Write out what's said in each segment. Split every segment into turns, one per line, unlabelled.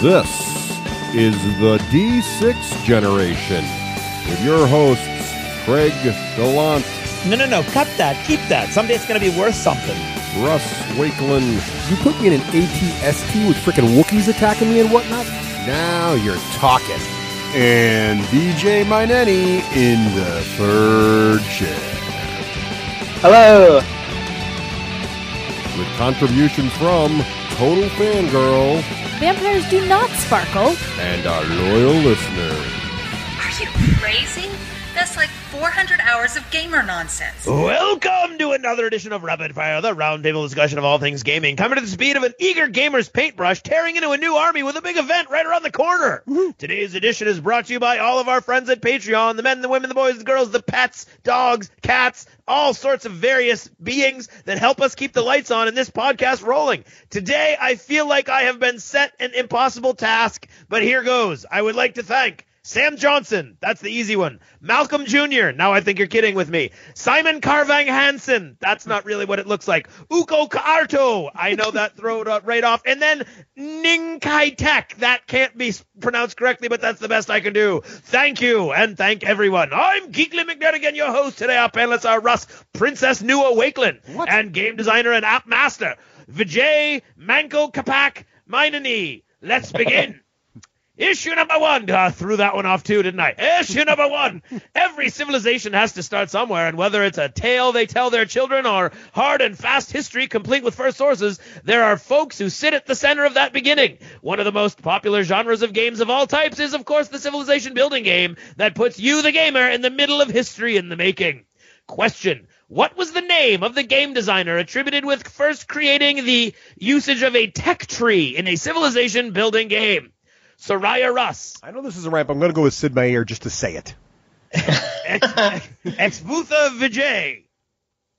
This is the D6 generation with your hosts, Craig Gallant.
No, cut that. Keep that. Someday it's going to be worth something.
Russ Wakelin.
You put me in an ATST with frickin' Wookiees attacking me and whatnot?
Now you're talking. And Vijay Myneni in the third chair.
Hello.
With contributions from Total Fangirl
Vampires do not sparkle.
and our loyal listeners.
Are you crazy? That's like 400 hours of gamer nonsense.
Welcome to another edition of Rapid Fire, the roundtable discussion of all things gaming. Coming to the speed of an eager gamer's paintbrush, tearing into a new army with a big event right around the corner. Today's edition is brought to you by all of our friends at Patreon, the men, the women, the boys, the girls, the pets, dogs, cats, all sorts of various beings that help us keep the lights on and this podcast rolling. Today, I feel like I have been set an impossible task, but here goes. I would like to thank Sam Johnson, that's the easy one. Malcolm Jr., now I think you're kidding with me. Simon Carvang Hansen, that's not really what it looks like. Uko Kaarto, I know that, throw it right off. And then Ning Kai Tek, that can't be pronounced correctly, but that's the best I can do. Thank you, and thank everyone. I'm Geekly McDernigan, your host. Today our panelists are Russ, Princess Nua Wakelin, and game designer and app master, Vijay Myneni. Let's begin. Issue number one. Threw that one off too, didn't I? Issue number one. Every civilization has to start somewhere, and whether it's a tale they tell their children or hard and fast history complete with first sources, there are folks who sit at the center of that beginning. One of the most popular genres of games of all types is, of course, the civilization building game that puts you, the gamer, in the middle of history in the making. Question. What was the name of the game designer attributed with first creating the usage of a tech tree in a civilization building game? Soraya Russ.
I know this is a ramp. I'm going to go with Sid Meier just to say it.
Exbutha Vijay.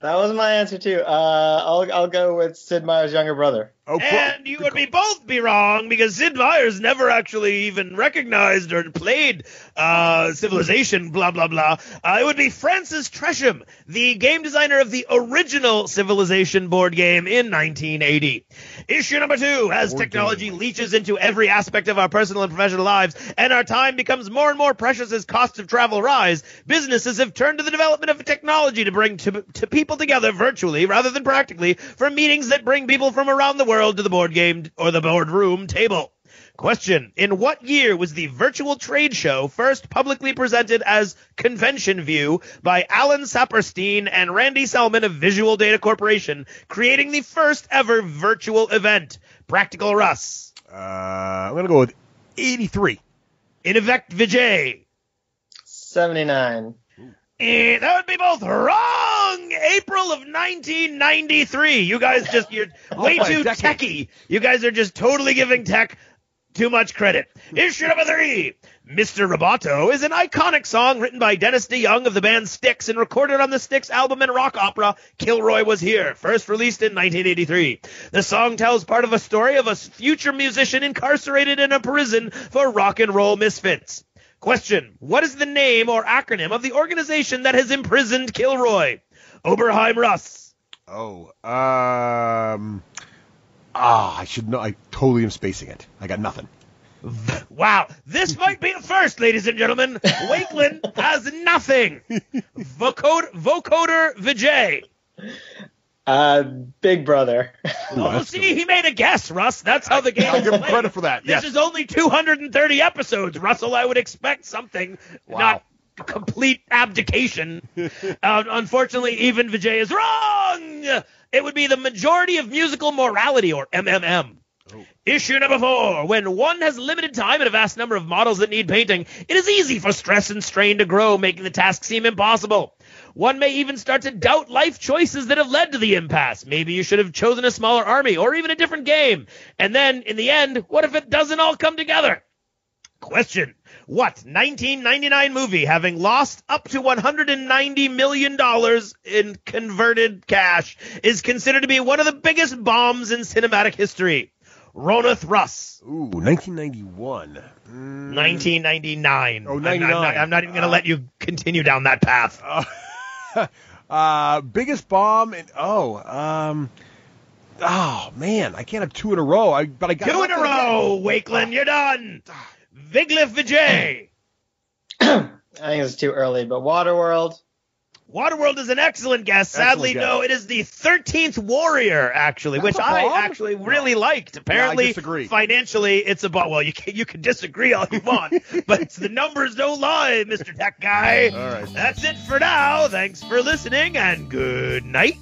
That was my answer too. I'll go with Sid Meier's younger brother.
Oh,
And you would both be wrong because Sid Meier's never actually even recognized or played Civilization, blah, blah, blah. It would be Francis Tresham, the game designer of the original Civilization board game in 1980. Issue number two, as technology leaches into every aspect of our personal and professional lives, and our time becomes more and more precious as costs of travel rise, businesses have turned to the development of technology to bring to people together virtually rather than practically for meetings that bring people from around the world to the board game or the boardroom table. Question. In what year was the virtual trade show first publicly presented as Convention View by Alan Saperstein and Randy Selman of Visual Data Corporation, creating the first ever virtual event? Practical Russ.
I'm going to go with 83.
In effect, Vijay.
79.
That would be both wrong. April of 1993. You guys you're way too techy. You guys are just totally giving tech too much credit. Issue number three. Mr. Roboto is an iconic song written by Dennis DeYoung of the band Styx and recorded on the Styx album and rock opera Kilroy Was Here, first released in 1983. The song tells part of a story of a future musician incarcerated in a prison for rock and roll misfits. Question. What is the name or acronym of the organization that has imprisoned Kilroy? Oberheim Russ.
I should know. I totally am spacing it. I got nothing.
Wow. This might be a first, ladies and gentlemen. Wakelin has nothing. Vocoder Vijay.
Big Brother.
See, he made a guess, Russ. That's how the game
I'll
is
give him
played.
credit for that.
This is only 230 episodes, Russell. I would expect something, not complete abdication. Unfortunately, even Vijay is wrong. It would be the majority of musical morality, or MMM. Issue number four. When one has limited time and a vast number of models that need painting, it is easy for stress and strain to grow, making the task seem impossible. One may even start to doubt life choices that have led to the impasse. Maybe you should have chosen a smaller army or even a different game. And then, in the end, what if it doesn't all come together? Question. What 1999 movie, having lost up to $190 million in converted cash, is considered to be one of the biggest bombs in cinematic history? Ronath Russ.
Ooh, 1991.
1999.
Oh, 99.
I'm not even going to let you continue down that path.
Biggest bomb, and Oh, man, I can't have 2 in a row. But I got
2 in a row, Wakeland, you're done. Viglif Vijay.
I think it's too early, but Waterworld.
Waterworld is an excellent guess. Sadly,
Excellent guess.
no, it is the 13th Warrior, actually, which
That's a
I
bomb?
actually really liked. Apparently,
I disagree.
financially, it's a bomb. Well, you can disagree all you want, but the numbers don't lie, Mr. Tech Guy.
All right.
That's it for now. Thanks for listening, and good night.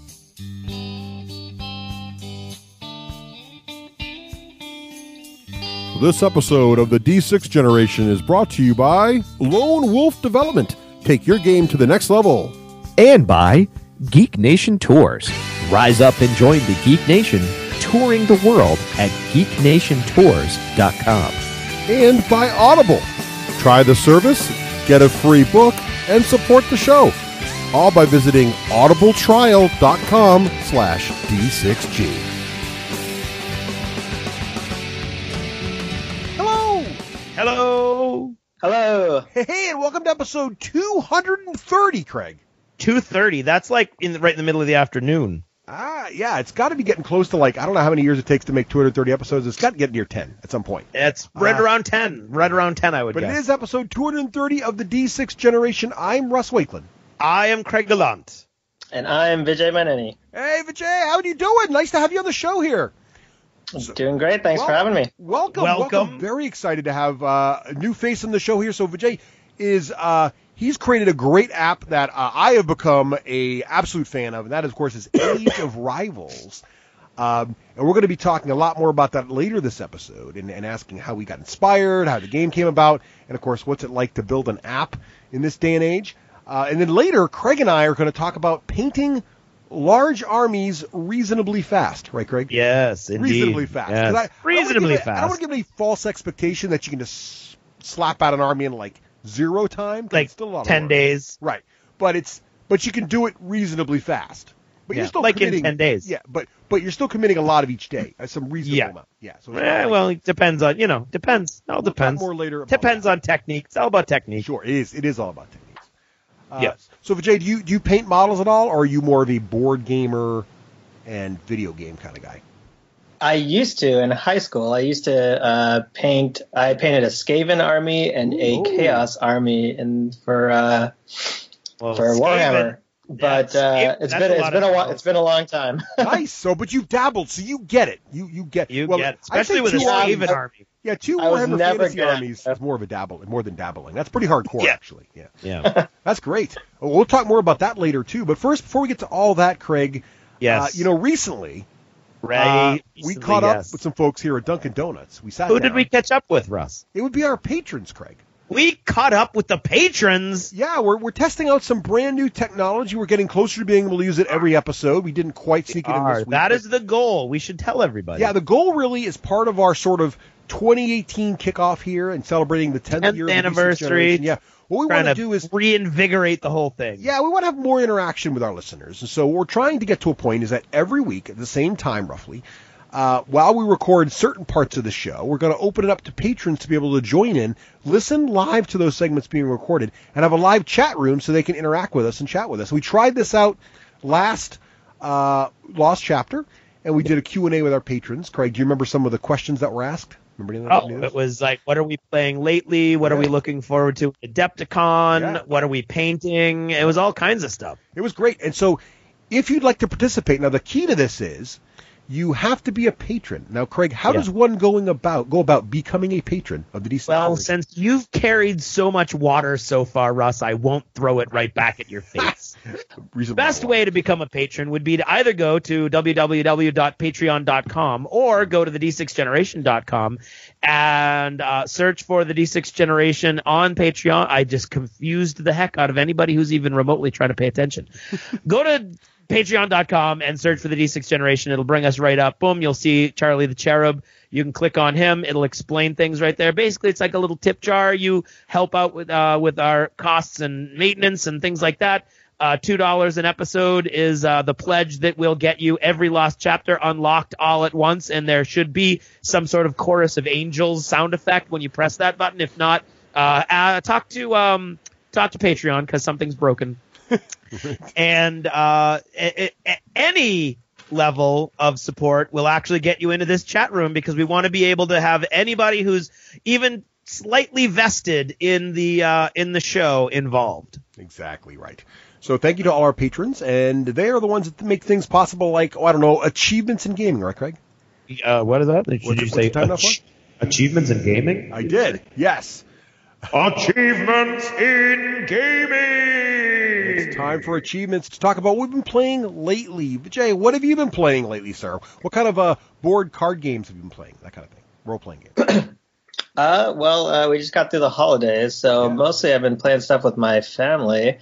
This episode of the D6 Generation is brought to you by Lone Wolf Development. Take your game to the next level.
And by Geek Nation Tours. Rise up and join the Geek Nation, touring the world at geeknationtours.com.
And by Audible. Try the service, get a free book, and support the show. All by visiting audibletrial.com/D6G.
Hello.
Hello.
Hey, and welcome to episode 230, Craig.
2:30. That's like right in the middle of the afternoon.
Yeah, it's got to be getting close to I don't know how many years it takes to make 230 episodes. It's got to get near 10 at some point.
It's right around 10. Right around 10, I would
But
guess.
it is episode 230 of the D6 Generation. I'm Russ Wakeland.
I am Craig Gallant.
And I'm Vijay Myneni.
Hey, Vijay, how are you doing? Nice to have you on the show here.
Doing great. Thanks for having me.
Welcome. Very excited to have a new face on the show here. So Vijay is he's created a great app that I have become a absolute fan of, and that, of course, is Age of Rivals. And we're going to be talking a lot more about that later this episode and asking how we got inspired, how the game came about, and, of course, what's it like to build an app in this day and age. And then later, Craig and I are going to talk about painting large armies reasonably fast, right, Craig?
Yes, indeed.
Reasonably fast.
Yes. Reasonably fast.
I don't want to give any false expectation that you can just slap out an army in 0 time.
Like
it's still a lot of
10
work.
days.
Right. But you can do it reasonably fast. But you're still
like
committing,
in 10 days.
Yeah, but you're still committing a lot of each day. Some reasonable amount. Yeah. So
Well, it depends on, depends. It all depends.
Talk more later about
Depends on technique. It's all about technique.
Sure, it is. It is all about techniques.
Yes.
So, Vijay, do you paint models at all, or are you more of a board gamer and video game kind of guy?
I used to in high school. I used to paint. I painted a Skaven army and a Chaos army, for Warhammer. But it's been a long time.
Nice. So, but you've dabbled, so you get it. You get it.
Especially with a Skaven army.
Yeah, 2 Warhammer Fantasy armies is more than dabbling. That's pretty hardcore, actually. Yeah. That's great. Well, we'll talk more about that later, too. But first, before we get to all that, Craig,
yes.
Recently, we caught up with some folks here at Dunkin' Donuts. We sat down.
Who did we catch up with, Russ?
It would be our patrons, Craig.
We caught up with the patrons.
Yeah, we're testing out some brand new technology. We're getting closer to being able to use it every episode. We didn't quite sneak it in this week.
That is the goal. We should tell everybody.
Yeah, the goal really is part of our sort of 2018 kickoff here and celebrating the 10th year
anniversary.
Yeah. What we want to do is
reinvigorate the whole thing.
Yeah, we want to have more interaction with our listeners. And so what we're trying to get to a point is that every week at the same time, roughly, while we record certain parts of the show, we're going to open it up to patrons to be able to join in, listen live to those segments being recorded, and have a live chat room so they can interact with us and chat with us. We tried this out last Lost Chapter, and we did a Q&A with our patrons. Craig, do you remember some of the questions that were asked?
It was like, what are we playing lately? What are we looking forward to? Adepticon? Yeah. What are we painting? It was all kinds of stuff.
It was great. And so if you'd like to participate, now the key to this is you have to be a patron. Now, Craig, how does one go about becoming a patron of the D6?
Well, since you've carried so much water so far, Russ, I won't throw it right back at your face. Best way to become a patron would be to either go to www.patreon.com or go to the d6generation.com and search for the D6 Generation on Patreon. I just confused the heck out of anybody who's even remotely trying to pay attention. Go to patreon.com and search for the D6 Generation. It'll bring us right up. Boom, you'll see Charlie the Cherub. You can click on him. It'll explain things right there. Basically, it's like a little tip jar. You help out with our costs and maintenance and things like that. $2 an episode is the pledge that will get you every Lost Chapter unlocked all at once, and there should be some sort of chorus of angels sound effect when you press that button. If not, talk to Patreon because something's broken. And any level of support will actually get you into this chat room, because we want to be able to have anybody who's even slightly vested in the show involved.
Exactly right. So thank you to all our patrons, and they are the ones that make things possible, like, achievements in gaming, right, Craig?
What is that? Did you say achievements in gaming?
I did, yes.
Achievements in gaming!
It's time for achievements to talk about what we've been playing lately. Vijay, what have you been playing lately, sir? What kind of board card games have you been playing? That kind of thing. Role-playing games.
We just got through the holidays, so mostly I've been playing stuff with my family.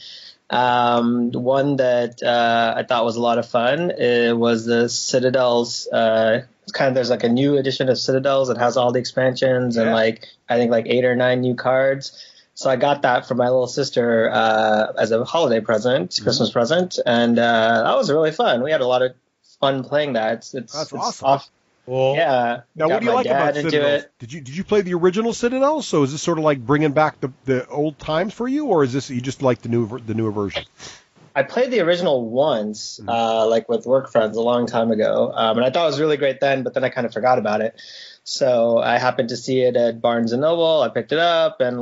One that I thought was a lot of fun was the Citadels. There's like a new edition of Citadels that has all the expansions and I think 8 or 9 new cards. So I got that for my little sister as a holiday present, Christmas present, and that was really fun. We had a lot of fun playing that.
That's awesome.
Cool.
Yeah.
Now, what do you like about Citadels? Did you play the original Citadels? So is this sort of like bringing back the old times for you, or is this you just like the newer version?
I played the original once, with work friends a long time ago, and I thought it was really great then, but then I kind of forgot about it. So I happened to see it at Barnes & Noble. I picked it up, and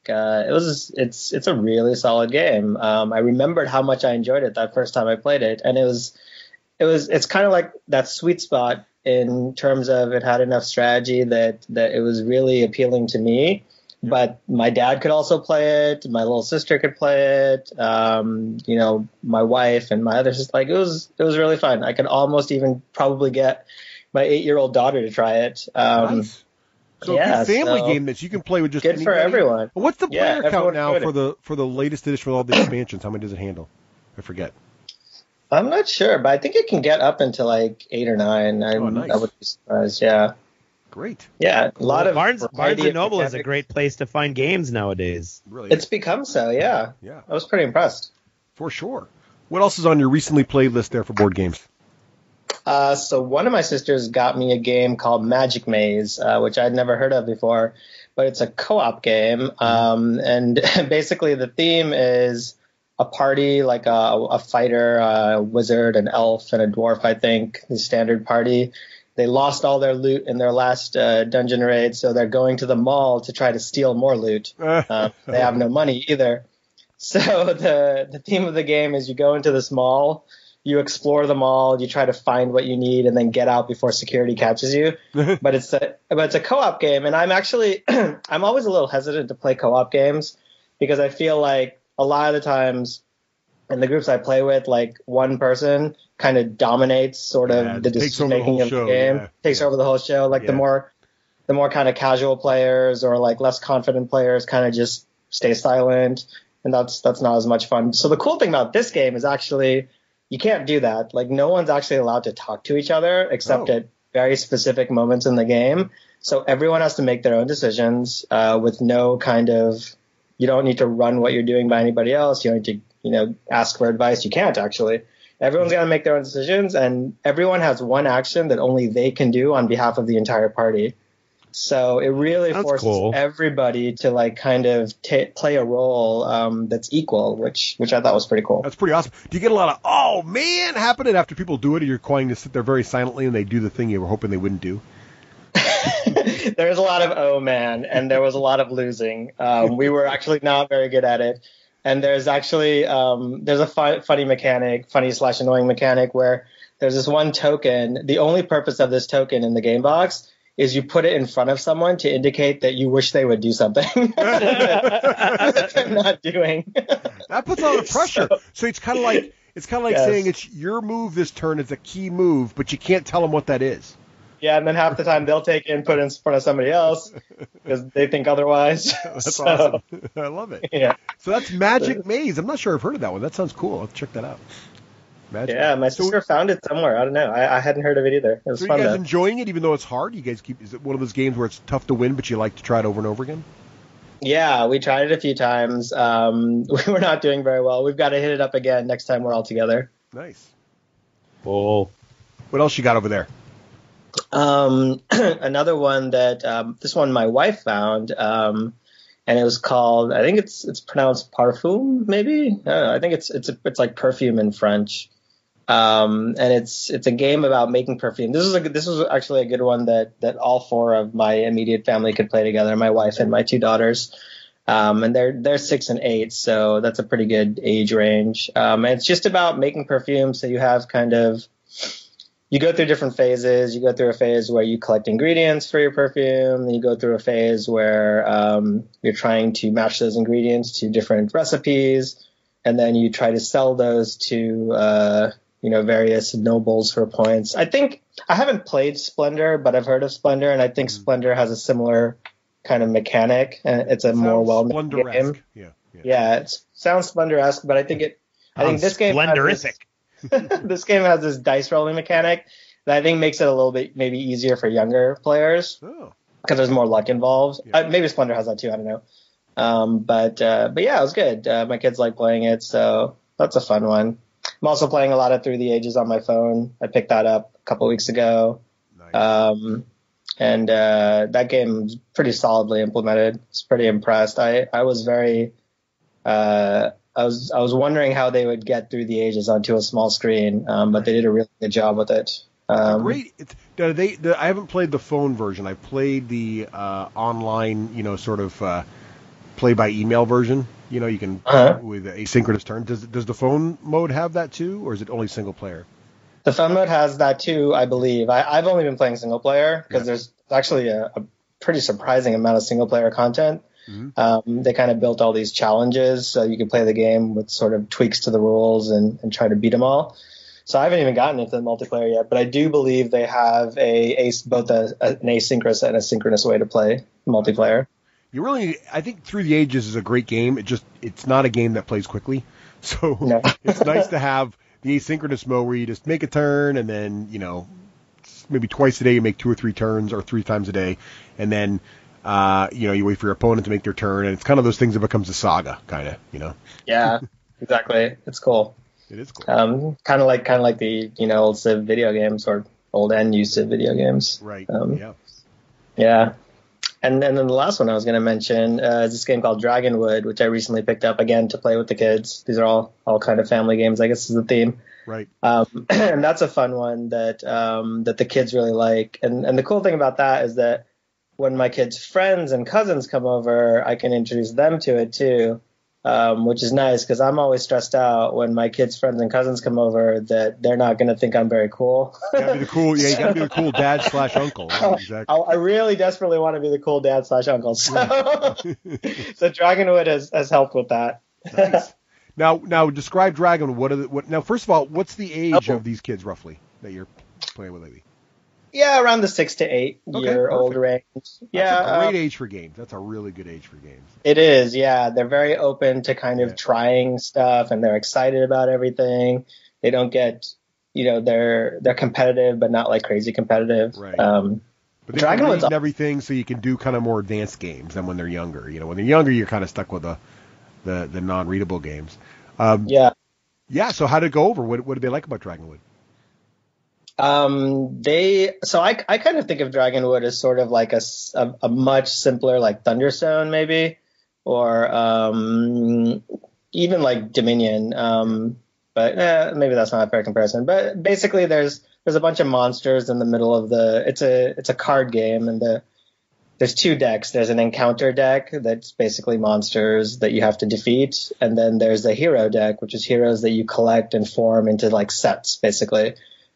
it's a really solid game. I remembered how much I enjoyed it that first time I played it, and it's kind of like that sweet spot in terms of it had enough strategy that it was really appealing to me. But my dad could also play it. My little sister could play it. My wife and my other sister. It was really fun. I could almost even probably get my 8-year-old daughter to try it.
Nice. So a good family game that you can play with just
good for everyone.
What's the player count now for the latest edition with all the expansions? How many does it handle? I forget.
I'm not sure, but I think it can get up into 8 or 9.
Nice.
I would be surprised. Yeah.
Great.
Yeah, a lot of
Barnes & Noble is a great place to find games nowadays.
Really,
it's become so. Yeah.
Yeah.
I was pretty impressed.
For sure. What else is on your recently played list there for board games?
So one of my sisters got me a game called Magic Maze, which I'd never heard of before, but it's a co-op game. And basically the theme is a party, like a fighter, a wizard, an elf, and a dwarf, I think, the standard party. They lost all their loot in their last dungeon raid, so they're going to the mall to try to steal more loot. They have no money either. So the theme of the game is you go into this mall, you explore the mall, you try to find what you need, and then get out before security catches you. But it's a co-op game, and I'm actually I'm always a little hesitant to play co-op games because I feel like a lot of the times in the groups I play with, one person kind of dominates sort of the decision making of the game, takes over the whole show. The more kind of casual players or less confident players kind of just stay silent, and that's not as much fun. So the cool thing about this game is actually you can't do that. No one's actually allowed to talk to each other except at very specific moments in the game. So everyone has to make their own decisions with no kind of. You don't need to run what you're doing by anybody else. You don't need to, ask for advice. You can't actually. Everyone's got to make their own decisions, and everyone has one action that only they can do on behalf of the entire party. So it really forces everybody to kind of play a role that's equal, which I thought was pretty cool.
That's pretty awesome. Do you get a lot of "oh man" happening after people do it, or you're going to sit there very silently and they do the thing you were hoping they wouldn't do?
There's a lot of "oh man," and there was a lot of losing. We were actually not very good at it. And there's actually there's a funny / annoying mechanic where there's this one token. The only purpose of this token in the game box is you put it in front of someone to indicate that you wish they would do something that they're not doing.
That puts a lot of pressure. So it's kind of like saying it's your move this turn is a key move, but you can't tell them what that is.
Yeah, and then half the time they'll take input in front of somebody else because they think otherwise.
That's awesome. I love it.
Yeah.
So that's Magic Maze. I'm not sure I've heard of that one. That sounds cool. I'll check that out. Magic.
Yeah, my sister found it somewhere. I don't know. I hadn't heard of it either. It was fun.
You guys enjoying it even though it's hard? Is it one of those games where it's tough to win but you like to try it over and over again?
Yeah, we tried it a few times. We were not doing very well. We've got to hit it up again next time we're all together.
Nice.
Cool.
What else you got over there?
Another one that this one my wife found, and it was called. I think it's pronounced parfum, maybe. I don't know. I think it's like perfume in French. And it's a game about making perfume. This was actually a good one that all 4 of my immediate family could play together, my wife and my 2 daughters. And they're 6 and 8, so that's a pretty good age range. And it's just about making perfume. So you have you go through different phases. You go through a phase where you collect ingredients for your perfume. Then you go through a phase where you're trying to match those ingredients to different recipes. And then you try to sell those to, various nobles for points. I haven't played Splendor, but I've heard of Splendor, and I think Splendor has a similar kind of mechanic. And it's a more well-known game. Yeah, it sounds Splendor-esque, but I think this game
Splendorific.
This game has this dice rolling mechanic that I think makes it a little bit maybe easier for younger players because there's more luck involved. Yeah. Maybe Splendor has that too. I don't know. But yeah, it was good. My kids like playing it, so that's a fun one. I'm also playing a lot of Through the Ages on my phone. I picked that up a couple weeks ago. Nice. And that game's pretty solidly implemented. I was pretty impressed. I was very I was wondering how they would get Through the Ages onto a small screen, but they did a really good job with it.
Great. I haven't played the phone version. I've played the online, sort of play by email version. You can with asynchronous turn. Does the phone mode have that too, or is it only single player?
The phone mode has that too, I believe. I've only been playing single player because there's actually a pretty surprising amount of single player content. Mm-hmm. They kind of built all these challenges so you can play the game with sort of tweaks to the rules and try to beat them all. So I haven't even gotten into the multiplayer yet, but I do believe they have both an asynchronous and a synchronous way to play multiplayer.
I think Through the Ages is a great game. It's not a game that plays quickly. So it's nice to have the asynchronous mode where you just make a turn and then, maybe twice a day you make 2 or 3 turns or 3 times a day. And then, you wait for your opponent to make their turn. And it's kind of those things that becomes a saga, kind of,
Yeah, exactly. It's cool.
It is cool.
Kind of like the, old Civ video games or old and new Civ video games.
Right.
Yeah. And then the last one I was going to mention is this game called Dragonwood, which I recently picked up again to play with the kids. These are all kind of family games, I guess is the theme.
Right.
And that's a fun one that the kids really like. And the cool thing about that is that when my kids' friends and cousins come over, I can introduce them to it too, which is nice because I'm always stressed out when my kids' friends and cousins come over that they're not going to think I'm very cool.
You gotta be the cool, you gotta be the cool dad / uncle. Right, exactly.
I really desperately want to be the cool dad / uncle. So, so Dragonwood has helped with that.
Nice. Now describe Dragonwood. Now, first of all, what's the age of these kids roughly that you're playing with lately?
Yeah, around the 6 to 8 year old range. Yeah,
that's a great age for games. That's a really good age for games.
It is. Yeah, they're very open to kind of trying stuff, and they're excited about everything. They don't get, they're competitive, but not like crazy competitive.
Right. But they can read everything, so you can do kind of more advanced games than when they're younger. When they're younger, you're kind of stuck with the non-readable games. Yeah. So how did it go over? What did they like about Dragonwood?
I kind of think of Dragonwood as sort of like a much simpler like Thunderstone maybe, or even like Dominion. But maybe that's not a fair comparison. But basically, there's a bunch of monsters in the middle of it's a card game, and there's 2 decks. There's an encounter deck that's basically monsters that you have to defeat, and then there's a hero deck, which is heroes that you collect and form into like sets basically.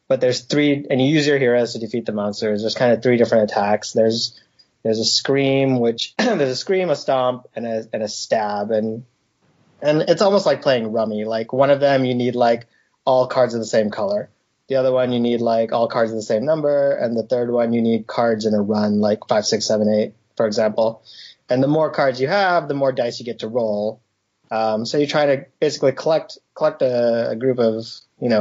But there's 3, and you use your heroes to defeat the monsters. There's kind of 3 different attacks. There's a scream, a stomp, and a stab, and it's almost like playing rummy. Like one of them, you need like all cards of the same color. The other one, you need like all cards of the same number, and the third one, you need cards in a run, like 5, 6, 7, 8, for example. And the more cards you have, the more dice you get to roll. So you try to basically collect a group of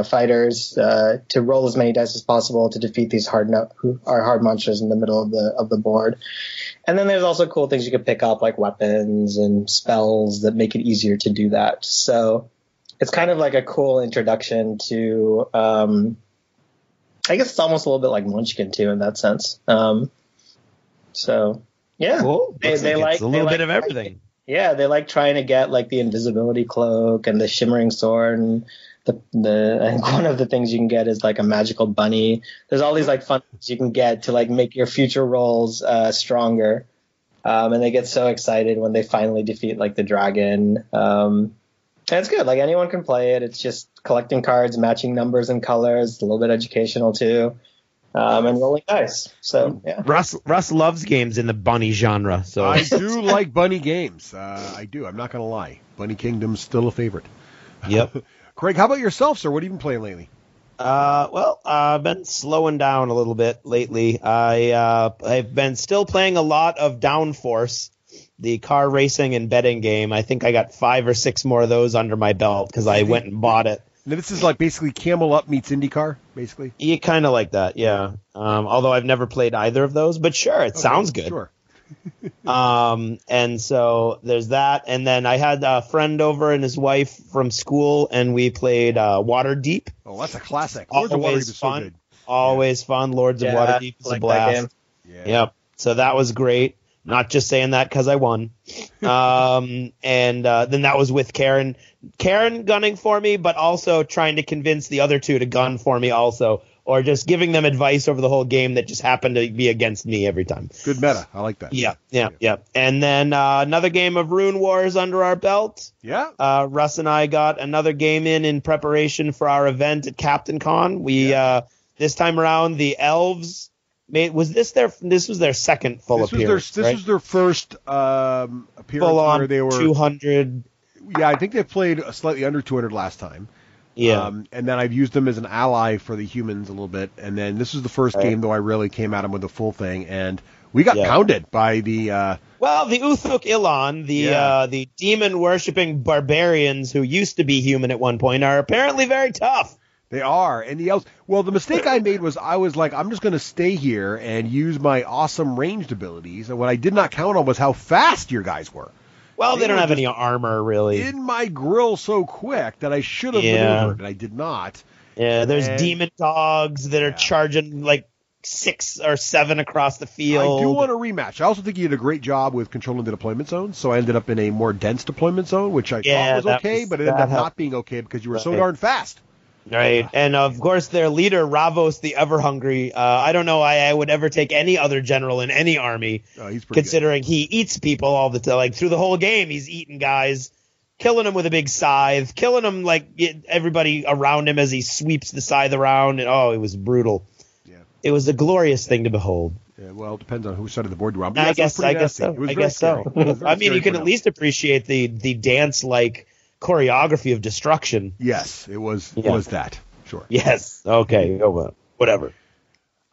fighters to roll as many dice as possible to defeat these hard monsters in the middle of the board. And then there's also cool things you can pick up like weapons and spells that make it easier to do that. So it's kind of like a cool introduction to I guess it's almost a little bit like Munchkin too in that sense. So yeah,
cool. They like a little bit of everything.
Yeah, they like trying to get like the invisibility cloak and the shimmering sword and I think one of the things you can get is like a magical bunny. There's all these like fun things you can get to like make your future rolls stronger. And they get so excited when they finally defeat like the dragon. And it's good. Like anyone can play it. It's just collecting cards, matching numbers and colors, a little bit educational too. And rolling dice. So yeah.
Russ loves games in the bunny genre. So
I do like bunny games. I do. I'm not going to lie. Bunny Kingdom's still a favorite.
Yep.
Craig, how about yourself, sir? What have you been playing lately?
Well, I've been slowing down a little bit lately. I've been still playing a lot of Downforce, the car racing and betting game. I think I got 5 or 6 more of those under my belt because I went and bought it.
Now, this is like basically Camel Up meets IndyCar, basically?
Yeah, kind of like that, yeah. Although I've never played either of those, but sure, it sounds good.
Sure.
And so there's that. And then I had a friend over and his wife from school, and we played Waterdeep.
Oh, that's a classic. Lords of Waterdeep is so good.
Always fun. Lords of Waterdeep is a blast.
Yeah.
Yep. So that was great. Not just saying that because I won. And then that was with Karen gunning for me, but also trying to convince the other two to gun for me also, or just giving them advice over the whole game that just happened to be against me every time.
Good meta. I like that.
Yeah. And then another game of Rune Wars under our belt.
Yeah.
Russ and I got another game in preparation for our event at Captain Con. We this time around the elves. This was their second full appearance.
This was their first appearance
full on
where they were
200.
Yeah, I think they played slightly under 200 last time.
Yeah.
And then I've used them as an ally for the humans a little bit. And then this was the first game, though, I really came at them with the full thing. And we got pounded by the...
the Uthuk Ilan, the demon-worshipping barbarians who used to be human at one point, are apparently very tough.
They are. And the elves... Well, the mistake I made was I was like, I'm just going to stay here and use my awesome ranged abilities. And what I did not count on was how fast your guys were.
Well, they don't have any armor, really.
In my grill so quick that I should have maneuvered, and I did not.
Yeah, there's demon dogs that are charging like 6 or 7 across the field.
I do want a rematch. I also think you did a great job with controlling the deployment zone, so I ended up in a more dense deployment zone, which I thought was okay, but it ended up not being okay because you were so darn fast.
Right, and of course their leader, Ravos the Everhungry, I don't know why I would ever take any other general in any army, considering he eats people all the time. Like, through the whole game, he's eating guys, killing them with a big scythe, killing them like everybody around him as he sweeps the scythe around, and it was brutal. Yeah. It was a glorious thing to behold.
Yeah, well, it depends on whose side of the board you're on.
I guess so. I mean, you can at least appreciate the dance-like choreography of destruction.
Yes, it was that. Sure.
Yes. Okay. Whatever.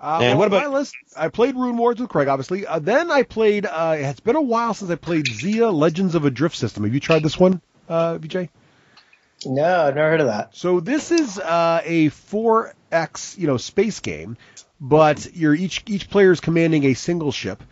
And what about my list? I played Rune Wars with Craig, obviously. Then I played. It's been a while since I played Zia: Legends of a Drift System. Have you tried this one, Vijay?
No, I've never heard of that.
So this is a 4X, space game, but each player is commanding a single ship.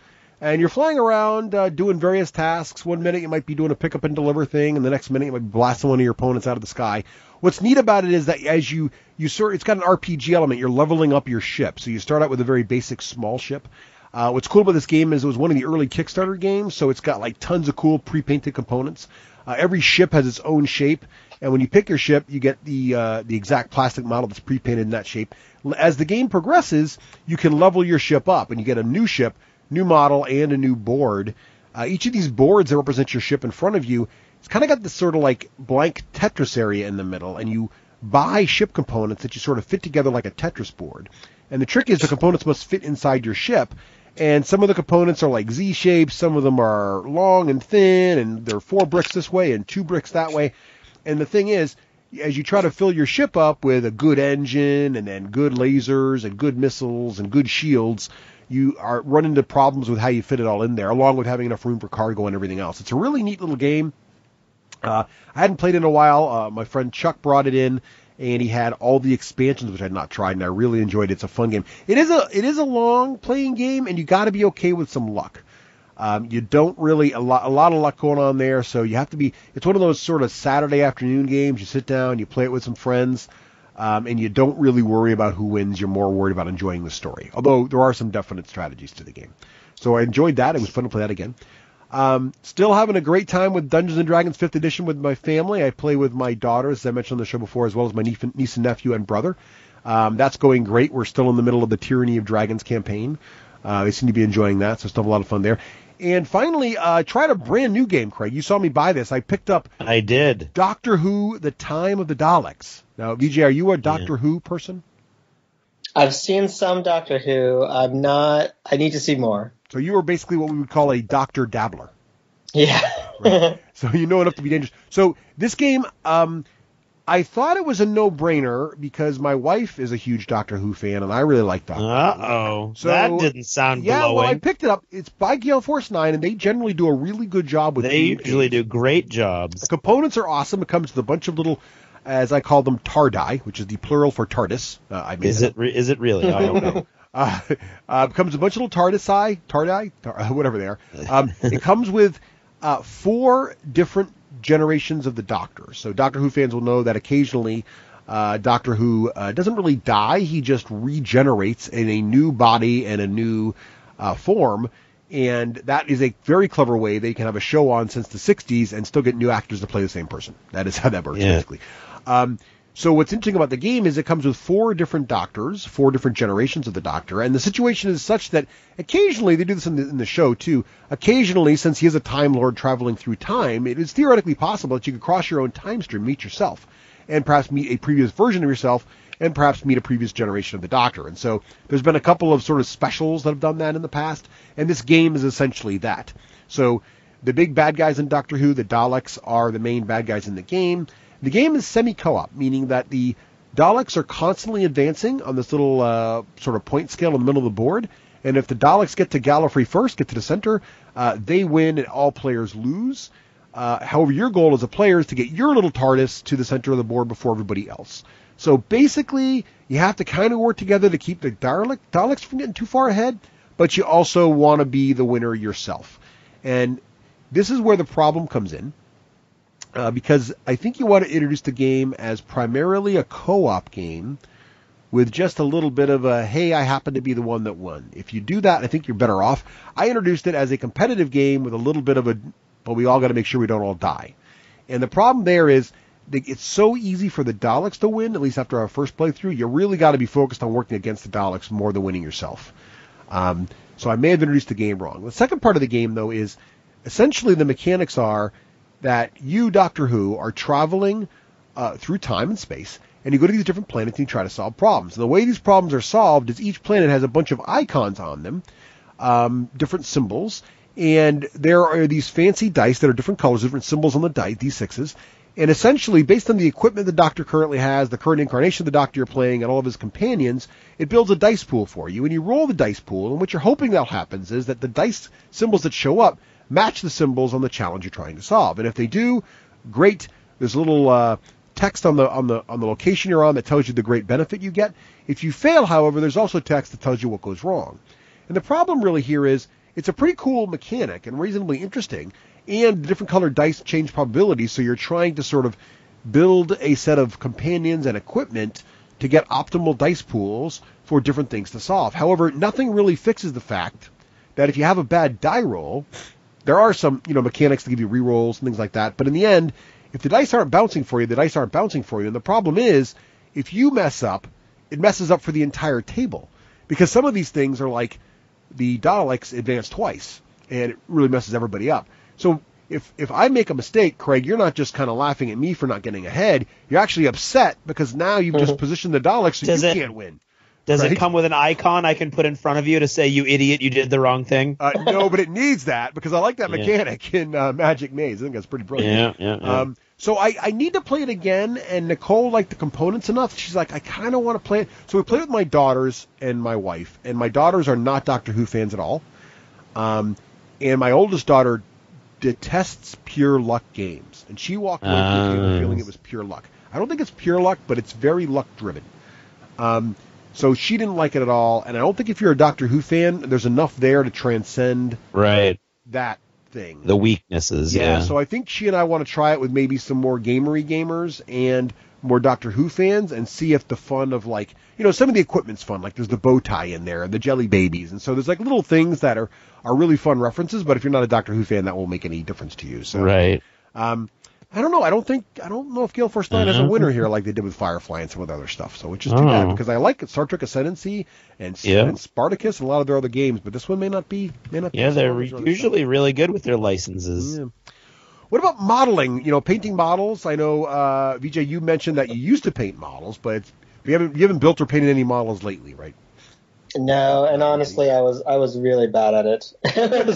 And you're flying around doing various tasks. One minute you might be doing a pick up and deliver thing, and the next minute you might be blasting one of your opponents out of the sky. What's neat about it is that as you it's got an RPG element. You're leveling up your ship. So you start out with a very basic small ship. What's cool about this game is it was one of the early Kickstarter games, so it's got like tons of cool pre-painted components. Every ship has its own shape, and when you pick your ship, you get the exact plastic model that's pre-painted in that shape. As the game progresses, you can level your ship up, and you get a new ship, new model, and a new board. Each of these boards that represent your ship in front of you, it's kind of got this sort of like blank Tetris area in the middle, and you buy ship components that you sort of fit together like a Tetris board. And the trick is the components must fit inside your ship, and some of the components are like Z-shapes, some of them are long and thin, and there are 4 bricks this way and 2 bricks that way. And the thing is, as you try to fill your ship up with a good engine and then good lasers and good missiles and good shields, you are run into problems with how you fit it all in there, along with having enough room for cargo and everything else. It's a really neat little game. I hadn't played it in a while. My friend Chuck brought it in, and he had all the expansions, which I had not tried, and I really enjoyed it. It's a fun game. It is a long playing game, and you got to be okay with some luck. You don't really a lot of luck going on there, so you have to be. It's one of those sort of Saturday afternoon games. You sit down, you play it with some friends. And you don't really worry about who wins. You're more worried about enjoying the story. Although there are some definite strategies to the game. So I enjoyed that. It was fun to play that again. Still having a great time with Dungeons & Dragons 5th edition with my family. I play with my daughters, as I mentioned on the show before, as well as my niece and nephew and brother. That's going great. We're still in the middle of the Tyranny of Dragons campaign. They seem to be enjoying that, so still have a lot of fun there. And finally, tried a brand new game, Craig. You saw me buy this. I picked up
I did.
Doctor Who, The Time of the Daleks. Now, Vijay, are you a Doctor Who person?
I've seen some Doctor Who. I'm not. I need to see more.
So you are basically what we would call a Doctor Dabbler.
Yeah.
Right. So you know enough to be dangerous. So this game, I thought it was a no-brainer because my wife is a huge Doctor Who fan, and I really like Doctor Who.
Uh-oh. So, that didn't sound glowing.
Yeah, well, I picked it up. It's by Gale Force 9, and they generally do a really good job with it.
They usually do great jobs.
The components are awesome. It comes with a bunch of little, as I call them, TARDI, which is the plural for TARDIS.
Is it really? I don't know.
It comes with a bunch of little TARDI, whatever they are. It comes with 4 different generations of the Doctor. So Doctor Who fans will know that occasionally Doctor Who doesn't really die. He just regenerates in a new body and a new form. And that is a very clever way they can have a show on since the 60s and still get new actors to play the same person. That is how that works, basically. So what's interesting about the game is it comes with 4 different Doctors, 4 different generations of the Doctor, and the situation is such that occasionally, they do this in the show too, occasionally, since he is a Time Lord traveling through time, it is theoretically possible that you could cross your own time stream, meet yourself, and perhaps meet a previous version of yourself, and perhaps meet a previous generation of the Doctor. And so there's been a couple of sort of specials that have done that in the past, and this game is essentially that. So the big bad guys in Doctor Who, the Daleks, are the main bad guys in the game. The game is semi-co-op, meaning that the Daleks are constantly advancing on this little sort of point scale in the middle of the board, and if the Daleks get to Gallifrey first, get to the center, they win and all players lose. However, your goal as a player is to get your little TARDIS to the center of the board before everybody else. So basically, you have to kind of work together to keep the Daleks from getting too far ahead, but you also want to be the winner yourself. And this is where the problem comes in. Because I think you want to introduce the game as primarily a co-op game with just a little bit of a, hey, I happen to be the one that won. If you do that, I think you're better off. I introduced it as a competitive game with a little bit of a, but we all got to make sure we don't all die. And the problem there is it's so easy for the Daleks to win, at least after our first playthrough. You really got to be focused on working against the Daleks more than winning yourself. So I may have introduced the game wrong. The second part of the game, though, is essentially the mechanics are that you, Doctor Who, are traveling through time and space, and you go to these different planets and you try to solve problems. And the way these problems are solved is each planet has a bunch of icons on them, different symbols, and there are these fancy dice that are different colors, different symbols on the dice, D6s, and essentially, based on the equipment the Doctor currently has, the current incarnation of the Doctor you're playing, and all of his companions, it builds a dice pool for you, and you roll the dice pool, and what you're hoping that happens is that the dice symbols that show up match the symbols on the challenge you're trying to solve. And if they do, great. There's a little text on the location you're on that tells you the great benefit you get. If you fail, however, there's also text that tells you what goes wrong. And the problem really here is it's a pretty cool mechanic and reasonably interesting, and the different colored dice change probabilities, so you're trying to sort of build a set of companions and equipment to get optimal dice pools for different things to solve. However, nothing really fixes the fact that if you have a bad die roll, there are some, mechanics to give you rerolls and things like that. But in the end, if the dice aren't bouncing for you, the dice aren't bouncing for you. And the problem is, if you mess up, it messes up for the entire table. Because some of these things are like the Daleks advance twice, and it really messes everybody up. So if I make a mistake, Craig, you're not just kind of laughing at me for not getting ahead. You're actually upset because now you've just positioned the Daleks so you can't win.
Does it come with an icon I can put in front of you to say, you idiot, you did the wrong thing?
No, but it needs that because I like that mechanic in Magic Maze. I think that's pretty brilliant.
Yeah.
So I need to play it again, and Nicole liked the components enough. She's like, I kind of want to play it. So we played with my daughters and my wife, and my daughters are not Doctor Who fans at all. And my oldest daughter detests pure luck games, and she walked away from the game feeling it was pure luck. I don't think it's pure luck, but it's very luck-driven. So she didn't like it at all, and I don't think if you're a Doctor Who fan, there's enough there to transcend that thing.
The weaknesses,
yeah. So I think she and I want to try it with maybe some more gamery gamers and more Doctor Who fans and see if the fun of like, you know, some of the equipment's fun. Like there's the bow tie in there, the jelly babies. And so there's like little things that are really fun references. But if you're not a Doctor Who fan, that won't make any difference to you. So,
right.
I don't know. I don't know if Gale Force 9 has a winner here like they did with Firefly and some of the other stuff. So which is too bad because I like Star Trek Ascendancy and Spartacus and a lot of their other games, but this one may not be.
Yeah, they're usually really good with their licenses.
Yeah. What about modeling? You know, painting models. I know Vijay, you mentioned that you used to paint models, but you haven't built or painted any models lately, right?
No, and honestly, I was really bad at it. It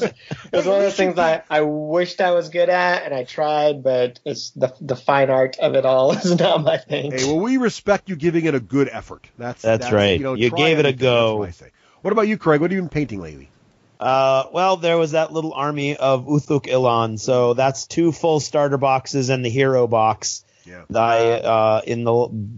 was one of those things that I wished I was good at, and I tried, but it's the fine art of it all is not my thing.
Hey, well, we respect you giving it a good effort. That's
right. You gave it a go.
That's what I say. What about you, Craig? What have you been painting lately?
Well, there was that little army of Uthuk Ilan, so that's 2 full starter boxes and the hero box. Yeah.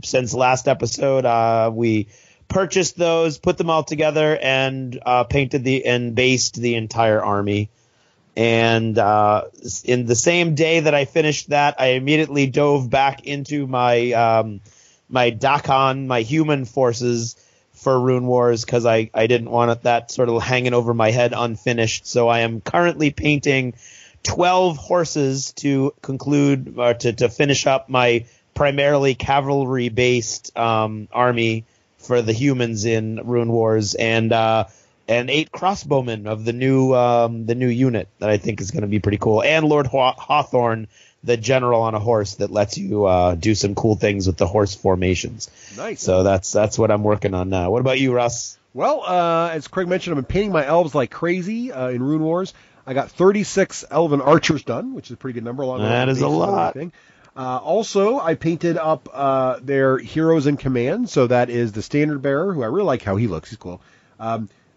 Since last episode, we purchased those, put them all together, and painted and based the entire army. And in the same day that I finished that, I immediately dove back into my my Dakan, my human forces for Rune Wars, because I didn't want that sort of hanging over my head unfinished. So I am currently painting 12 horses to conclude or to finish up my primarily cavalry-based army for the humans in Rune Wars, and 8 crossbowmen of the new unit that I think is going to be pretty cool, and Lord Hawthorne, the general on a horse that lets you do some cool things with the horse formations.
Nice.
So that's what I'm working on now. What about you, Russ?
Well, as Craig mentioned, I've been painting my elves like crazy in Rune Wars. I got 36 elven archers done, which is a pretty good number.
That is a lot.
Also, I painted up their heroes in command. So that is the standard bearer, who I really like how he looks. He's cool.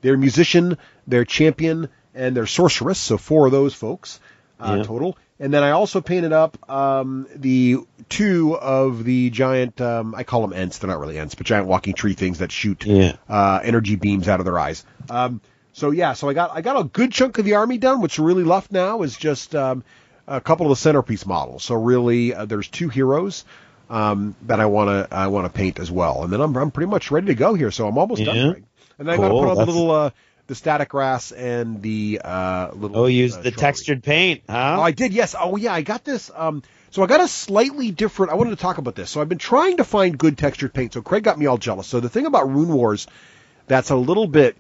Their musician, their champion, and their sorceress. So 4 of those folks total. And then I also painted up the 2 of the giant, I call them Ents. They're not really Ents, but giant walking tree things that shoot energy beams out of their eyes. So I got a good chunk of the army done. What's really left now is just a couple of the centerpiece models. So really, there's 2 heroes that I want to paint as well, and then I'm pretty much ready to go here. So I'm almost done. Right? And then I got to put on the little the static grass and the little.
Oh, use the textured paint, huh?
Oh, I did. Yes. Oh, yeah. I got this. So I got a slightly different. I wanted to talk about this. So I've been trying to find good textured paint. So Craig got me all jealous. So the thing about Rune Wars that's a little bit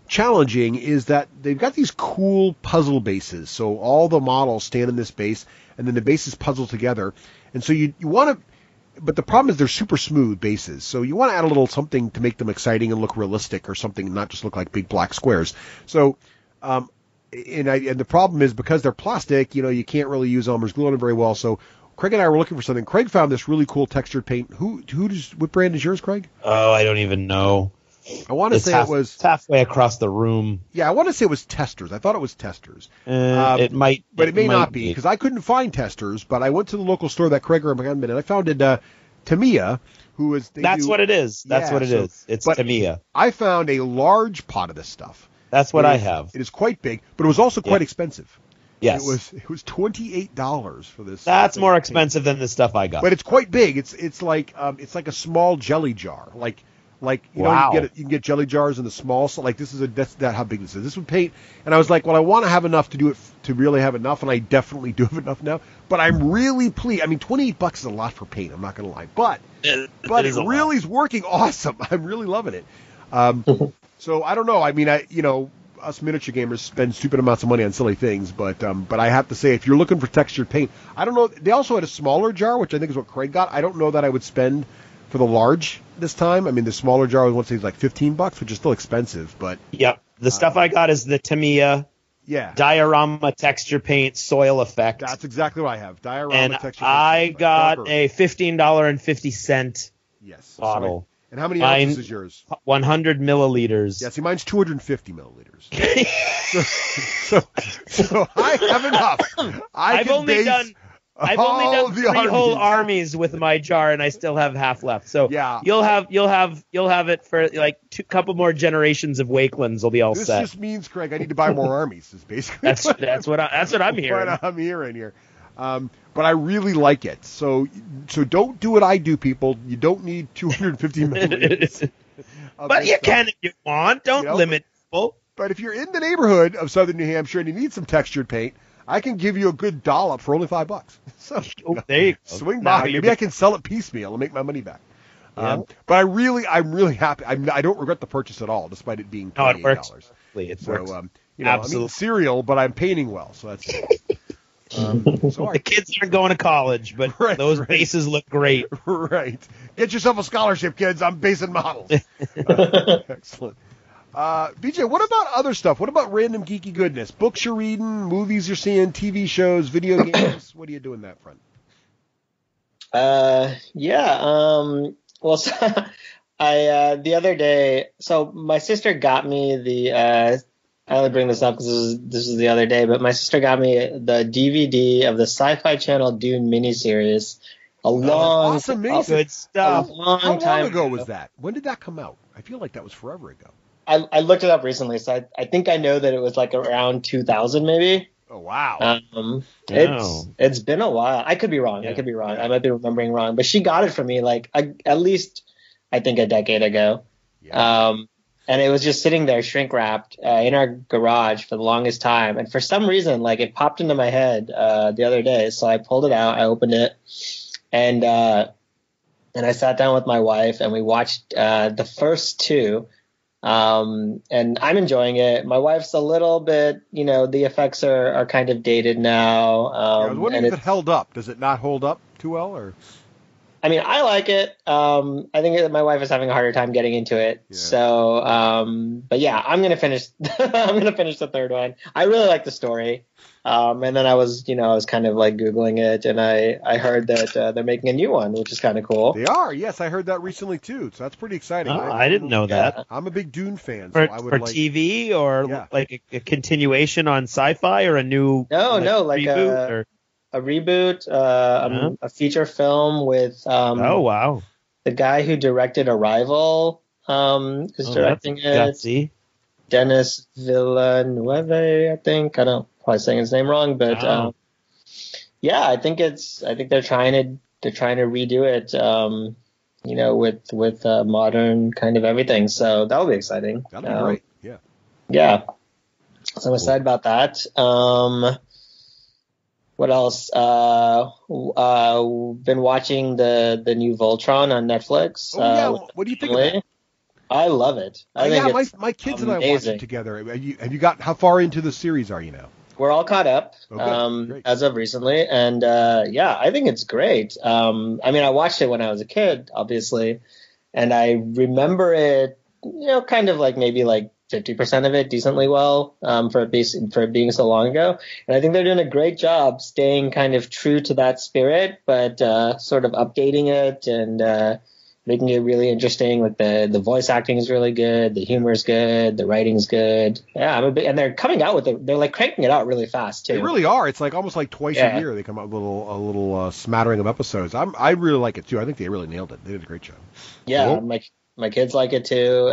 challenging is that they've got these cool puzzle bases. So all the models stand in this base, and then the bases puzzle together. And so you want to, but the problem is they're super smooth bases. So you want to add a little something to make them exciting and look realistic, or something, not just look like big black squares. So, and the problem is because they're plastic, you can't really use Elmer's glue on them very well. So Craig and I were looking for something. Craig found this really cool textured paint. What brand is yours, Craig?
Oh, I don't even know.
I want to say it was...
It's halfway across the room.
Yeah, I want to say it was Testers. I thought it was Testers.
It might...
But it may not be, because I couldn't find Testers, but I went to the local store that Craig recommended, and I found it Tamiya, who is...
That's what it is. That's what it is. It's Tamiya.
I found a large pot of this stuff.
That's what I have.
It is quite big, but it was also quite expensive.
Yes.
It was $28 for this.
That's more expensive than the stuff I got.
But it's quite big. It's like a small jelly jar. You can get jelly jars in the small, so like that's how big this is. This would paint, and I was like, well, I want to have enough to do it to really have enough, and I definitely do have enough now. But I'm really pleased. I mean, $28 is a lot for paint. I'm not going to lie, but it really is working awesome. I'm really loving it. So I don't know. I mean, us miniature gamers spend stupid amounts of money on silly things, but I have to say, if you're looking for textured paint, I don't know. They also had a smaller jar, which I think is what Craig got. I don't know that I would spend for the large this time. I mean, the smaller jar was like $15, which is still expensive, but
yep. The stuff I got is the Tamiya diorama texture paint soil effect.
That's exactly what I have.
Diorama texture paint. I got a $15.50 bottle.
And how many ounces is yours?
100 milliliters.
Yeah, see, mine's 250 milliliters. so I have enough. I've only done
3 whole armies with my jar, and I still have half left. So you'll have it for like a couple more generations of Wakelands. Will be all set.
This just means, Craig, I need to buy more armies. Is basically
that's what I'm hearing.
What I'm hearing here. But but I really like it. So don't do what I do, people. You don't need 250 milliliters.
But you can if you want. Don't limit people.
But if you're in the neighborhood of southern New Hampshire and you need some textured paint, I can give you a good dollop for only $5. So
there you go.
Swing by. Maybe I can sell it piecemeal and make my money back. Yeah. But I'm really happy. I don't regret the purchase at all, despite it being $28.
No, it works. It works.
I mean cereal, but I'm painting well, so that's it.
The kids aren't going to college, but those bases look great.
Right. Get yourself a scholarship, kids. I'm basing models. Excellent. BJ, what about other stuff? What about random geeky goodness? Books you're reading, movies you're seeing, TV shows, video games? What do you do in that front?
Well, so the other day, so my sister got me the, I only bring this up because this was the other day, but my sister got me the DVD of the Sci-Fi Channel Dune miniseries.
Awesome miniseries.
Good stuff.
How long ago was that? When did that come out? I feel like that was forever ago.
I looked it up recently, so I think I know that it was like around 2000 maybe.
Oh, wow.
It's been a while. I could be wrong. Yeah. I might be remembering wrong. But she got it for me like at least I think a decade ago. Yeah. And it was just sitting there shrink wrapped in our garage for the longest time. And for some reason, like it popped into my head the other day. So I pulled it out. I opened it. And I sat down with my wife and we watched the first two. And I'm enjoying it. My wife's a little bit, the effects are kind of dated now.
I was wondering if it held up. Does it not hold up too well, or?
I mean, I like it. I think that my wife is having a harder time getting into it. Yeah. So, but yeah, I'm gonna finish. I'm gonna finish the third one. I really like the story. And then I was kind of like Googling it, and I heard that they're making a new one, which is kind of cool.
They are, yes, I heard that recently too. So that's pretty exciting.
Oh, I didn't know that.
I'm a big Dune fan.
For TV or like a continuation on Sci-Fi or a new
reboot a reboot, a feature film with the guy who directed Arrival, who's directing it.
Gutsy.
Dennis Villeneuve, I think. I don't probably saying his name wrong, but I think they're trying to redo it, with modern kind of everything. So that'll be exciting.
That'll be great. Yeah.
Yeah. So I'm excited about that. What else? Been watching the new Voltron on Netflix.
What do you think of that?
I love it. I think
my kids and I watched it together. Have you got, how far into the series are you now?
We're all caught up as of recently, and I think it's great. I mean, I watched it when I was a kid, obviously, and I remember it, kind of like maybe like 50% of it decently well for it being so long ago. And I think they're doing a great job staying kind of true to that spirit, but sort of updating it and making it really interesting. Like the voice acting is really good, the humor is good, the writing's good. Yeah, and they're coming out with it. They're like cranking it out really fast too.
They really are. It's like almost like twice a year they come out with a little smattering of episodes. I really like it too. I think they really nailed it. They did a great job.
Yeah, cool. My kids like it too.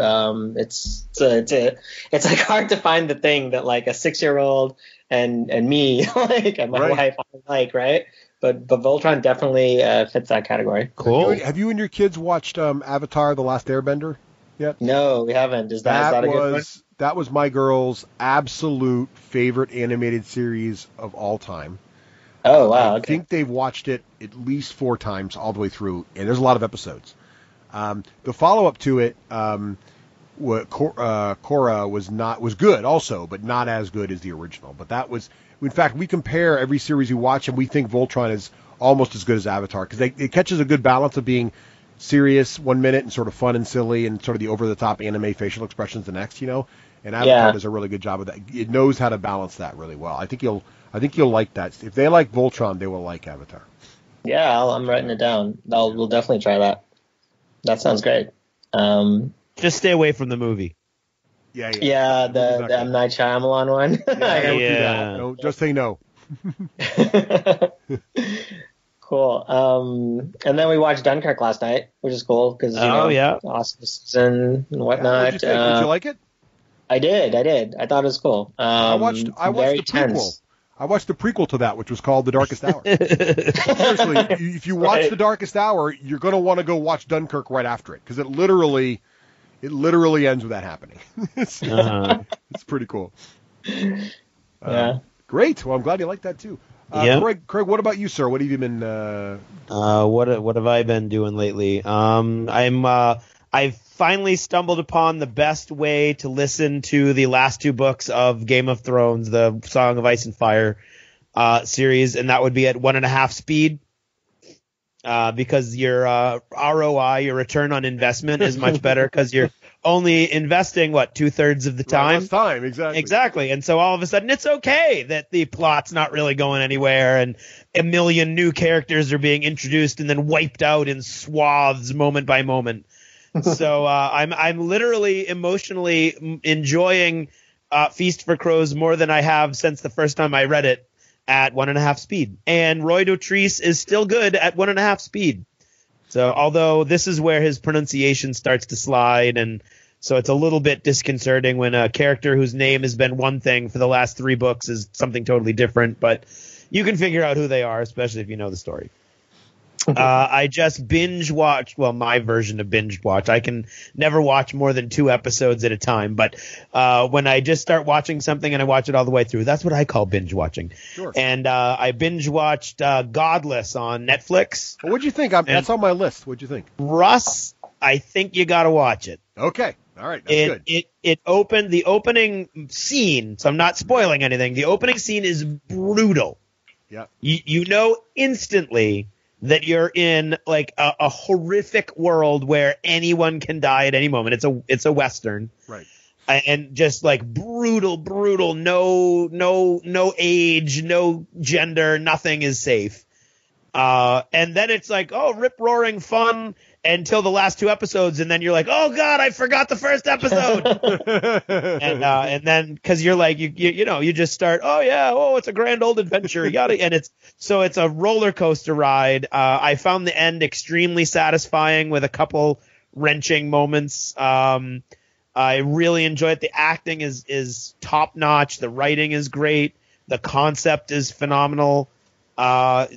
It's like hard to find the thing that like a 6-year-old and me like and my wife like, right? But Voltron definitely fits that category.
Cool.
Have you and your kids watched Avatar: The Last Airbender yet?
No, we haven't. Is that a good one?
That was my girl's absolute favorite animated series of all time.
Oh wow!
I think they've watched it at least 4 times all the way through, and there's a lot of episodes. The follow-up to it, Korra was good also, but not as good as the original. But that was, in fact, we compare every series we watch, and we think Voltron is almost as good as Avatar because it catches a good balance of being serious 1 minute and sort of fun and silly and sort of the over-the-top anime facial expressions the next, And Avatar does a really good job of that. It knows how to balance that really well. I think you'll like that. If they like Voltron, they will like Avatar.
Yeah, I'm writing it down. We'll definitely try that. That sounds great.
Just stay away from the movie.
Yeah, the M. Night Shyamalan one.
Don't do that. Don't, just say no.
Cool. And then we watched Dunkirk last night, which is cool because awesome season and whatnot.
Did you like it?
I did. I thought it was cool.
I watched the prequel. I watched the prequel to that, which was called The Darkest Hour. Seriously, if you watch The Darkest Hour, you're going to want to go watch Dunkirk right after it, because it literally ends with that happening. It's pretty cool.
Yeah.
Great. Well, I'm glad you like that too. Craig, what about you, sir? What have you been?
What have I been doing lately? I've finally stumbled upon the best way to listen to the last two books of Game of Thrones, the Song of Ice and Fire series, and that would be at 1.5 speed. Because your ROI, your return on investment, is much better because you're only investing 2/3 of the time.
Less time, exactly.
Exactly, and so all of a sudden it's okay that the plot's not really going anywhere, and a million new characters are being introduced and then wiped out in swaths, moment by moment. So I'm literally emotionally enjoying Feast for Crows more than I have since the first time I read it at 1.5 speed. And Roy Dotrice is still good at 1.5 speed. So although this is where his pronunciation starts to slide, and so it's a little bit disconcerting when a character whose name has been one thing for the last 3 books is something totally different, but you can figure out who they are, especially if you know the story. I just binge watched, my version of binge watch. I can never watch more than 2 episodes at a time, but when I just start watching something and I watch it all the way through, that's what I call binge watching.
Sure.
And I binge watched Godless on Netflix.
Well, what'd you think? That's on my list. What'd you think?
Russ, I think you got to watch it.
Okay. All right. That's good.
It opened, the opening scene, so I'm not spoiling anything. The opening scene is brutal.
Yeah.
You know instantly that you're in a horrific world where anyone can die at any moment. It's a Western.
Right.
And just brutal, no age, no gender, nothing is safe. And then it's rip-roaring fun until the last 2 episodes, and then you're like, oh God, I forgot the first episode. and then because you're you just start, it's a grand old adventure, and it's a roller coaster ride. I found the end extremely satisfying with a couple wrenching moments. I really enjoy it. The acting is top notch. The writing is great. The concept is phenomenal. I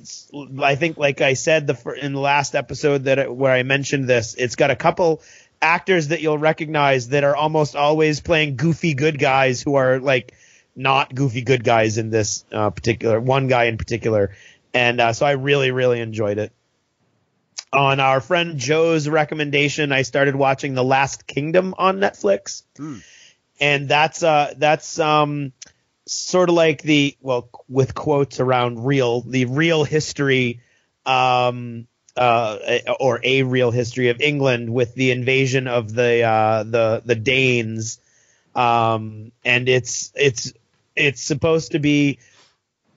think, like I said in the last episode where I mentioned this, it's got a couple actors that you'll recognize that are almost always playing goofy good guys who are not goofy good guys in this particular one guy in particular, and so I really, really enjoyed it. On our friend Joe's recommendation, I started watching The Last Kingdom on Netflix, and that's sort of like with quotes around the real history, or a real history of England with the invasion of the Danes, and it's supposed to be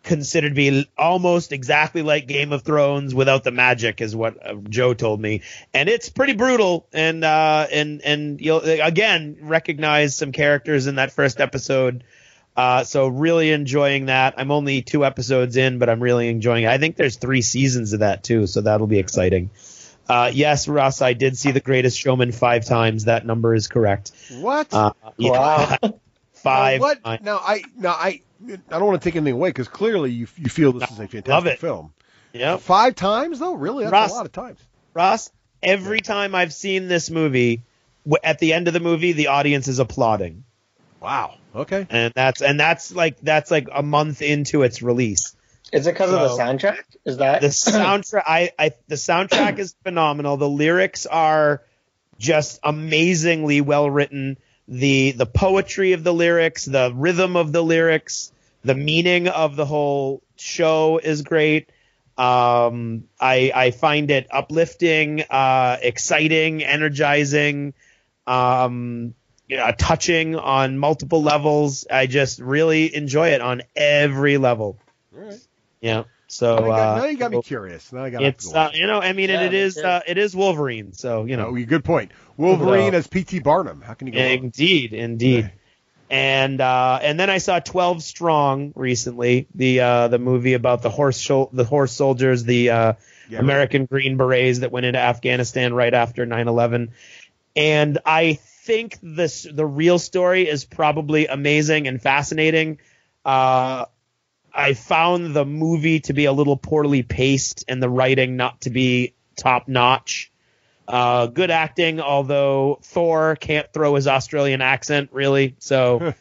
considered to be almost exactly like Game of Thrones without the magic, is what Joe told me, and it's pretty brutal, and you'll again recognize some characters in that first episode. So really enjoying that. I'm only 2 episodes in, but I'm really enjoying it. I think there's 3 seasons of that too, so that'll be exciting. Yes, Russ, I did see The Greatest Showman 5 times. That number is correct.
What?
Wow. 5.
What? Now I don't want to take anything away, because clearly you feel this is a fantastic film.
Yeah.
5 times though? Really? That's a lot of times.
Ross, every time I've seen this movie, at the end of the movie, the audience is applauding.
Wow. Okay.
And that's like a month into its release.
Is it because of the soundtrack? Is that
the soundtrack? The soundtrack is phenomenal. The lyrics are just amazingly well written. The poetry of the lyrics, the rhythm of the lyrics, the meaning of the whole show is great. I find it uplifting, exciting, energizing, touching on multiple levels. I just really enjoy it on every level.
All right.
Yeah. So
now you got me curious. Now I got
it's it is Wolverine. So
good point. Wolverine as P.T. Barnum. How can you go wrong?
Indeed. Yeah. And then I saw 12 Strong recently, the movie about the horse soldiers, American Green Berets that went into Afghanistan right after 9/11. And I think the real story is probably amazing and fascinating. I found the movie to be a little poorly paced and the writing not to be top notch. Good acting, although Thor can't throw his Australian accent really. So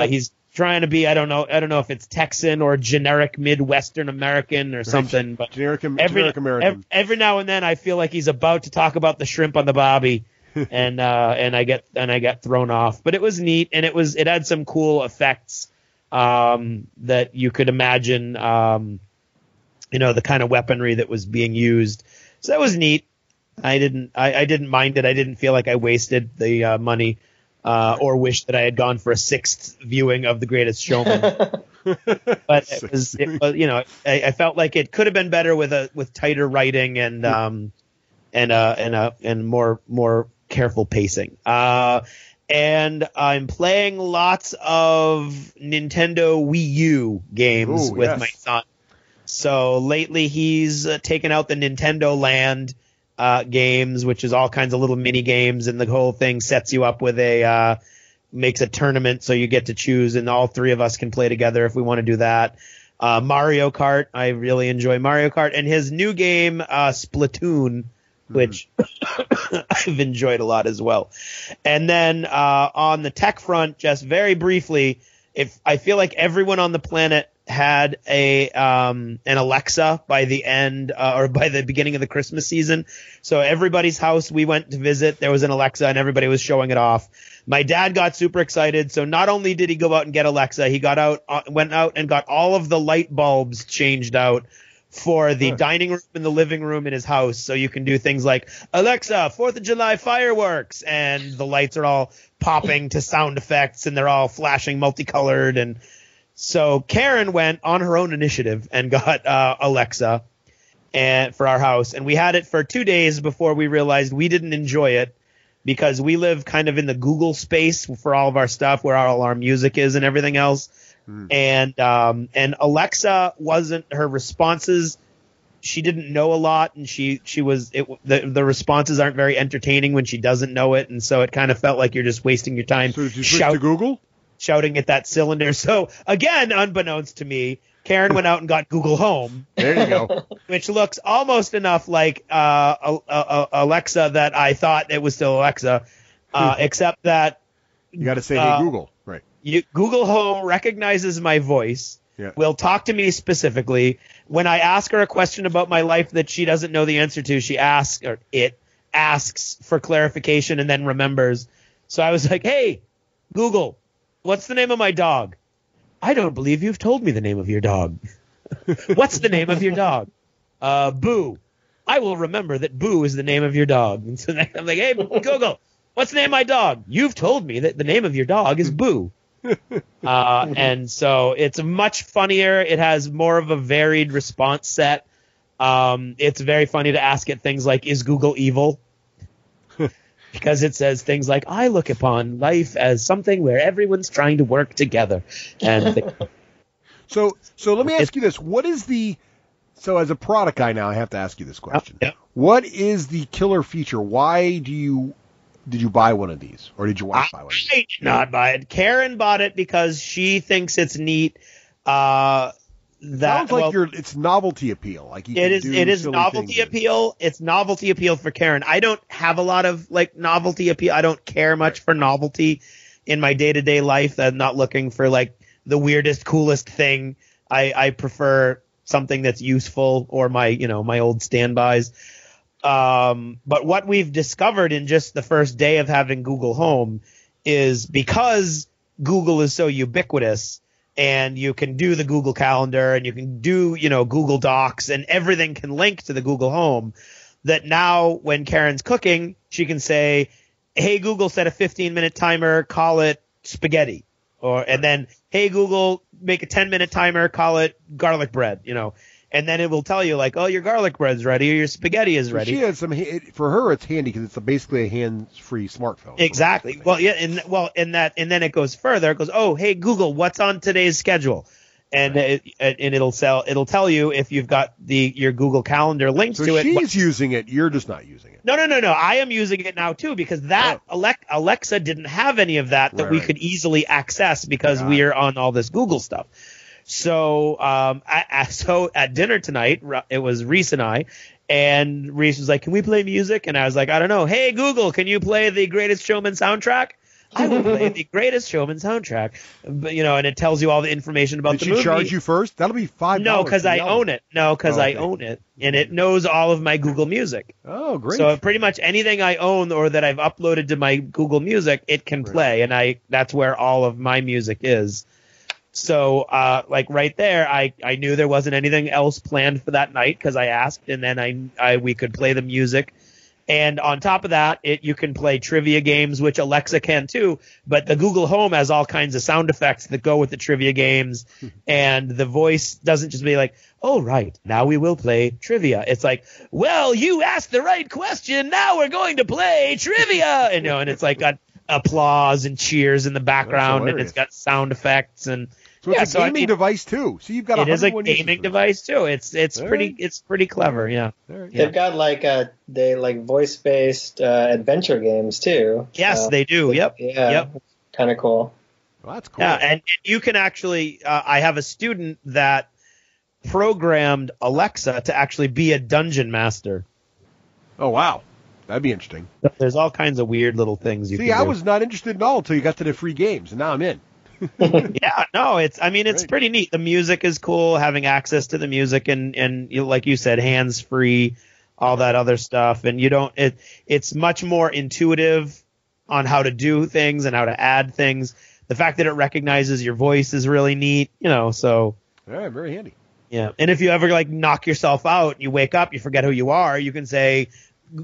he's trying to be, I don't know if it's Texan or generic Midwestern American or something, but
generic American.
Every now and then I feel like he's about to talk about the shrimp on the bobby, and I get thrown off. But it was neat, and it had some cool effects that you could imagine, the kind of weaponry that was being used. So that was neat. I didn't mind it. I didn't feel like I wasted the money. Or wish that I had gone for a sixth viewing of The Greatest Showman. But it was, I felt like it could have been better with tighter writing and more careful pacing. And I'm playing lots of Nintendo Wii U games with my son. So lately he's taken out the Nintendo Land games, which is all kinds of little mini games, and the whole thing sets you up with makes a tournament, so you get to choose, and all three of us can play together if we want to do that. Mario Kart, I really enjoy Mario Kart, and his new game, Splatoon, which I've enjoyed a lot as well. And then on the tech front, just very briefly, I feel like everyone on the planet had an Alexa by the end or by the beginning of the Christmas season. So everybody's house we went to visit, there was an Alexa and everybody was showing it off. My dad got super excited. So not only did he go out and get Alexa, he went out and got all of the light bulbs changed out for the dining room and the living room in his house. So you can do things like, Alexa, 4th of July fireworks. And the lights are all popping to sound effects and they're all flashing multicolored. And so Karen went on her own initiative and got Alexa for our house. And we had it for 2 days before we realized we didn't enjoy it because we live kind of in the Google space for all of our stuff, where all our music is and everything else. And Alexa her responses, she didn't know a lot, and the responses aren't very entertaining when she doesn't know it. And so it kind of felt like you're just wasting your time.
So did you switch to Google?
Shouting at that cylinder. So again, unbeknownst to me, Karen went out and got Google Home.
There you go.
Which looks almost enough like Alexa that I thought it was still Alexa, except that
you got to say, "Hey Google," right?
Google Home recognizes my voice.
Yeah.
Will talk to me specifically. When I ask her a question about my life that she doesn't know the answer to, it asks for clarification and then remembers. So I was like, "Hey, Google, what's the name of my dog?" "I don't believe you've told me the name of your dog." "What's the name of your dog?" Boo. "I will remember that Boo is the name of your dog." And so I'm like, "Hey, Google, what's the name of my dog?" "You've told me that the name of your dog is Boo." And so it's much funnier. It has more of a varied response set. It's very funny to ask it things like, "Is Google evil?" Because it says things like, "I look upon life as something where everyone's trying to work together." And
so let me ask you this: so as a product guy now, I have to ask you this question.
Yeah.
What is the killer feature? Why did you buy one of these, or did you want to buy one of these?
I did not buy it. Karen bought it because she thinks it's neat.
Sounds like it's novelty appeal. Like
it is novelty appeal. It's novelty appeal for Karen. I don't have a lot of novelty appeal. I don't care much for novelty in my day-to-day life. I'm not looking for the weirdest, coolest thing. I prefer something that's useful, or my old standbys. But what we've discovered in just the first day of having Google Home is, because Google is so ubiquitous, and you can do the Google Calendar and you can do, Google Docs, and everything can link to the Google Home, that now when Karen's cooking, she can say, "Hey, Google, set a 15-minute timer, call it spaghetti." And then, "Hey, Google, make a 10-minute timer, call it garlic bread," And then it will tell you "Oh, your garlic bread's ready, or your spaghetti is ready."
She has for her, it's handy because it's basically a hands-free smartphone.
Exactly. Well, yeah, and then it goes further. It goes, "Oh, hey Google, what's on today's schedule?" And it'll tell you if you've got your Google Calendar linked to it.
So she's using it. You're just not using it.
No. I am using it now too, because Alexa didn't have any of that we could easily access because we are on all this Google stuff. So so at dinner tonight, it was Reese and Reese was like, "Can we play music?" And I was like, "I don't know. Hey Google, can you play the Greatest Showman soundtrack?" I will play the Greatest Showman soundtrack, but, and it tells you all the information about the movie.
Did she charge you first? That'll be $5.
No, because I own it. I own it, and it knows all of my Google Music.
Oh, great!
So pretty much anything I own or that I've uploaded to my Google Music, it can play, and that's where all of my music is. So, right there, I knew there wasn't anything else planned for that night because I asked, and then we could play the music. And on top of that, you can play trivia games, which Alexa can too. But the Google Home has all kinds of sound effects that go with the trivia games. And the voice doesn't just be like, "Oh, right, now we will play trivia." It's like, "Well, you asked the right question. Now we're going to play trivia." And it's like got applause and cheers in the background, and it's got sound effects and.
So it's a gaming device too. So you've got
it is a gaming device too. It's pretty clever. Yeah.
They've got voice-based adventure games too.
Yes, they do. Yep.
Yeah.
Yep.
Kind of cool.
Well, that's cool.
Yeah, and you can actually. I have a student that programmed Alexa to actually be a dungeon master.
Oh wow, that'd be interesting.
There's all kinds of weird little things you can do.
I was not interested at all until you got to the free games, and now I'm in.
Yeah, no, it's pretty neat. The music is cool, having access to the music and like you said, hands free, all that other stuff. And it's much more intuitive on how to do things and how to add things. The fact that it recognizes your voice is really neat, so.
Yeah, very handy.
Yeah. And if you ever knock yourself out, you wake up, you forget who you are, you can say,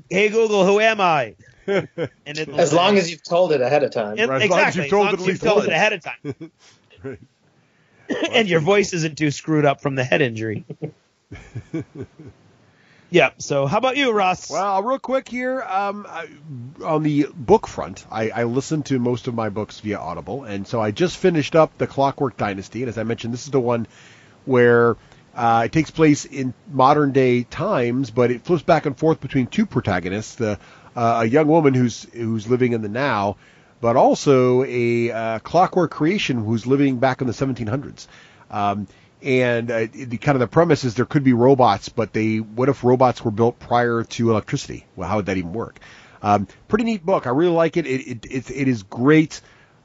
"Hey Google, who am I?" And
as long as you've told it ahead of time.
Exactly. As long as you've told it ahead of time.
Right.
And your voice isn't too screwed up from the head injury. Yeah. So how about you, Russ?
Well, real quick here, on the book front, I listen to most of my books via Audible, and so I just finished up The Clockwork Dynasty, and as I mentioned, this is the one where it takes place in modern day times, but it flips back and forth between two protagonists, a young woman who's living in the now, but also a clockwork creation who's living back in the 1700s. The premise is there could be robots, but what if robots were built prior to electricity? Well, how would that even work? Pretty neat book. I really like it. It is great,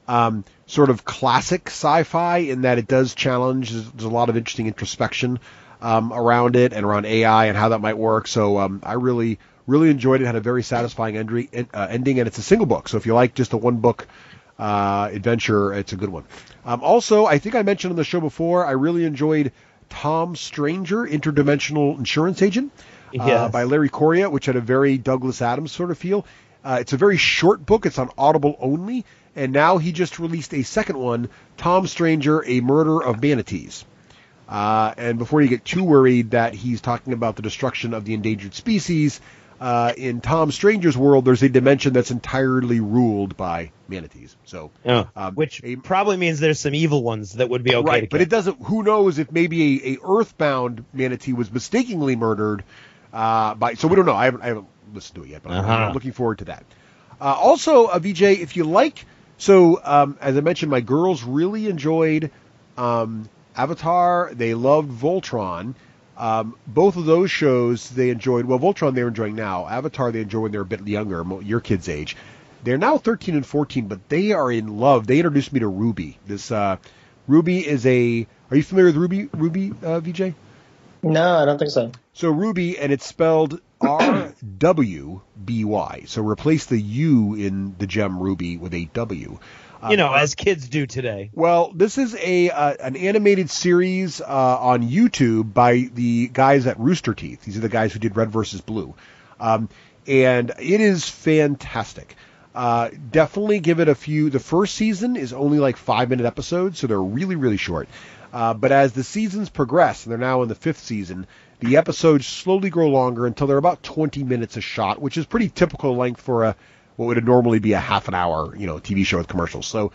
sort of classic sci-fi in that it does challenge. There's a lot of interesting introspection around it and around AI and how that might work. So I really enjoyed it. Had a very satisfying ending, and it's a single book. So if you like just a one book adventure, it's a good one. Also, I think I mentioned on the show before, I really enjoyed Tom Stranger, Interdimensional Insurance Agent, by Larry Correia, which had a very Douglas Adams sort of feel. It's a very short book. It's on Audible only, and now he just released a second one, Tom Stranger, A Murder of Manatees. And before you get too worried that he's talking about the destruction of the endangered species, in Tom Stranger's world, there's a dimension that's entirely ruled by manatees. So,
which probably means there's some evil ones that would be okay.
Right, but it doesn't. Who knows if maybe a Earthbound manatee was mistakenly murdered by? So we don't know. I haven't listened to it yet, but I'm looking forward to that. Also, Vijay, if you like, as I mentioned, my girls really enjoyed Avatar. They loved Voltron. Both of those shows they enjoyed. Well, Voltron they're enjoying now. Avatar they enjoy when they're a bit younger, your kids' age. They're now 13 and 14, but they are in love. They introduced me to Ruby. Ruby is a... Are you familiar with Ruby, Vijay?
No, I don't think so.
So Ruby, and it's spelled R-W-B-Y. So replace the U in the gem Ruby with a W.
As kids do today.
Well, this is an animated series on YouTube by the guys at Rooster Teeth. These are the guys who did Red vs. Blue. And it is fantastic. Definitely give it a few. The first season is only like 5-minute episodes, so they're really, really short. But as the seasons progress, and they're now in the 5th season, the episodes slowly grow longer until they're about 20 minutes a shot, which is pretty typical length for what would normally be a half an hour, TV show with commercials. So,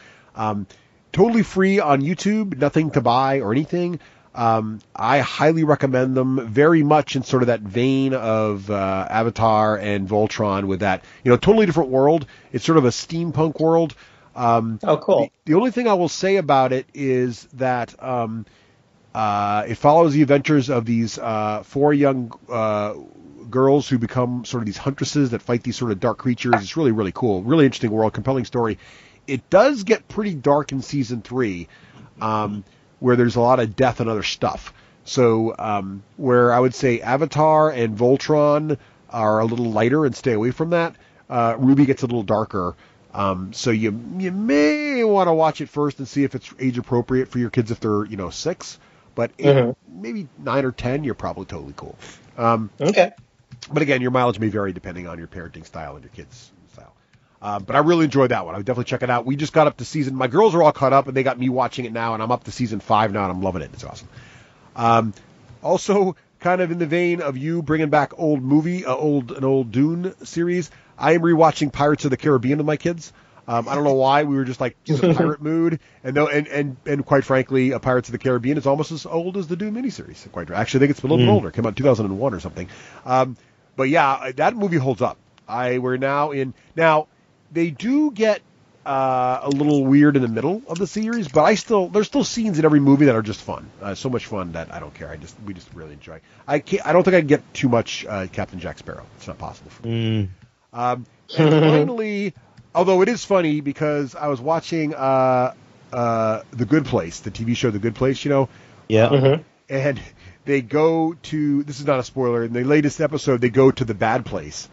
totally free on YouTube, nothing to buy or anything. I highly recommend them, very much in sort of that vein of Avatar and Voltron, with that, totally different world. It's sort of a steampunk world.
Oh, cool.
The only thing I will say about it is that It follows the adventures of these 4 young girls who become sort of these huntresses that fight these sort of dark creatures. It's really, really cool. Really interesting world, compelling story. It does get pretty dark in season 3, where there's a lot of death and other stuff. So where I would say Avatar and Voltron are a little lighter and stay away from that, Ruby gets a little darker. So you may want to watch it first and see if it's age appropriate for your kids if they're 6. But maybe 9 or 10, you're probably totally cool.
Okay.
But again, your mileage may vary depending on your parenting style and your kids' style. But I really enjoyed that one. I would definitely check it out. We just got up to season. My girls are all caught up, and they got me watching it now, and I'm up to season 5 now, and I'm loving it. It's awesome. Also, kind of in the vein of you bringing back an old Dune series, I am rewatching Pirates of the Caribbean with my kids. I don't know why. We were just like in a pirate mood, and quite frankly, Pirates of the Caribbean is almost as old as the Dune miniseries. Actually, I think it's a little bit older. It came out in 2001 or something. But yeah, that movie holds up. We're now in they do get a little weird in the middle of the series, but there's still scenes in every movie that are just fun. So much fun that I don't care. We just really enjoy. I don't think I can get too much Captain Jack Sparrow. It's not possible for me. And finally, although it is funny because I was watching The Good Place, the TV show The Good Place,
Yeah.
And they go to, this is not a spoiler, in the latest episode, they go to the bad place.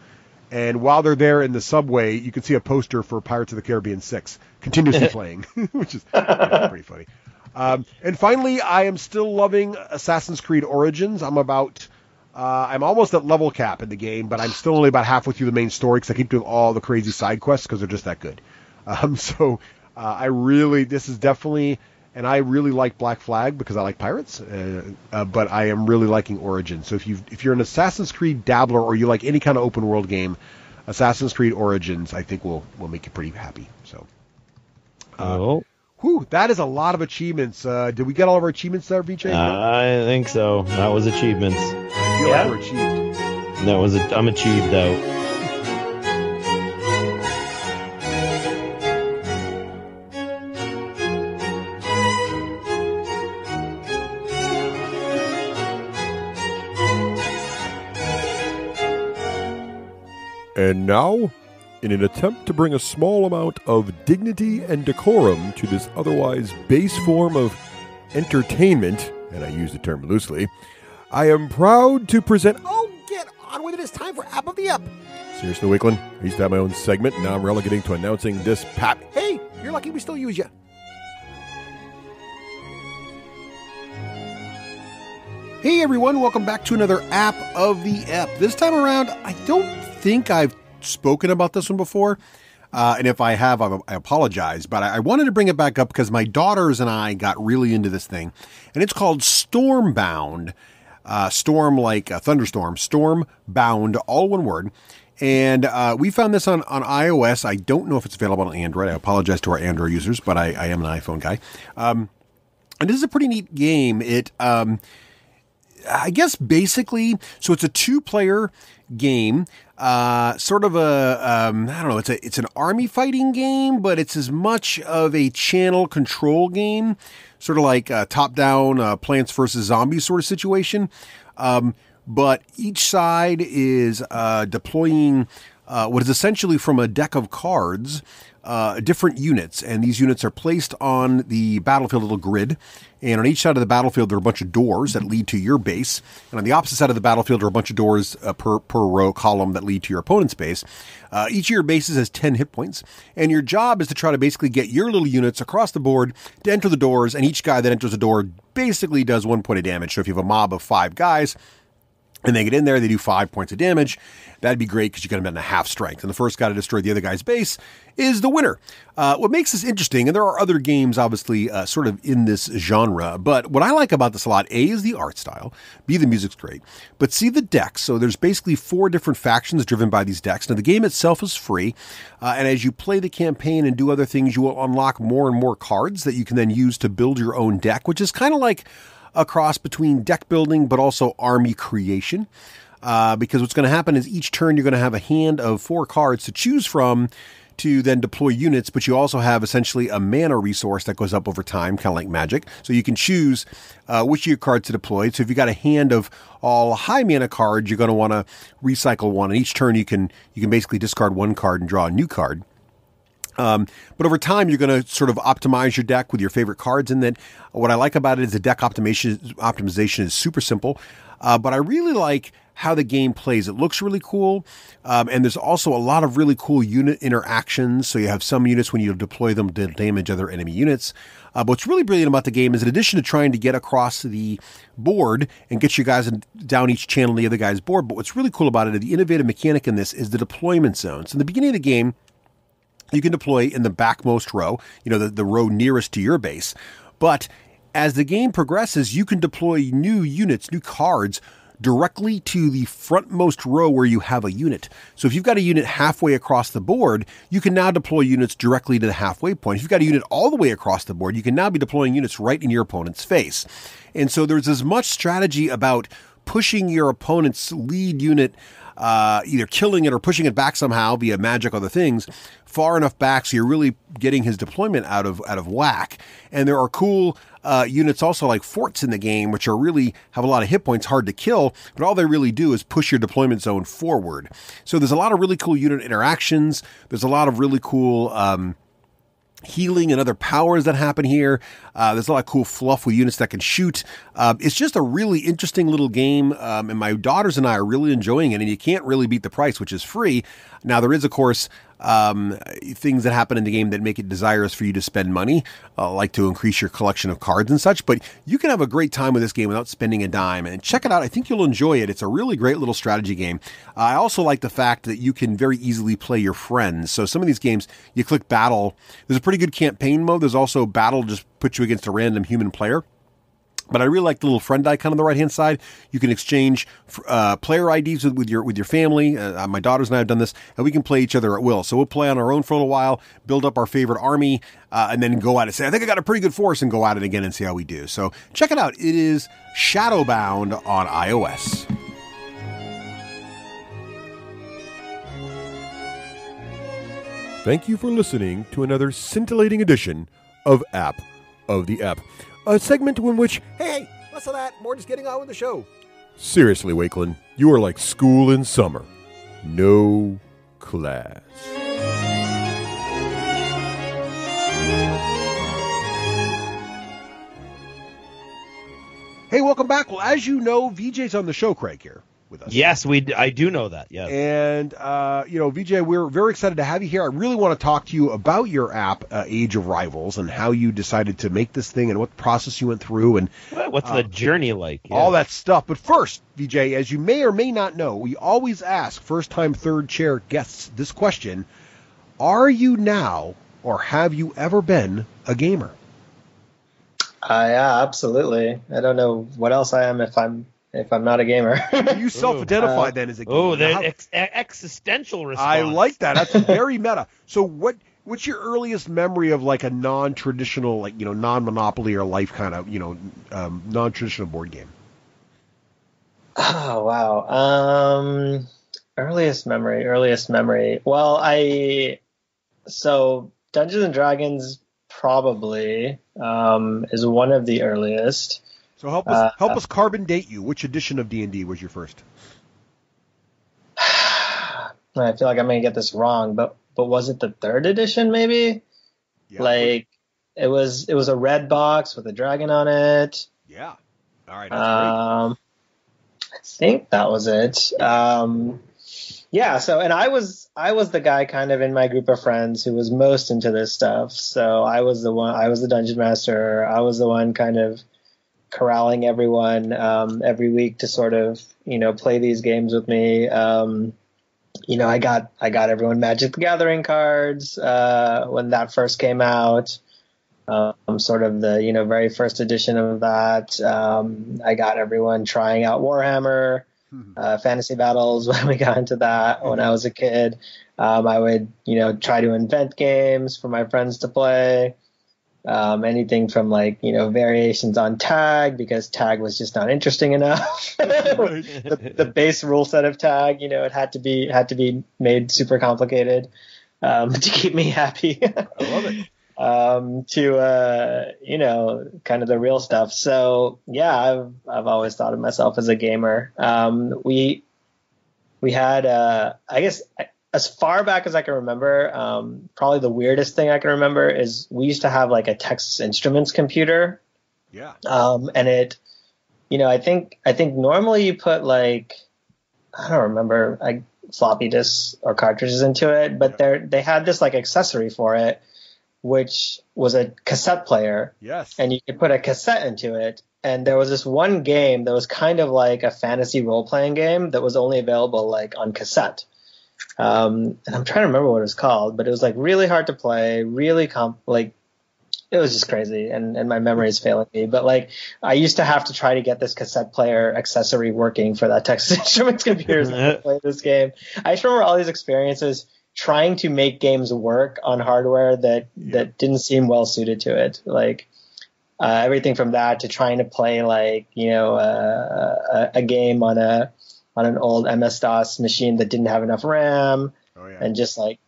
And while they're there in the subway, you can see a poster for Pirates of the Caribbean 6 continuously playing, which is pretty funny. And finally, I am still loving Assassin's Creed Origins. I'm almost at level cap in the game, but I'm still only about halfway through the main story because I keep doing all the crazy side quests because they're just that good. This is definitely, and I really like Black Flag because I like pirates, but I am really liking Origins. So if you're an Assassin's Creed dabbler or you like any kind of open world game, Assassin's Creed Origins I think will make you pretty happy. So, that is a lot of achievements. Did we get all of our achievements there, Vijay?
I think so. That was achievements.
I feel like we're achieved.
I'm achieved out.
And now, in an attempt to bring a small amount of dignity and decorum to this otherwise base form of entertainment, and I use the term loosely, I am proud to present... Oh, get on with it. It's time for App of the Ep. Seriously, Wakeland, I used to have my own segment, and now I'm relegating to announcing this pap. Hey, you're lucky we still use you. Hey, everyone. Welcome back to another App of the Ep. This time around, I don't think I've spoken about this one before, and if I have, I apologize, but I wanted to bring it back up because my daughters and I got really into this thing, and it's called Stormbound. Storm like a thunderstorm, Stormbound, all one word, and we found this on iOS. I don't know if it's available on Android. I apologize to our Android users, but I am an iPhone guy, and this is a pretty neat game. It I guess basically, so it's a 2-player game, sort of I don't know, it's an army fighting game, but it's as much of a channel control game, sort of like a top-down Plants vs. Zombies sort of situation. But each side is deploying what is essentially from a deck of cards, different units, and these units are placed on the battlefield little grid, and on each side of the battlefield there are a bunch of doors that lead to your base, and on the opposite side of the battlefield are a bunch of doors per row column that lead to your opponent's base. Each of your bases has 10 hit points, and your job is to try to basically get your little units across the board to enter the doors, and each guy that enters the door basically does 1 point of damage. So if you have a mob of 5 guys, and they get in there, they do 5 points of damage. That'd be great because you got them at half strength. And the first guy to destroy the other guy's base is the winner. What makes this interesting, and there are other games obviously sort of in this genre, but what I like about this a lot, A, is the art style, B, the music's great, but C, the decks. So there's basically 4 different factions driven by these decks. Now the game itself is free, and as you play the campaign and do other things, you will unlock more and more cards that you can then use to build your own deck, which is kind of like a cross between deck building but also army creation, because what's going to happen is each turn you're going to have a hand of 4 cards to choose from to then deploy units, but you also have essentially a mana resource that goes up over time, kind of like Magic. So you can choose which of your cards to deploy. So if you got a hand of all high mana cards, you're going to want to recycle one. And each turn you can basically discard one card and draw a new card. But over time, you're going to sort of optimize your deck with your favorite cards. And then what I like about it is the deck optimization is super simple. But I really like how the game plays. It looks really cool. And there's also a lot of really cool unit interactions. So you have some units when you deploy them to damage other enemy units. But what's really brilliant about the game is in addition to trying to get across the board and get you guys down each channel on the other guy's board, but what's really cool about it, the innovative mechanic in this is the deployment zones. In the beginning of the game, you can deploy in the backmost row, the row nearest to your base. But as the game progresses, you can deploy new units, new cards, directly to the frontmost row where you have a unit. So if you've got a unit halfway across the board, you can now deploy units directly to the halfway point. If you've got a unit all the way across the board, you can now be deploying units right in your opponent's face. And so there's as much strategy about pushing your opponent's lead unit, either killing it or pushing it back somehow via magic or other things, far enough back so you're really getting his deployment out of whack. And there are cool units also like forts in the game, which are really have a lot of hit points, hard to kill, but all they really do is push your deployment zone forward. So there's a lot of really cool unit interactions. There's a lot of really cool healing and other powers that happen here. There's a lot of cool fluff with units that can shoot. It's just a really interesting little game, and my daughters and I are really enjoying it, and you can't really beat the price, which is free. Now, there is, of course, things that happen in the game that make it desirous for you to spend money, like to increase your collection of cards and such, but you can have a great time with this game without spending a dime, and check it out. I think you'll enjoy it. It's a really great little strategy game. I also like the fact that you can very easily play your friends. So some of these games, you click battle. There's a pretty good campaign mode. There's also battle, just put you against a random human player. But I really like the little friend icon on the right-hand side. You can exchange player IDs with your family. My daughters and I have done this, and we can play each other at will. So we'll play on our own for a little while, build up our favorite army, and then go at it. Say, I think I got a pretty good force, and go at it again and see how we do. So check it out. It is Shadowbound on iOS. Thank you for listening to another scintillating edition of App of the Ep. A segment in which, hey, less of that, more just getting on with the show. Seriously, Wakeland, you are like school in summer. No class.
Hey, welcome back. Well, as you know, Vijay's on the show, Craig, here with us.
Yes, I do know that, yes.
And, Vijay, we're very excited to have you here. I really want to talk to you about your app, Age of Rivals, and how you decided to make this thing and what process you went through and
what's the journey like. Yeah.
All that stuff. But first, Vijay, as you may or may not know, we always ask first-time third-chair guests this question: are you now or have you ever been a gamer?
Yeah, absolutely. I don't know what else I am if I'm not a gamer.
You self-identify then as a gamer.
Oh, the existential response.
I like that. That's very meta. So what's your earliest memory of like a non-traditional, like, non-Monopoly or Life kind of, non-traditional board game?
Oh, wow. Earliest memory. Well, so Dungeons and Dragons probably is one of the earliest.
So help us carbon date you. Which edition of D&D was your first?
I feel like I'm going to get this wrong, but was it the third edition maybe? Yeah. Like it was a red box with a dragon on it.
Yeah. All right. That's
great. I think that was it. Yeah. So, and I was the guy kind of in my group of friends who was most into this stuff. So I was the dungeon master. I was the one kind of corralling everyone every week to sort of play these games with me. I got everyone Magic the Gathering cards when that first came out. Sort of the very first edition of that. I got everyone trying out Warhammer, Fantasy Battles when we got into that when I was a kid. I would try to invent games for my friends to play. Anything from variations on tag, because tag was just not interesting enough. the base rule set of tag, it had to be made super complicated. to keep me happy.
I love it.
To kind of the real stuff. So yeah, I've always thought of myself as a gamer. We had I guess as far back as I can remember, probably the weirdest thing I can remember is we used to have like a Texas Instruments computer.
Yeah.
And it, I think normally you put like, I don't remember, like floppy disks or cartridges into it, but they had this like accessory for it, which was a cassette player.
Yes.
And you could put a cassette into it. And there was this one game that was kind of like a fantasy role-playing game that was only available like on cassette. And I'm trying to remember what it was called, but it was like really hard to play, really it was just crazy. And my memory is failing me. But like I used to have to try to get this cassette player accessory working for that Texas Instruments computer to play this game. I just remember all these experiences trying to make games work on hardware that didn't seem well suited to it. Like everything from that to trying to play like, a game on an old MS-DOS machine that didn't have enough RAM, and just like,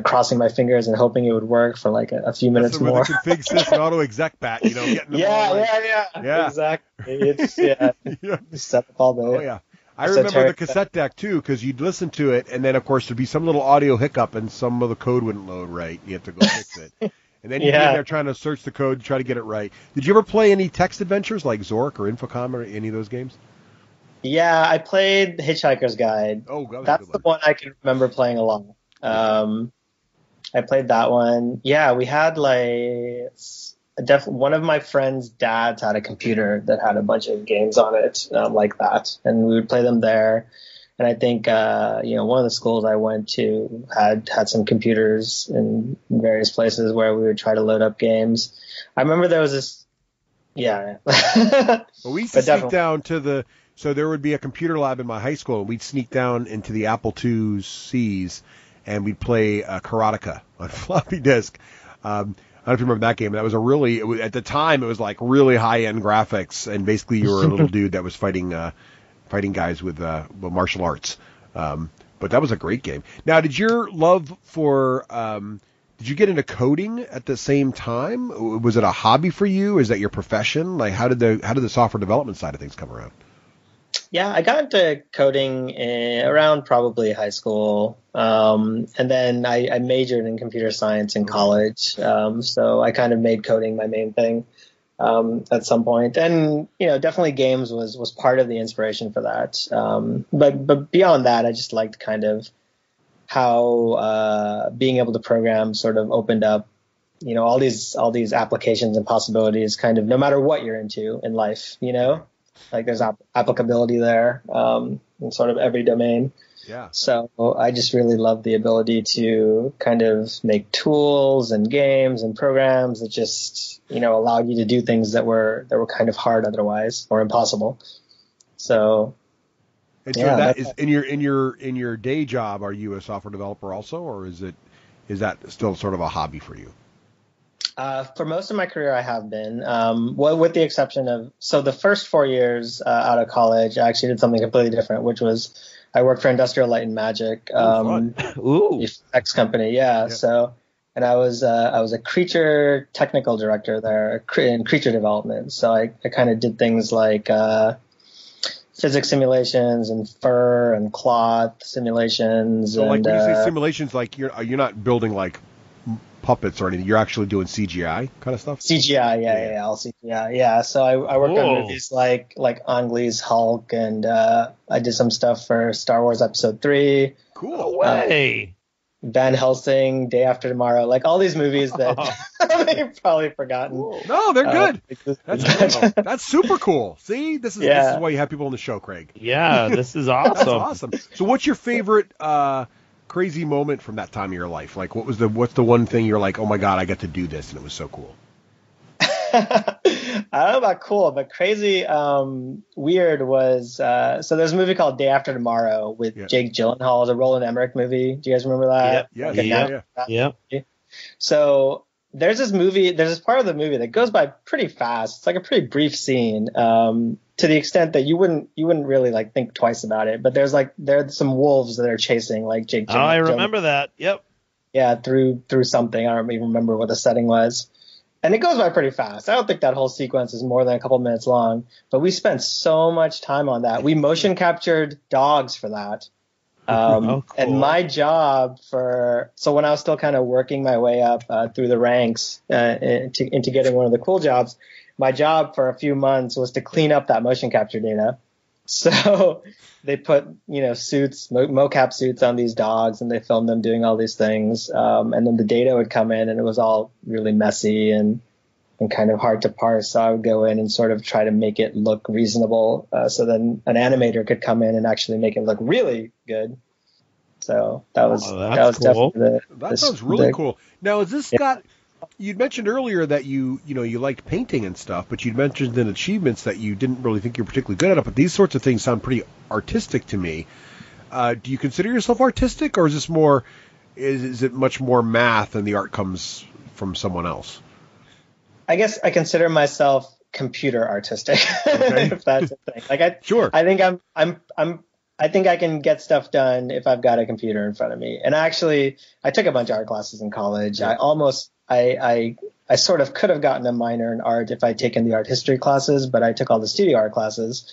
crossing my fingers and hoping it would work for like a few minutes more.
That's the config sys and auto exec bat, getting them
yeah, exactly. It's set up all the.
Oh yeah. I remember the cassette deck, too, because you'd listen to it, and then, of course, there'd be some little audio hiccup, and some of the code wouldn't load right. You have to go fix it. And then you'd be in there trying to search the code to try to get it right. Did you ever play any text adventures like Zork or Infocom or any of those games?
Yeah, I played Hitchhiker's Guide.
Oh,
that's the one I can remember playing a lot. I played that one. Yeah, we had like... one of my friend's dads had a computer that had a bunch of games on it like that, and we would play them there. And I think one of the schools I went to had some computers in various places where we would try to load up games. I remember there was this. Yeah.
Well, we used to sneak down to so there would be a computer lab in my high school, and we'd sneak down into the Apple IICs, and we'd play Karateka on floppy disk. I don't know if you remember that game. That was at the time, it was like really high-end graphics, and basically you were a little dude that was fighting guys with martial arts. But that was a great game. Now, did your love for did you get into coding at the same time? Was it a hobby for you? Is that your profession? Like, how did the software development side of things come around?
Yeah, I got into coding around probably high school, and then I majored in computer science in college. So I kind of made coding my main thing at some point. And definitely games was part of the inspiration for that. But beyond that, I just liked kind of how being able to program sort of opened up, all these applications and possibilities. Kind of no matter what you're into in life, Like there's applicability there in sort of every domain.
Yeah.
So I just really love the ability to kind of make tools and games and programs that just allowed you to do things that were kind of hard otherwise or impossible. So.
And so that is in your day job. Are you a software developer also, or is that still sort of a hobby for you?
For most of my career, I have been, with the exception of, so the first 4 years out of college, I actually did something completely different, which was I worked for Industrial Light and Magic, effects company. Yeah. So, and I was a creature technical director there in creature development. So I kind of did things like, physics simulations and fur and cloth simulations.
So like when you say simulations, like you're not building like puppets or anything, you're actually doing CGI kind of stuff?
CGI, yeah, all CGI, yeah. So I worked on movies like Ang Lee's Hulk, and I did some stuff for Star Wars Episode 3.
Cool way.
Van Helsing, Day After Tomorrow, like all these movies that you've probably forgotten.
No, they're good. That's super cool. See, this is why you have people on the show, Craig.
Yeah, this is awesome.
That's awesome. So what's your favorite crazy moment from that time of your life? Like, what's the one thing you're like, oh my God, I got to do this and it was so cool?
I don't know about cool, but crazy, weird was, so there's a movie called Day After Tomorrow with Jake Gyllenhaal. It's a Roland Emmerich movie. Do you guys remember that?
Yeah.
So there's this part of the movie that goes by pretty fast. It's like a pretty brief scene, to the extent that you wouldn't really like think twice about it. But there's some wolves that are chasing like Jake Gyllenhaal.
Oh, I remember that. Yep.
through something. I don't even remember what the setting was. And it goes by pretty fast. I don't think that whole sequence is more than a couple minutes long, but we spent so much time on that. We motion captured dogs for that.
Cool.
And my job so when I was still kind of working my way up through the ranks into getting one of the cool jobs, my job for a few months was to clean up that motion capture data. So they put, suits, mocap suits on these dogs, and they filmed them doing all these things. And then the data would come in, and it was all really messy and kind of hard to parse. So I would go in and sort of try to make it look reasonable. So then an animator could come in and actually make it look really good. So that was
cool.
definitely
that sounds really cool. Now, is this got? You'd mentioned earlier that you liked painting and stuff, but you'd mentioned in achievements that you didn't really think you were particularly good at it. But these sorts of things sound pretty artistic to me. Do you consider yourself artistic, or is this more? Is it much more math and the art comes from someone else?
I guess I consider myself computer artistic,
Okay.
if that's a thing.
Sure.
I think I think I can get stuff done if I've got a computer in front of me. And actually, I took a bunch of art classes in college.
Yeah.
I sort of could have gotten a minor in art if I'd taken the art history classes, but I took all the studio art classes.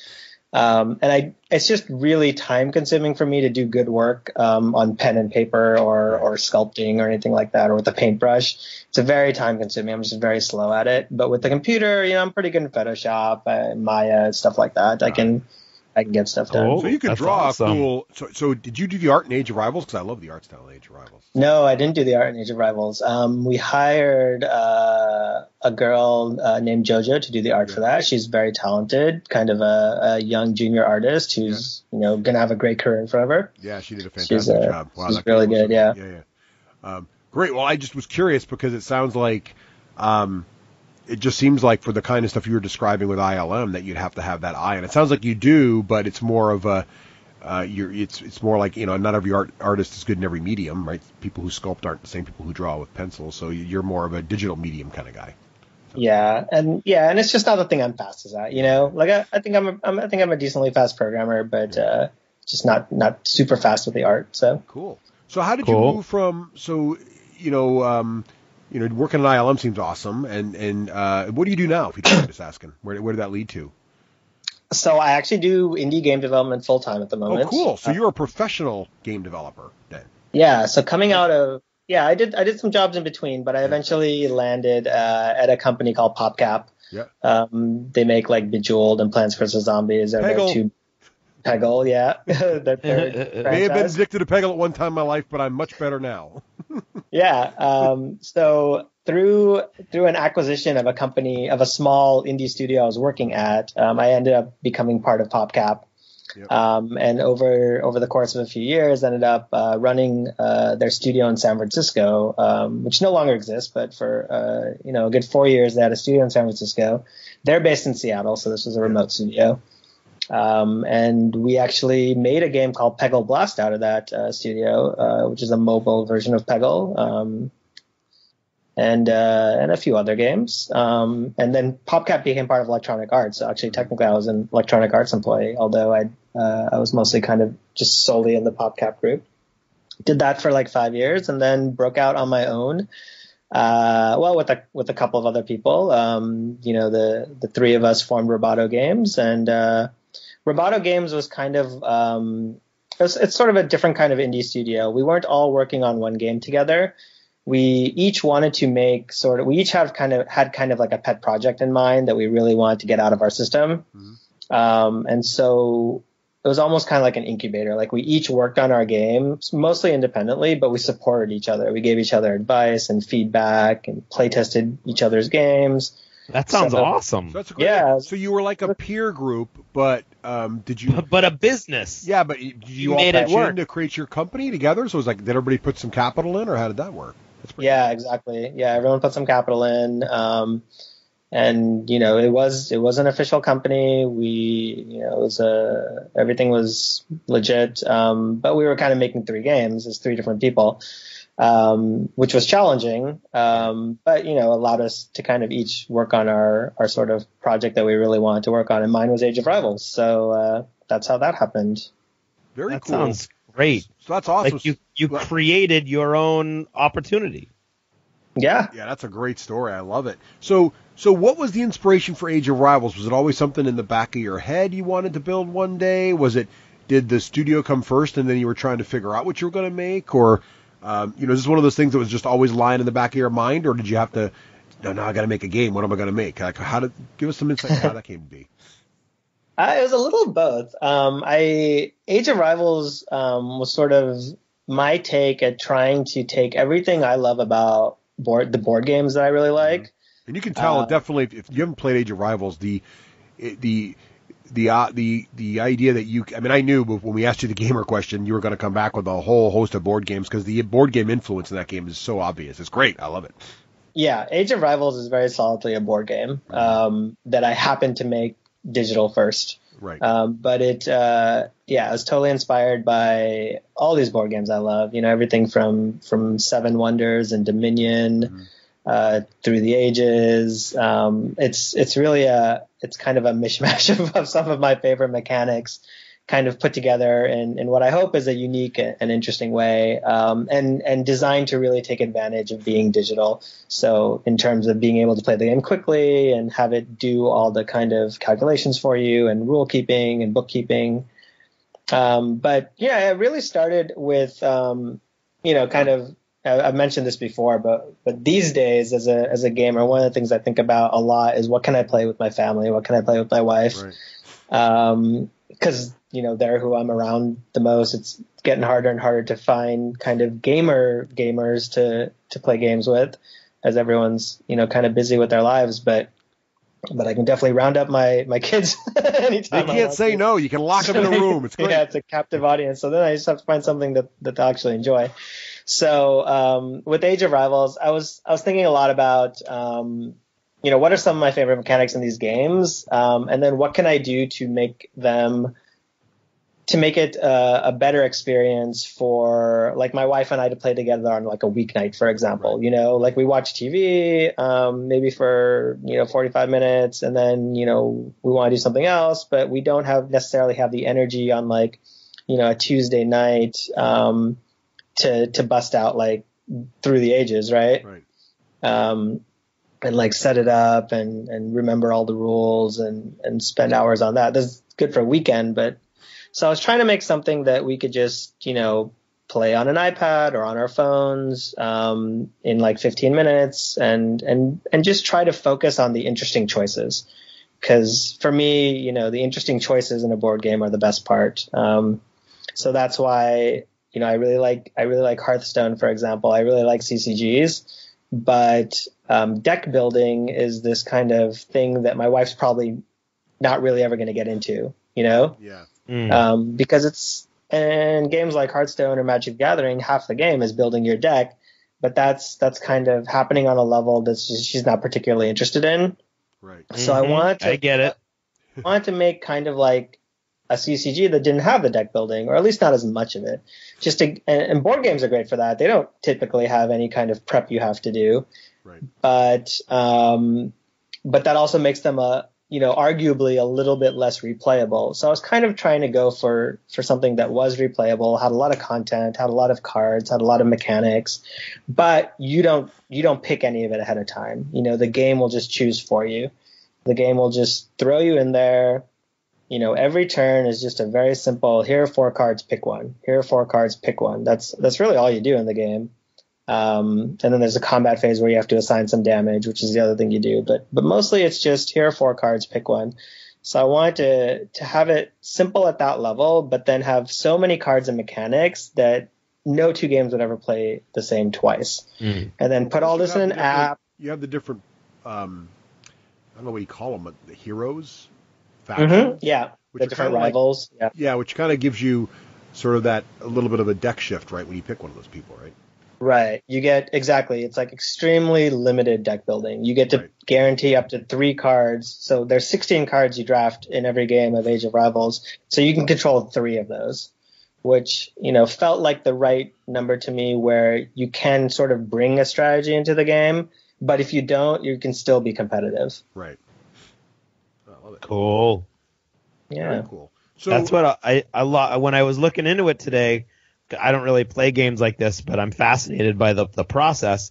It's just really time consuming for me to do good work on pen and paper or sculpting or anything like that, or with a paintbrush. It's a very time consuming. I'm just very slow at it. But with the computer, I'm pretty good in Photoshop, Maya, stuff like that. I can get stuff done.
Cool.
So you could
That's
draw
awesome.
cool. So did you do the art in Age of Rivals? Because I love the art style in Age of Rivals.
No, I didn't do the art in Age of Rivals. We hired a girl named JoJo to do the art for that. She's very talented, kind of a young junior artist who's going to have a great career in front of her.
Yeah, she did a fantastic job. Wow,
she's really good. Yeah.
Great. Well, I just was curious because it sounds like it just seems like for the kind of stuff you were describing with ILM that you'd have to have that eye, and it sounds like you do, but it's more of a it's more like not every artist is good in every medium, right? People who sculpt aren't the same people who draw with pencils, so you're more of a digital medium kind of guy.
Yeah, and it's just not the thing I'm fastest at. Like I think I'm a decently fast programmer, but just not super fast with the art. So
cool. So how did you move from working at ILM seems awesome, and what do you do now? If you don't mind just asking, where did that lead to?
So I actually do indie game development full time at the moment.
Oh, cool! So you're a professional game developer then? Yeah.
So coming out of I did some jobs in between, but I eventually landed at a company called PopCap.
Yeah.
They make like Bejeweled and Plants vs Zombies. Peggle, yeah. Their third
May have been addicted to Peggle at one time in my life, but I'm much better now.
Yeah. So through an acquisition of a small indie studio I was working at, I ended up becoming part of PopCap. Yep. And over the course of a few years, ended up running their studio in San Francisco, which no longer exists. But for a good 4 years, they had a studio in San Francisco. They're based in Seattle, so this was a remote studio. And we actually made a game called Peggle Blast out of that studio, which is a mobile version of Peggle, and a few other games. And then PopCap became part of Electronic Arts. So actually, technically, I was an Electronic Arts employee, although I was mostly kind of just solely in the PopCap group. Did that for like 5 years, and then broke out on my own. With a couple of other people. The three of us formed Roboto Games, and Roboto Games was kind of it's sort of a different kind of indie studio. We weren't all working on one game together. We each wanted to make we each had kind of like a pet project in mind that we really wanted to get out of our system. Mm-hmm. And so it was almost kind of like an incubator. Like we each worked on our games mostly independently, but we supported each other. We gave each other advice and feedback and play tested each other's games.
That sounds awesome.
So that's great.
Yeah.
So you were like a peer group, but did you?
But a business.
Yeah, but did you all pitch in to create your company together? So it was like, did everybody put some capital in, or how did that work?
Yeah, exactly. Yeah, everyone put some capital in, and it was an official company. Everything was legit, but we were kind of making 3 games as 3 different people. Which was challenging, but allowed us to kind of each work on our sort of project that we really wanted to work on, and mine was Age of Rivals. So that's how that happened.
Very
that
cool.
Sounds great.
So that's awesome.
Like you created your own opportunity.
Yeah.
Yeah, that's a great story. I love it. So what was the inspiration for Age of Rivals? Was it always something in the back of your head you wanted to build one day? Did the studio come first and then you were trying to figure out what you were going to make? Or, is this one of those things that was just always lying in the back of your mind? Or did you have to, no, I got to make a game. What am I going to make? Like, give us some insight on how that came to be.
It was a little of both. Age of Rivals was sort of my take at trying to take everything I love about the board games that I really like.
And you can tell definitely if you haven't played Age of Rivals, the idea that I knew when we asked you the gamer question, you were going to come back with a whole host of board games because the board game influence in that game is so obvious. It's great. I love it. Yeah,
Age of Rivals is very solidly a board game that I happened to make digital first.
Right.
But it was totally inspired by all these board games I love. Everything from Seven Wonders and Dominion through the ages. It's really it's kind of a mishmash of some of my favorite mechanics kind of put together in what I hope is a unique and interesting way, and designed to really take advantage of being digital. So in terms of being able to play the game quickly and have it do all the kind of calculations for you and rule keeping and bookkeeping. But yeah, it really started with, kind of, I've mentioned this before, but these days as a gamer, one of the things I think about a lot is what can I play with my family? What can I play with my wife?
Right.
Because they're who I'm around the most. It's getting harder and harder to find kind of gamers to play games with, as everyone's kind of busy with their lives. But I can definitely round up my kids anytime.
They can't say no. You can lock them in a room. It's great.
Yeah, it's a captive audience. So then I just have to find something that they'll actually enjoy. So with Age of Rivals, I was thinking a lot about what are some of my favorite mechanics in these games, and then what can I do to make it a better experience for like my wife and I to play together on like a weeknight, for example.
Right.
Like we watch TV maybe for 45 minutes, and then we want to do something else, but we don't necessarily have the energy on like a Tuesday night to bust out like Through the Ages, right? And like set it up and remember all the rules and spend hours on that. That's good for a weekend, but so I was trying to make something that we could just, play on an iPad or on our phones in like 15 minutes and just try to focus on the interesting choices. Because for me, the interesting choices in a board game are the best part. So that's why, I really like Hearthstone, for example. I really like CCGs, but deck building is this kind of thing that my wife's probably not really ever going to get into,
Yeah.
Because it's in games like Hearthstone or Magic the Gathering, half the game is building your deck, but that's kind of happening on a level that she's not particularly interested in.
Right.
So I
get it.
I wanted to make kind of like a CCG that didn't have the deck building, or at least not as much of it. And board games are great for that. They don't typically have any kind of prep you have to do.
Right.
But that also makes them arguably a little bit less replayable. So I was kind of trying to go for something that was replayable, had a lot of content, had a lot of cards, had a lot of mechanics, but you don't pick any of it ahead of time. The game will just choose for you. The game will just throw you in there. Every turn is just a very simple, here are 4 cards, pick one. Here are 4 cards, pick one. That's really all you do in the game. And then there's a combat phase where you have to assign some damage, which is the other thing you do. But mostly it's just here are 4 cards, pick one. So I wanted to have it simple at that level, but then have so many cards and mechanics that no 2 games would ever play the same twice. And then put all this in an app.
You have the different, I don't know what you call them, but the heroes? Factions,
mm-hmm. Yeah, the different rivals.
Yeah, which kind of gives you sort of that a little bit of a deck shift, right, when you pick one of those people, right?
Right. You get exactly. It's like extremely limited deck building. You get to guarantee up to 3 cards. So there's 16 cards you draft in every game of Age of Rivals. So you can control 3 of those, which, felt like the right number to me, where you can sort of bring a strategy into the game. But if you don't, you can still be competitive.
Right. I love it.
Cool.
Yeah.
Very cool. So
that's what I when I was looking into it today, I don't really play games like this, but I'm fascinated by the process.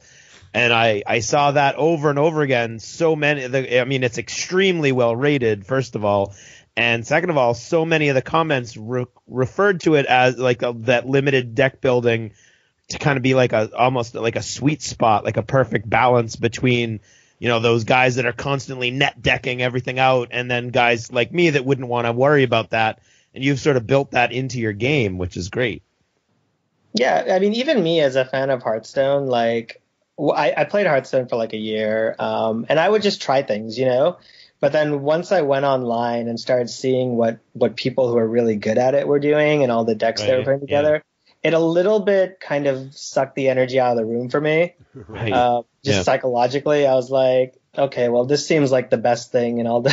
And I saw that over and over again. So many, it's extremely well rated, first of all. And second of all, so many of the comments referred to it as like that limited deck building to kind of be like almost like a sweet spot, like a perfect balance between, those guys that are constantly net decking everything out, and then guys like me that wouldn't want to worry about that. And you've sort of built that into your game, which is great.
Yeah, I mean, even me as a fan of Hearthstone, like I played Hearthstone for like a year, and I would just try things, But then once I went online and started seeing what people who are really good at it were doing and all the decks they were putting together, it a little bit kind of sucked the energy out of the room for me.
Right.
Psychologically, I was like, okay, well, this seems like the best thing, and all the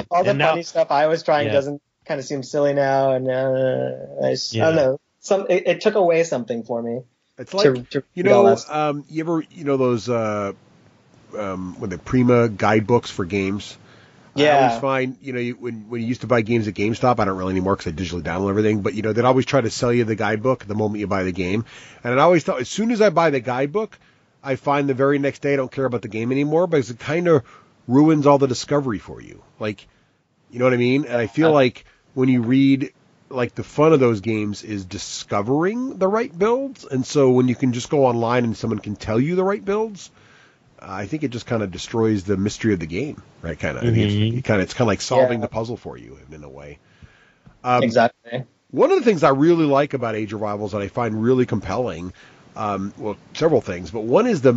funny stuff I was trying doesn't kind of seem silly now, and I don't know. It took away something for me.
It's like you ever those with the Prima guidebooks for games.
Yeah.
I always find when you used to buy games at GameStop, I don't really anymore because I digitally download everything. But they'd always try to sell you the guidebook the moment you buy the game, and I always thought as soon as I buy the guidebook, I find the very next day I don't care about the game anymore because it kind of ruins all the discovery for you. Like, you know what I mean? And I feel like when you read, like, the fun of those games is discovering the right builds. And so when you can just go online and someone can tell you the right builds, I think it just kind of destroys the mystery of the game, right? Kind of. Mm-hmm. It's kind of like solving the puzzle for you in a way.
Exactly.
One of the things I really like about Age of Rivals that I find really compelling, several things, but one is this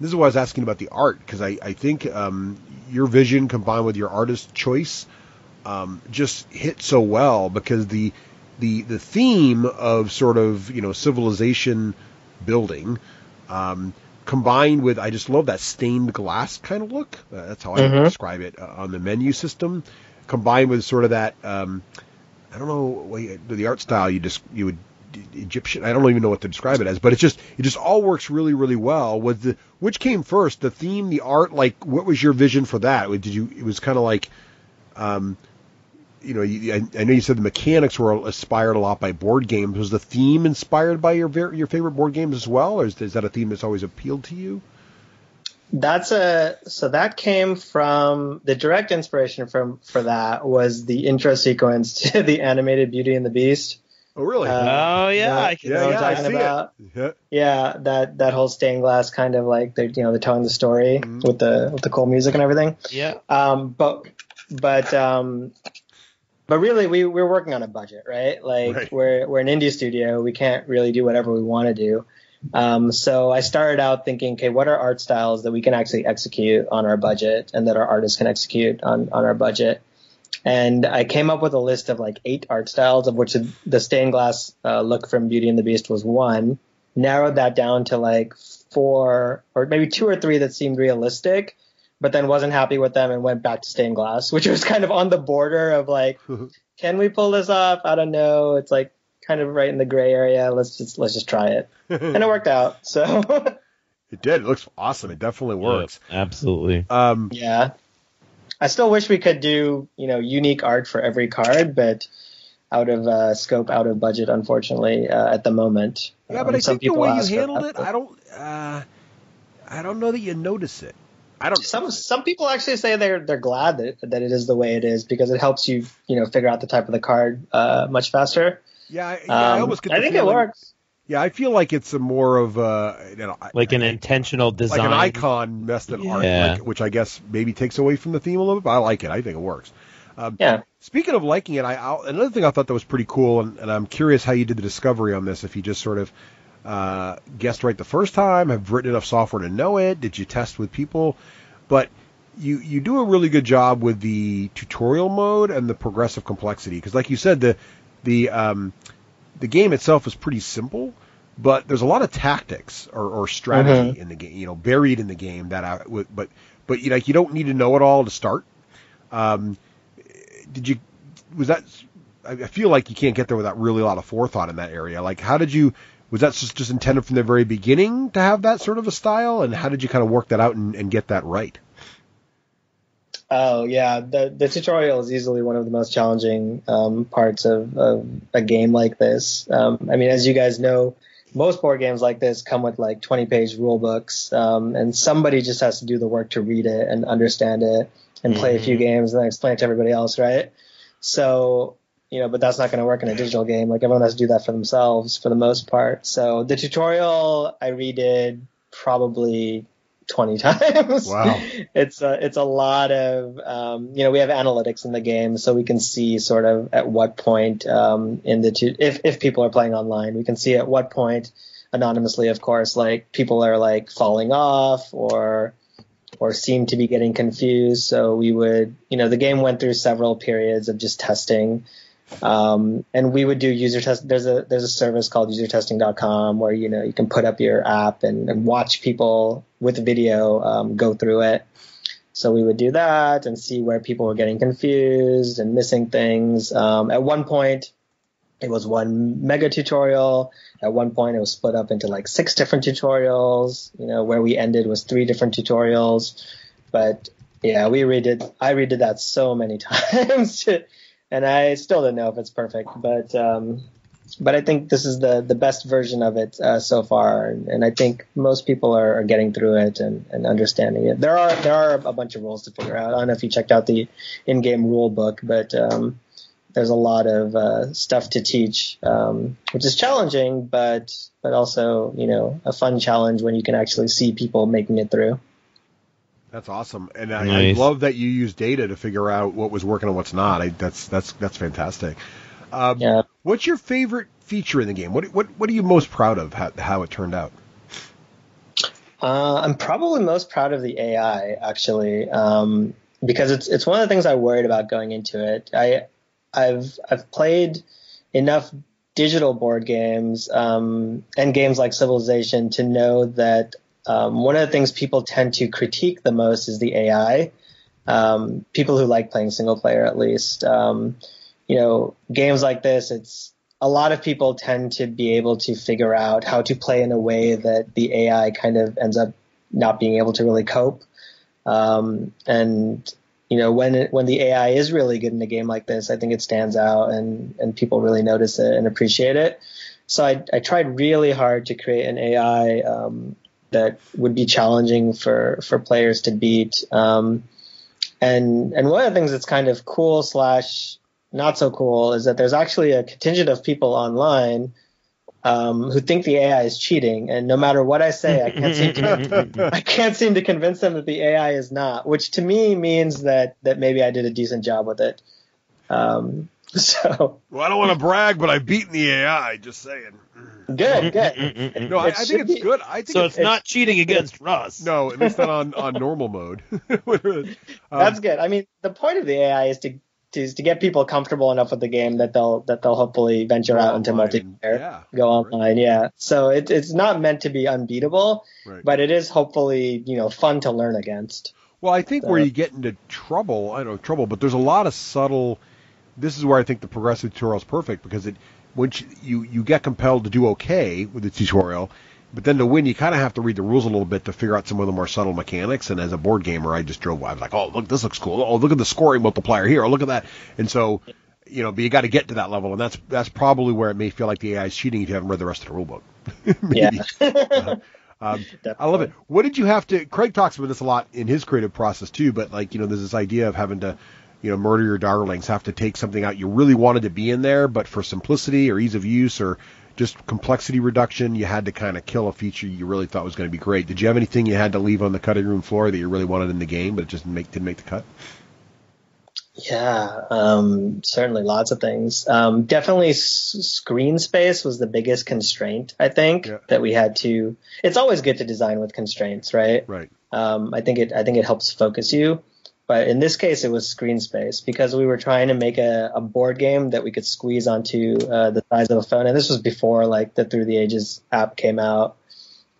is why I was asking about the art, because I think your vision combined with your artist choice just hit so well, because the theme of sort of civilization building combined with, I just love that stained glass kind of look. That's how I would describe it on the menu system, combined with sort of that I don't know the art style you would Egyptian. I don't even know what to describe it as, but it just all works really, really well. Which came first, the theme, the art? Like, what was your vision for that? It was kind of like, I know you said the mechanics were inspired a lot by board games. Was the theme inspired by your favorite board games as well, or is that a theme that's always appealed to you?
So that came from the direct inspiration for that was the intro sequence to the animated Beauty and the Beast.
Oh, really?
I can know what you're talking about.
Yeah, that whole stained glass kind of like they're telling the story with the cool music and everything.
Yeah.
But really we're working on a budget, right? Like we're an indie studio. We can't really do whatever we want to do. So I started out thinking, okay, what are art styles that we can actually execute on our budget and that our artists can execute on our budget? And I came up with a list of like 8 art styles, of which the stained glass look from Beauty and the Beast was one. Narrowed that down to like 4 or maybe 2 or 3 that seemed realistic, but then wasn't happy with them and went back to stained glass, which was kind of on the border of like, can we pull this off? I don't know. It's like kind of right in the gray area. Let's just try it. And it worked out. So
it did. It looks awesome. It definitely works.
Yeah, absolutely.
Yeah. I still wish we could do, unique art for every card, but out of scope, out of budget, unfortunately, at the moment.
Yeah, but I think the way you handled it, I don't know that you notice it. I don't.
Some people actually say they're glad that it is the way it is, because it helps you figure out the type of the card much faster.
Yeah, I almost get the
think
feeling,
it works.
Yeah, I feel like it's a more of
like an intentional design,
like an icon mess than art, which I guess maybe takes away from the theme a little bit. But I like it. I think it works. Speaking of liking it, another thing I thought that was pretty cool, and I'm curious how you did the discovery on this. If you just sort of guessed right the first time, have written enough software to know it, did you test with people? But you do a really good job with the tutorial mode and the progressive complexity, because like you said, the game itself is pretty simple, but there's a lot of tactics or strategy in the game, buried in the game but you don't need to know it all to start. I feel like you can't get there without really a lot of forethought in that area. Like, was that just intended from the very beginning to have that sort of a style, and how did you kind of work that out and get that right?
Oh yeah, the tutorial is easily one of the most challenging parts of a game like this. I mean, as you guys know, most board games like this come with like 20-page rule books, and somebody just has to do the work to read it and understand it and play a few games and then explain it to everybody else, right? So, but that's not going to work in a digital game. Like everyone has to do that for themselves for the most part. So the tutorial I redid probably 20 times.
Wow.
It's a lot of, we have analytics in the game, so we can see sort of at what point if people are playing online, we can see at what point anonymously, of course, like people are like falling off or seem to be getting confused. So we would, the game went through several periods of just testing. And we would do user test. There's a service called usertesting.com where, you can put up your app and watch people with video, go through it. So we would do that and see where people were getting confused and missing things. At one point it was one mega tutorial. At one point it was split up into like 6 different tutorials, where we ended was 3 different tutorials. But yeah, I redid that so many times and I still don't know if it's perfect, but I think this is the best version of it so far, and I think most people are getting through it and understanding it. There are a bunch of rules to figure out. I don't know if you checked out the in-game rule book, but there's a lot of stuff to teach, which is challenging, but also a fun challenge when you can actually see people making it through.
That's awesome, and I love that you use data to figure out what was working and what's not. That's fantastic.
Yeah.
What's your favorite feature in the game? What are you most proud of? How it turned out?
I'm probably most proud of the AI actually, because it's one of the things I worried about going into it. I've played enough digital board games and games like Civilization to know that. One of the things people tend to critique the most is the AI. People who like playing single player, at least. Games like this, it's a lot of people tend to be able to figure out how to play in a way that the AI kind of ends up not being able to really cope. When the AI is really good in a game like this, I think it stands out and people really notice it and appreciate it. So I tried really hard to create an AI that would be challenging for players to beat. And one of the things that's kind of cool / not so cool is that there's actually a contingent of people online who think the AI is cheating. And no matter what I say, I can't seem to convince them that the AI is not, which to me means that maybe I did a decent job with it. Well,
I don't want to brag, but I've beaten the AI. Just saying.
Good.
No, I think it's good. I think
so. It's not cheating against Russ.
No, at least not on normal mode.
That's good. I mean, the point of the AI is to get people comfortable enough with the game that they'll hopefully venture out into multiplayer, go online. Right. Yeah. So it's not meant to be unbeatable, right. But it is hopefully fun to learn against.
Well, I think where you get into trouble, but there's a lot of subtle. This is where I think the progressive tutorial is perfect because once you get compelled to do okay with the tutorial, but then to win you kind of have to read the rules a little bit to figure out some of the more subtle mechanics. And as a board gamer, I was like, oh look, this looks cool. Oh, look at the scoring multiplier here. Oh, look at that. And so, but you got to get to that level, and that's probably where it may feel like the AI is cheating if you haven't read the rest of the rule book. Maybe.
Yeah.
I love it. What did you have to? Craig talks about this a lot in his creative process too. But there's this idea of having to. Murder your darlings, have to take something out you really wanted to be in there, but for simplicity or ease of use or just complexity reduction, you had to kind of kill a feature you really thought was going to be great. Did you have anything you had to leave on the cutting room floor that you really wanted in the game, but it just didn't make the cut?
Yeah, certainly lots of things. Definitely screen space was the biggest constraint, I think, that we had to. It's always good to design with constraints, right?
Right.
I think it helps focus you. But in this case, it was screen space because we were trying to make a board game that we could squeeze onto the size of a phone. And this was before like the Through the Ages app came out.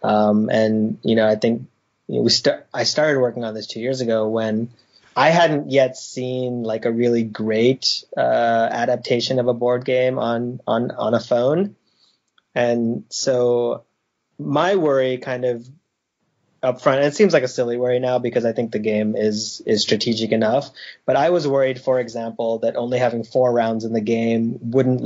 I think I started working on this 2 years ago when I hadn't yet seen like a really great adaptation of a board game on a phone. And so my worry kind of up front. And it seems like a silly worry now because I think the game is strategic enough. But I was worried, for example, that only having 4 rounds in the game wouldn't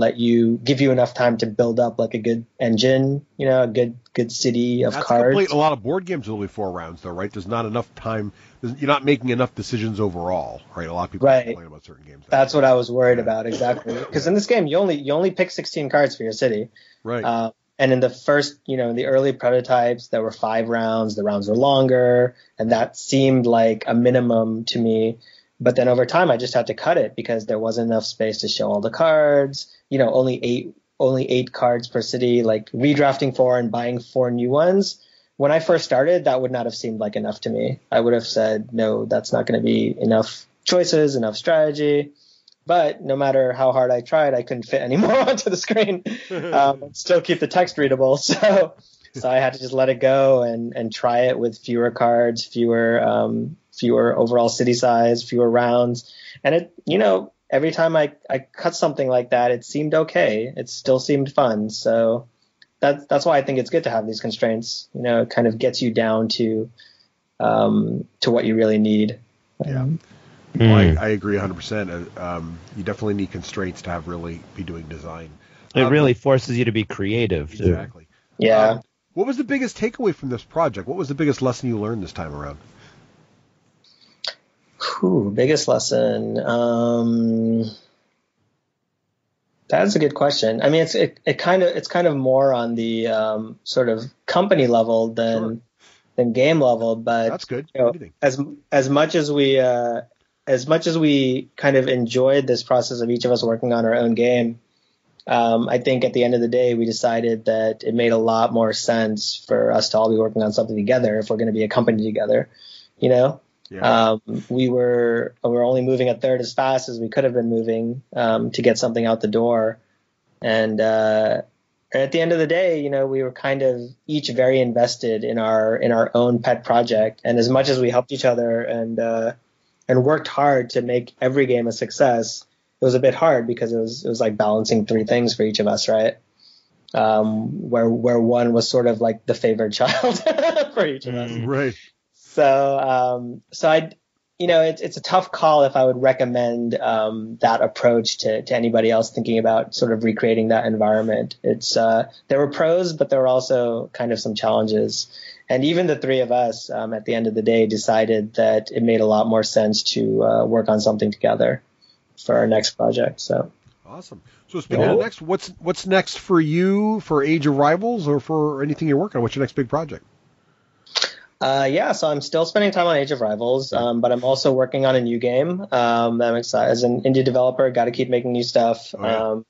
give you enough time to build up like a good engine, a good city of cards.
A lot of board games are only 4 rounds, though, right? There's not enough time. You're not making enough decisions overall, right? A lot of people complain about certain games.
That's what I was worried about, exactly. Because in this game, you only pick 16 cards for your city.
Right.
And in the first, in the early prototypes, there were 5 rounds. The rounds were longer, and that seemed like a minimum to me. But then over time, I just had to cut it because there wasn't enough space to show all the cards. Only 8 cards per city. Like redrafting 4 and buying 4 new ones. When I first started, that would not have seemed like enough to me. I would have said, no, that's not going to be enough choices, enough strategy. But no matter how hard I tried, I couldn't fit any more onto the screen. Still keep the text readable. So I had to just let it go and try it with fewer cards, fewer overall city size, fewer rounds. And it, every time I cut something like that, it seemed okay. It still seemed fun. So that's why I think it's good to have these constraints. It kind of gets you down to what you really need.
Yeah. Well, I agree 100%. You definitely need constraints to really be doing design.
It really forces you to be creative, too.
Exactly.
Yeah.
What was the biggest takeaway from this project? What was the biggest lesson you learned this time around?
Biggest lesson. That's a good question. I mean, it's kind of more on the sort of company level than game level, but
that's good.
As much as we kind of enjoyed this process of each of us working on our own game, I think at the end of the day, we decided that it made a lot more sense for us to all be working on something together if we're going to be a company together, Yeah. We were only moving a third as fast as we could have been moving to get something out the door. And at the end of the day, we were kind of each very invested in our own pet project. And as much as we helped each other and worked hard to make every game a success, it was a bit hard because it was like balancing 3 things for each of us, right? Where one was sort of like the favored child for each of us.
Right.
So it's a tough call if I would recommend that approach to anybody else thinking about sort of recreating that environment. There were pros, but there were also kind of some challenges. And even the 3 of us, at the end of the day, decided that it made a lot more sense to work on something together for our next project. So
awesome. So speaking of next, what's next for you for Age of Rivals or for anything you're working on? What's your next big project?
So I'm still spending time on Age of Rivals, but I'm also working on a new game. I'm excited. As an indie developer, got to keep making new stuff to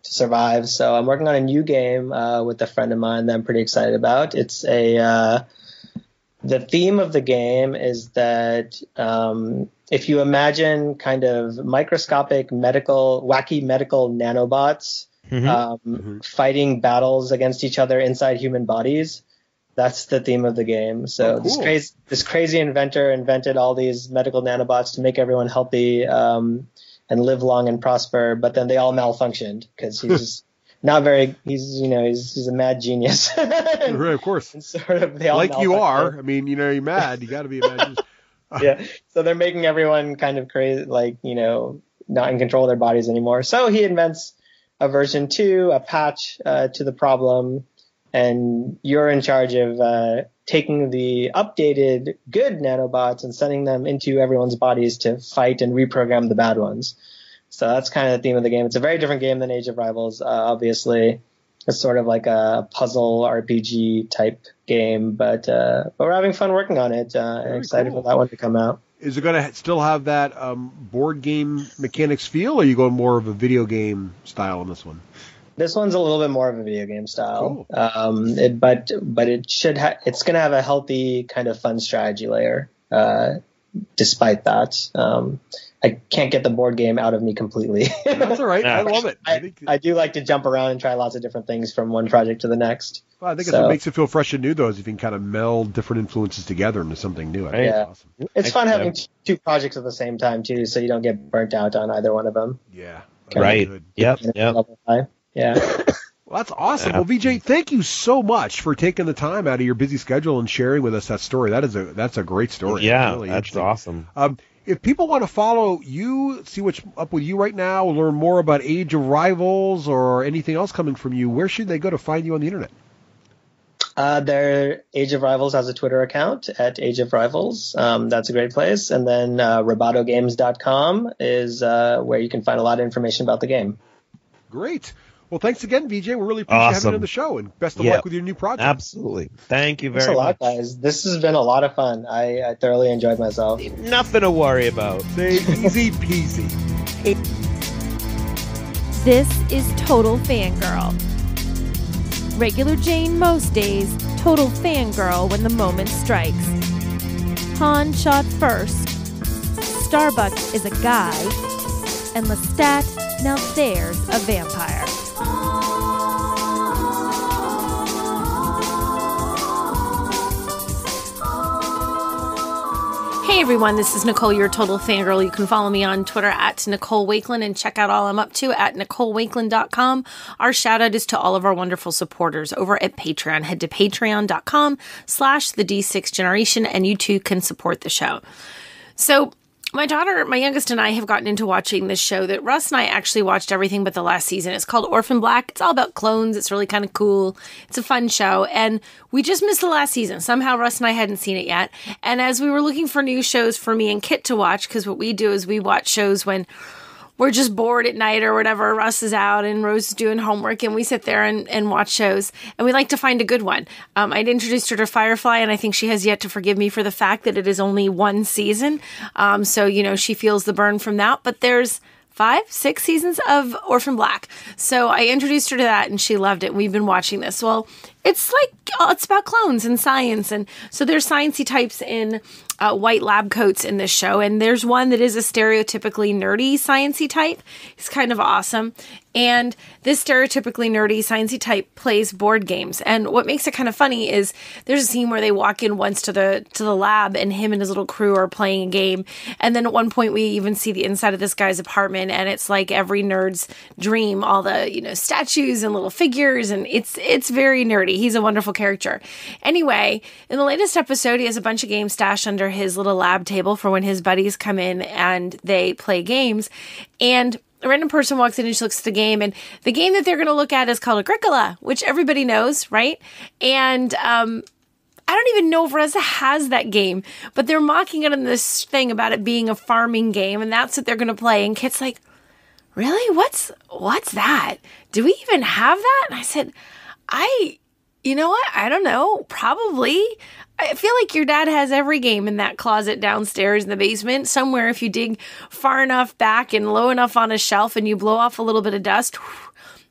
survive. So I'm working on a new game with a friend of mine that I'm pretty excited about. It's the theme of the game is that if you imagine kind of microscopic wacky medical nanobots fighting battles against each other inside human bodies, that's the theme of the game. So this crazy inventor invented all these medical nanobots to make everyone healthy and live long and prosper, but then they all malfunctioned because he's just not very. He's a mad genius.
Right, of course.
And sort of they all
like you are. I mean, you're mad. You got to be a mad genius.
Yeah. So they're making everyone kind of crazy, like not in control of their bodies anymore. So he invents a version 2, a patch to the problem. And you're in charge of taking the updated good nanobots and sending them into everyone's bodies to fight and reprogram the bad ones. So that's kind of the theme of the game. It's a very different game than Age of Rivals, obviously. It's sort of like a puzzle RPG type game, but we're having fun working on it. And excited for that one to come out.
Is it going to still have that board game mechanics feel, or are you going more of a video game style on this one?
This one's a little bit more of a video game style,
cool.
But it's going to have a healthy kind of fun strategy layer. Despite that, I can't get the board game out of me completely.
That's all right. I love it.
I do like to jump around and try lots of different things from one project to the next.
Well, I think that's what makes it feel fresh and new, though, is if you can kind of meld different influences together into something new. I think that's awesome.
It's fun having 2 projects at the same time too, so you don't get burnt out on either one of them.
Yeah.
Right. Yep.
Yeah.
Well, that's awesome. Well, Vijay, thank you so much for taking the time out of your busy schedule and sharing with us that story. That's a great story.
Yeah,
really
that's awesome.
If people want to follow you, see what's up with you right now, learn more about Age of Rivals or anything else coming from you, where should they go to find you on the internet?
Their Age of Rivals has a Twitter account at Age of Rivals. That's a great place. And then robatogames.com is where you can find a lot of information about the game.
Great. Well, thanks again, Vijay. We really appreciate having you on the show, and best of luck with your new project.
Absolutely. Thank you very
much.
Thanks
a lot, guys. This has been a lot of fun. I thoroughly enjoyed myself.
Nothing to worry about.
Say easy peasy.
This is Total Fangirl. Regular Jane most days, total fangirl when the moment strikes. Han shot first. Starbuck is a guy. And Lestat, now there's a vampire.
Hey everyone, this is Nicole, your total fangirl. You can follow me on Twitter at Nicole Wakelin and check out all I'm up to at NicoleWakelin.com. Our shout out is to all of our wonderful supporters over at Patreon. Head to patreon.com/the D6 Generation and you too can support the show. So my daughter, my youngest, and I have gotten into watching this show that Russ and I actually watched everything but the last season. It's called Orphan Black. It's all about clones. It's really kind of cool. It's a fun show. And we just missed the last season. Somehow Russ and I hadn't seen it yet. And as we were looking for new shows for me and Kit to watch, because what we do is we watch shows when we're just bored at night or whatever. Russ is out and Rose is doing homework and we sit there and watch shows. And we like to find a good one. I'd introduced her to Firefly and I think she has yet to forgive me for the fact that it is only one season. So, you know, she feels the burn from that. But there's 5-6 seasons of Orphan Black. So I introduced her to that and she loved it. We've been watching this. Well, it's about clones and science. And so there's sciencey types in white lab coats in this show. And there's one that is a stereotypically nerdy sciencey type. He's kind of awesome. And this stereotypically nerdy sciencey type plays board games. And what makes it kind of funny is there's a scene where they walk in once to the lab and him and his little crew are playing a game. And then at one point we even see the inside of this guy's apartment and it's like every nerd's dream, all the, you know, statues and little figures. And it's very nerdy. He's a wonderful character. Anyway, in the latest episode, he has a bunch of games stashed under his little lab table for when his buddies come in and they play games. And a random person walks in and she looks at the game, and the game that they're going to look at is called Agricola, which everybody knows, right? And I don't even know if Reza has that game, but they're mocking it in this thing about it being a farming game, and that's what they're going to play. And Kit's like, really? What's that? Do we even have that? And I said, you know what? I don't know. Probably. I feel like your dad has every game in that closet downstairs in the basement. Somewhere, if you dig far enough back and low enough on a shelf and you blow off a little bit of dust,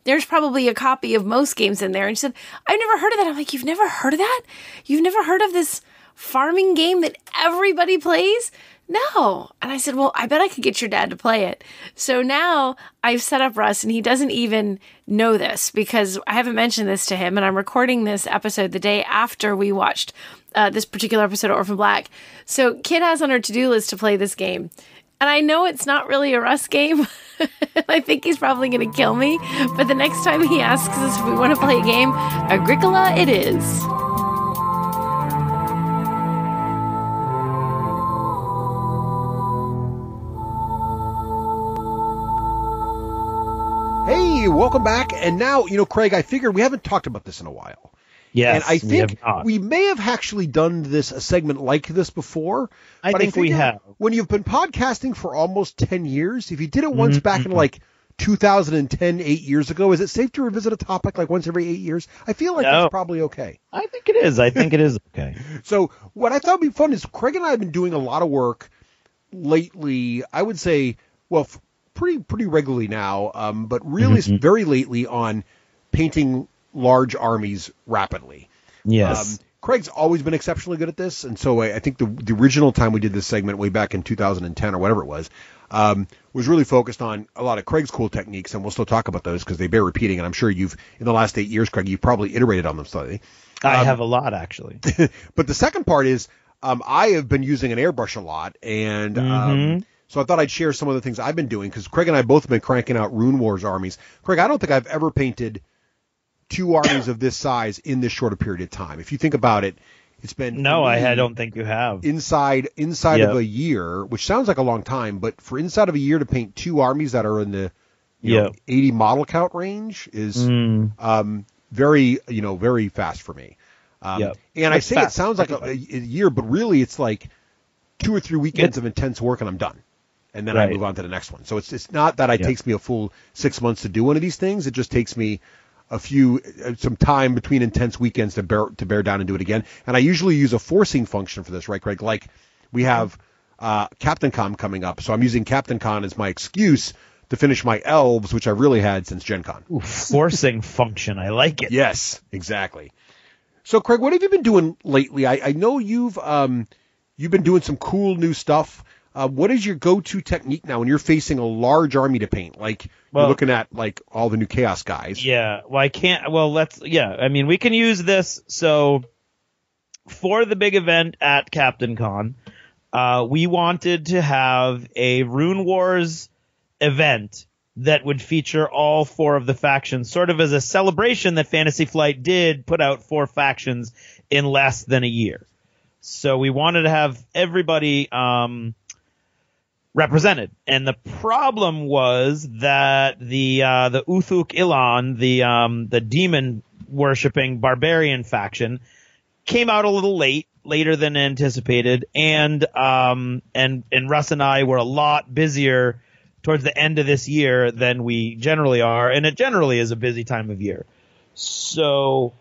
there's probably a copy of most games in there. And she said, I've never heard of that. I'm like, you've never heard of that? You've never heard of this farming game that everybody plays? No. And I said, well, I bet I could get your dad to play it. So now I've set up Russ, and he doesn't even know this because I haven't mentioned this to him, and I'm recording this episode the day after we watched this particular episode of Orphan Black. So Kit has on her to-do list to play this game. And I know it's not really a Russ game. I think he's probably going to kill me. But the next time he asks us if we want to play a game, Agricola it is.
Hey, welcome back. And now, you know, Craig, I figured we haven't talked about this in a while.
Yes,
and I think we may have actually done a segment like this before.
I think we have.
When you've been podcasting for almost 10 years, if you did it once back in like 2010, 8 years ago, is it safe to revisit a topic like once every 8 years? I feel like that's probably okay.
I think it is. I think it is okay.
So what I thought would be fun is Craig and I have been doing a lot of work lately. I would say, well, pretty regularly now, but really very lately on painting large armies rapidly.
Yes.
Craig's always been exceptionally good at this, and so I think the original time we did this segment way back in 2010 or whatever it was really focused on a lot of Craig's cool techniques, and we'll still talk about those because they bear repeating, and I'm sure in the last 8 years, Craig, you've probably iterated on them slightly.
I have a lot, actually.
But the second part is I have been using an airbrush a lot, and so I thought I'd share some of the things I've been doing, because Craig and I both have been cranking out Rune Wars armies. Craig, I don't think I've ever painted 2 armies of this size in this short a period of time. If you think about it, it's been
I don't think you have
inside of a year, which sounds like a long time, but for inside of a year to paint 2 armies that are in the 80 model count range is very very fast for me. And I say it sounds like a year, but really it's like 2 or 3 weekends of intense work and I'm done. And then I move on to the next one. So it's not that it takes me a full 6 months to do one of these things. It just takes me some time between intense weekends to bear down and do it again. And I usually use a forcing function for this, right, Craig? Like we have Captain Con coming up, so I'm using Captain Con as my excuse to finish my elves, which I've really had since Gen Con.
Ooh, forcing function, I like it.
Yes, exactly. So, Craig, what have you been doing lately? I know you've been doing some cool new stuff. What is your go-to technique now when you're facing a large army to paint? Like you're looking at like all the new Chaos guys.
Yeah. Well, I can't. Well, I mean, we can use this. So for the big event at Captain Con, we wanted to have a Rune Wars event that would feature all 4 of the factions, sort of as a celebration that Fantasy Flight did put out 4 factions in less than a year. So we wanted to have everybody represented. And the problem was that the Uthuk Ilan, the demon worshipping barbarian faction, came out a little later than anticipated, and Russ and I were a lot busier towards the end of this year than we generally are, and it generally is a busy time of year. So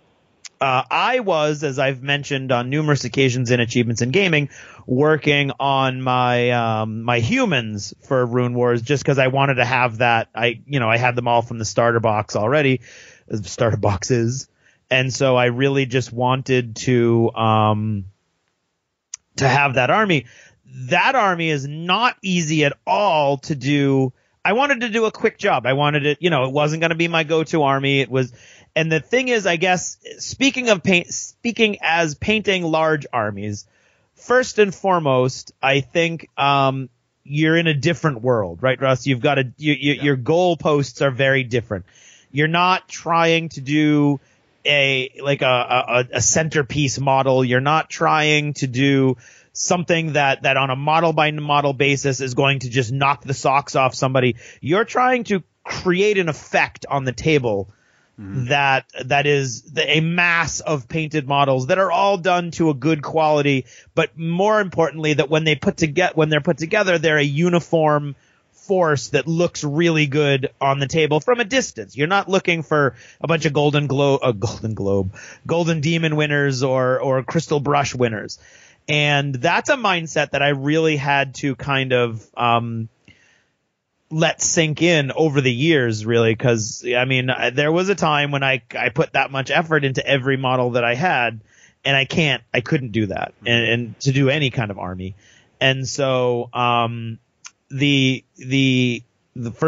I was, as I've mentioned on numerous occasions in Achievements in Gaming, working on my humans for Rune Wars just because I wanted to have that. I had them all from the starter box already, starter boxes, and so I really just wanted to have that army. That army is not easy at all to do. I wanted to do a quick job. I wanted it, it wasn't going to be my go-to army. It was. And the thing is, I guess, speaking as painting large armies, first and foremost, I think you're in a different world, right, Russ? You've got your goalposts are very different. You're not trying to do a centerpiece model. You're not trying to do something that on a model by model basis is going to just knock the socks off somebody. You're trying to create an effect on the table. That is a mass of painted models that are all done to a good quality, but more importantly, that when they're put together, they're a uniform force that looks really good on the table from a distance. You're not looking for a bunch of golden demon winners or crystal brush winners, and that's a mindset that I really had to kind of let sink in over the years, really, because I mean, there was a time when I put that much effort into every model that I had, and I couldn't do that, and to do any kind of army. And so, for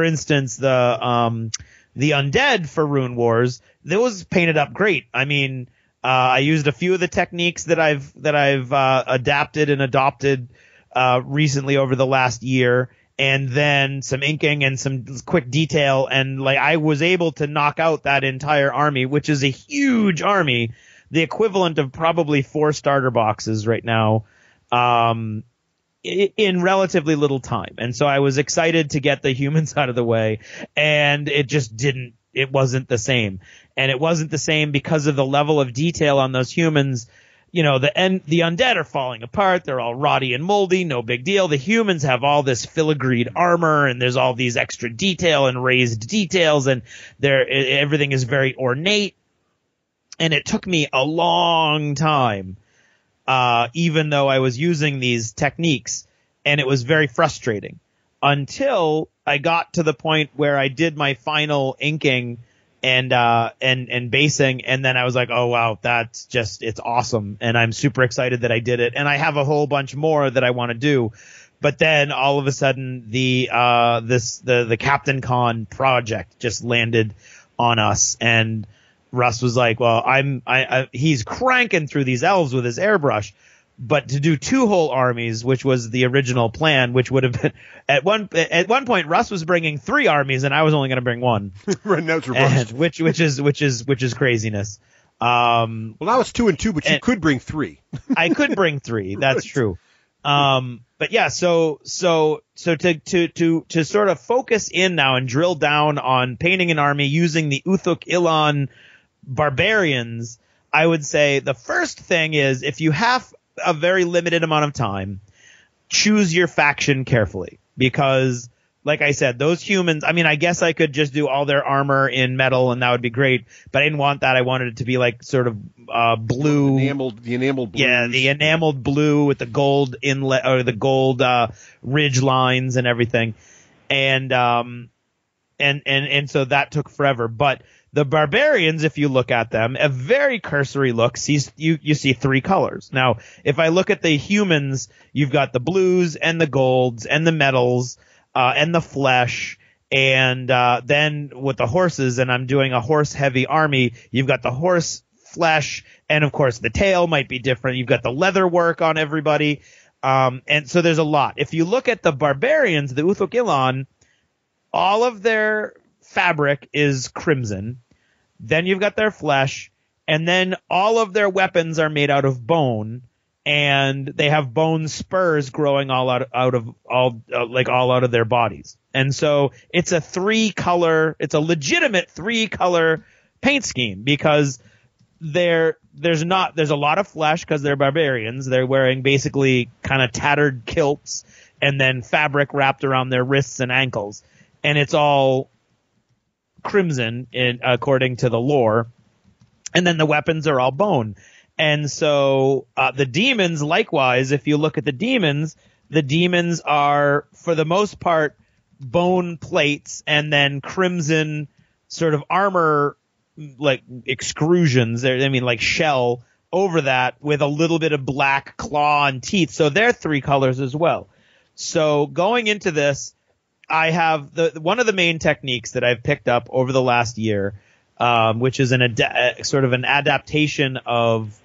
instance, the undead for Rune Wars, that was painted up great. I mean, I used a few of the techniques that I've adapted and adopted recently over the last year, and then some inking and some quick detail, and I was able to knock out that entire army, which is a huge army, the equivalent of probably 4 starter boxes right now, in relatively little time. And so I was excited to get the humans out of the way, and it wasn't the same. And it wasn't the same because of the level of detail on those humans. The undead are falling apart. They're all rotty and moldy. No big deal. The humans have all this filigreed armor, and there's all these extra detail and raised details, and everything is very ornate. And it took me a long time, even though I was using these techniques, and it was very frustrating until I got to the point where I did my final inking and basing, and then I was like, oh wow, it's awesome, and I'm super excited that I did it, and I have a whole bunch more that I want to do. But then all of a sudden the Captain Con project just landed on us, and Russ was like, well, he's cranking through these elves with his airbrush, But to do 2 whole armies, which was the original plan, which would have been at one point Russ was bringing 3 armies and I was only going to bring 1.
Right now it's reversed.
And, which is craziness.
Well, now it's 2 and 2, but you could bring 3.
I could bring 3. That's true. But yeah, so to sort of focus in now and drill down on painting an army using the Uthuk Ilan barbarians, I would say the first thing is, if you have a very limited amount of time, choose your faction carefully, because like I said, those humans, I mean, I guess I could just do all their armor in metal and that would be great, but I didn't want that. I wanted it to be like sort of blue.
The enameled blues.
Yeah, the enameled blue with the gold inlet, or the gold ridge lines and everything. And so that took forever. But the barbarians, if you look at them, a very cursory look, you see 3 colors. Now, if I look at the humans, you've got the blues and the golds and the metals, and the flesh, and then with the horses, and I'm doing a horse-heavy army, you've got the horse flesh, and of course the tail might be different. You've got the leather work on everybody, and so there's a lot. If you look at the barbarians, the Uthuk Ilan, all of their fabric is crimson. Then you've got their flesh, and then all of their weapons are made out of bone. And they have bone spurs growing all out of their bodies. And so it's a 3-color, it's a legitimate 3-color paint scheme, because there's a lot of flesh because they're barbarians. They're wearing basically kind of tattered kilts and then fabric wrapped around their wrists and ankles. And it's all crimson according to the lore. And then the weapons are all bone. And so the demons, likewise, if you look at the demons are, for the most part, bone plates and then crimson sort of armor, like extrusions, like shell over that with a little bit of black claw and teeth. So they're 3 colors as well. So going into this, I have one of the main techniques that I've picked up over the last year, which is sort of an adaptation of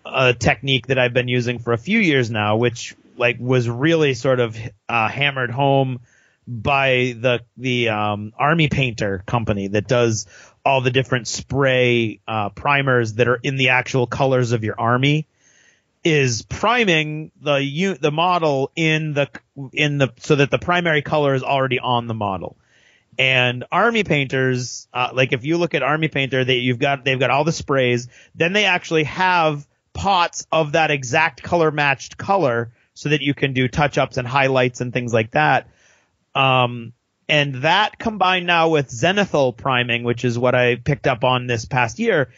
a technique that I've been using for a few years now, which was really sort of hammered home by the Army Painter company that does all the different spray primers that are in the actual colors of your army, is priming the model in the so that the primary color is already on the model. And Army Painters, if you look at Army Painter, they've got all the sprays. Then they actually have pots of that exact color matched color so that you can do touch-ups and highlights and things like that. And that combined now with zenithal priming, which is what I picked up on this past year,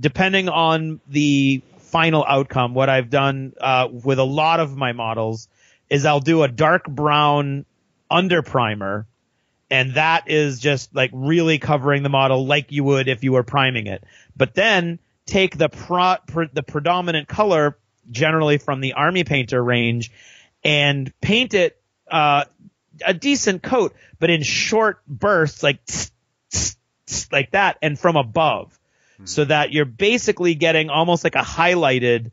depending on the final outcome, what I've done with a lot of my models is I'll do a dark brown under primer, and that is just like really covering the model like you would if you were priming it. But then take the predominant color, generally from the Army Painter range, and paint it a decent coat, but in short bursts, like that, and from above, so that you're basically getting almost like a highlighted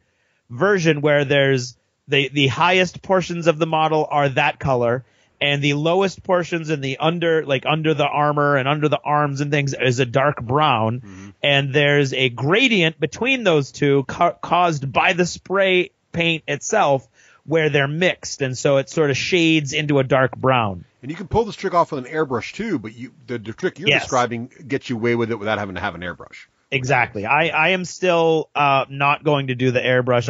version where there's the highest portions of the model are that color, and the lowest portions in the under the armor and under the arms and things is a dark brown, and there's a gradient between those two caused by the spray paint itself where they're mixed, and so it sort of shades into a dark brown. And
you can pull this trick off with an airbrush too, but the trick you're describing gets you away with it without having to have an airbrush.
Exactly. I am still not going to do the airbrush.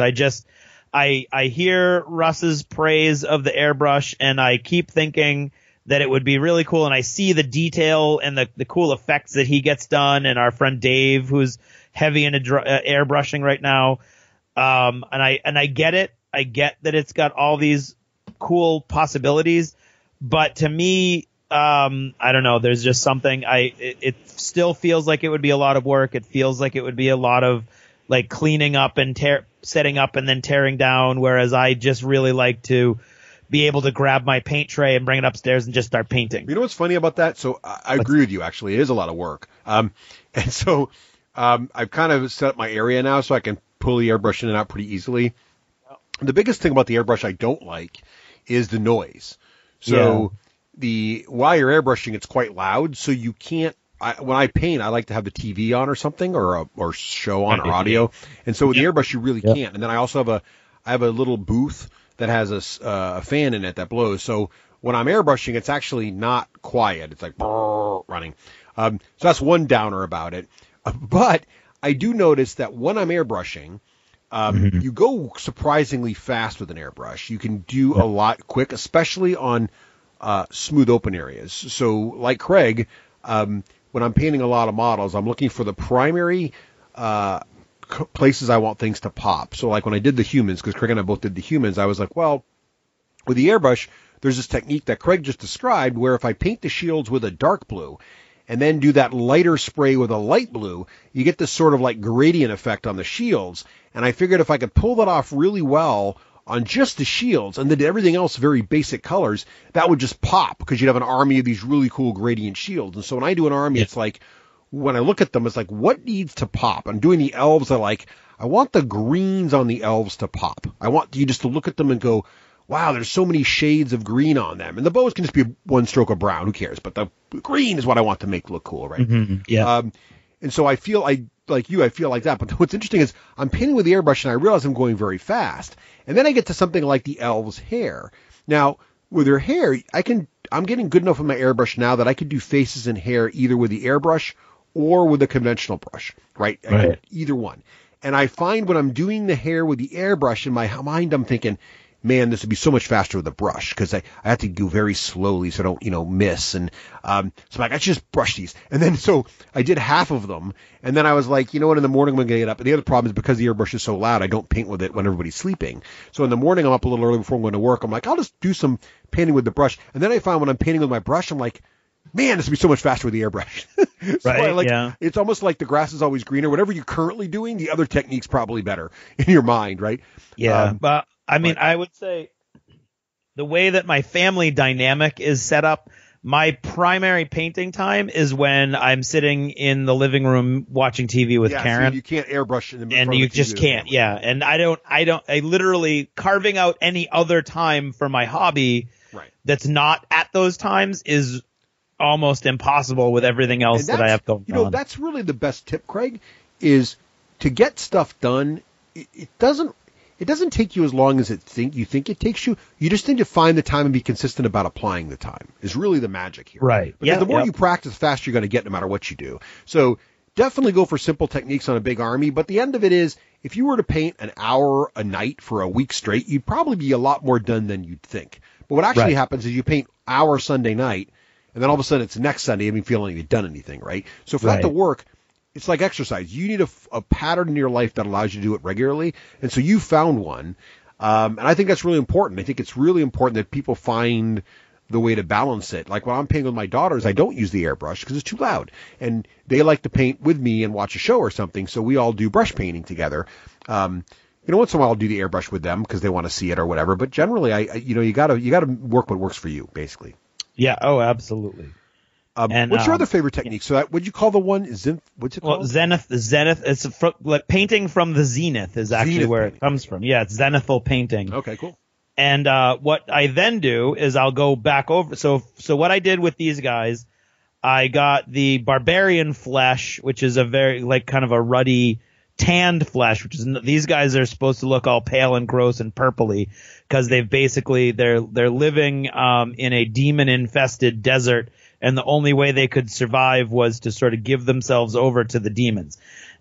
I hear Russ's praise of the airbrush, and I keep thinking that it would be really cool, and I see the detail and the cool effects that he gets done, and our friend Dave, who's heavy into airbrushing right now, and I get it. I get that it's got all these cool possibilities, but to me, I don't know, there's just something, it still feels like it would be a lot of work. It feels like it would be a lot of like cleaning up and setting up and then tearing down, whereas I just really like to be able to grab my paint tray and bring it upstairs and just start painting.
You know what's funny about that? So I agree with you, actually. It is a lot of work. And so I've kind of set up my area now so I can pull the airbrush in and out pretty easily. The biggest thing about the airbrush I don't like is the noise. So while you're airbrushing, it's quite loud, so you can't. When I paint, I like to have the TV on or something, or show on or audio, and so with the airbrush you really can't. And then I also have a little booth that has a fan in it that blows. So when I'm airbrushing, it's actually not quiet. It's like running. So that's one downer about it. But I do notice that when I'm airbrushing, you go surprisingly fast with an airbrush. You can do a lot quick, especially on smooth open areas. So like Craig, when I'm painting a lot of models, I'm looking for the primary places I want things to pop. So like when I did the humans, because Craig and I both did the humans, I was like, well, with the airbrush, there's this technique that Craig just described where if I paint the shields with a dark blue and then do that lighter spray with a light blue, you get this sort of like gradient effect on the shields. And I figured if I could pull that off really well on just the shields and then everything else very basic colors, that would just pop because you'd have an army of these really cool gradient shields. And so when I do an army, it's like, when I look at them, it's like, what needs to pop? I'm doing the elves. I want the greens on the elves to pop. I want you just to look at them and go, wow, there's so many shades of green on them. And the bows can just be one stroke of brown. Who cares? But the green is what I want to make look cool, right? And so I feel like that. But what's interesting is I'm painting with the airbrush and I realize I'm going very fast. And then I get to something like the elves' hair. Now, with their hair, I'm getting good enough with my airbrush now that I could do faces and hair either with the airbrush or with a conventional brush, right? Either one. And I find when I'm doing the hair with the airbrush, in my mind, I'm thinking, man, this would be so much faster with a brush because I have to go very slowly so I don't, miss. And so I'm like, I should just brush these. And then so I did half of them. And then I was like, you know what, in the morning I'm going to get up. And the other problem is because the airbrush is so loud, I don't paint with it when everybody's sleeping. So in the morning I'm up a little early before I'm going to work. I'm like, I'll just do some painting with the brush. And then I find when I'm painting with my brush, I'm like, man, this would be so much faster with the airbrush. It's almost like the grass is always greener. Whatever you're currently doing, the other technique's probably better in your mind, right?
Yeah, but I mean, I would say the way that my family dynamic is set up, my primary painting time is when I'm sitting in the living room watching TV with Karen.
So you can't airbrush in the
and you just can't. Yeah, and I literally carving out any other time for my hobby that's not at those times is almost impossible with everything else that I have going on.
That's really the best tip, Craig, is to get stuff done. It doesn't take you as long as you think it takes you. You just need to find the time and be consistent about applying the time is really the magic here.
Right.
Because the more you practice, the faster you're going to get no matter what you do. So definitely go for simple techniques on a big army. But the end of it is, if you were to paint an hour a night for a week straight, you'd probably be a lot more done than you'd think. But what actually happens is you paint hour Sunday night, and then all of a sudden it's next Sunday, you haven't feeling like you've done anything, right? So for that to work, it's like exercise. You need a pattern in your life that allows you to do it regularly. And so you found one. And I think that's really important. I think it's really important that people find the way to balance it. Like when I'm painting with my daughters, I don't use the airbrush because it's too loud. And they like to paint with me and watch a show or something. So we all do brush painting together. Once in a while I'll do the airbrush with them because they want to see it or whatever. But generally, you gotta work what works for you, basically.
Yeah. Oh, absolutely.
What's your other favorite technique? So what'd you call the one? What's it called?
Well, Zenith. It's painting from the zenith is actually where it comes from. Yeah, it's zenithal painting.
Okay, cool.
And what I then do is I'll go back over. So what I did with these guys, I got the barbarian flesh, which is a very kind of a ruddy tanned flesh, which is these guys are supposed to look all pale and gross and purpley because they're living in a demon infested desert. And the only way they could survive was to sort of give themselves over to the demons.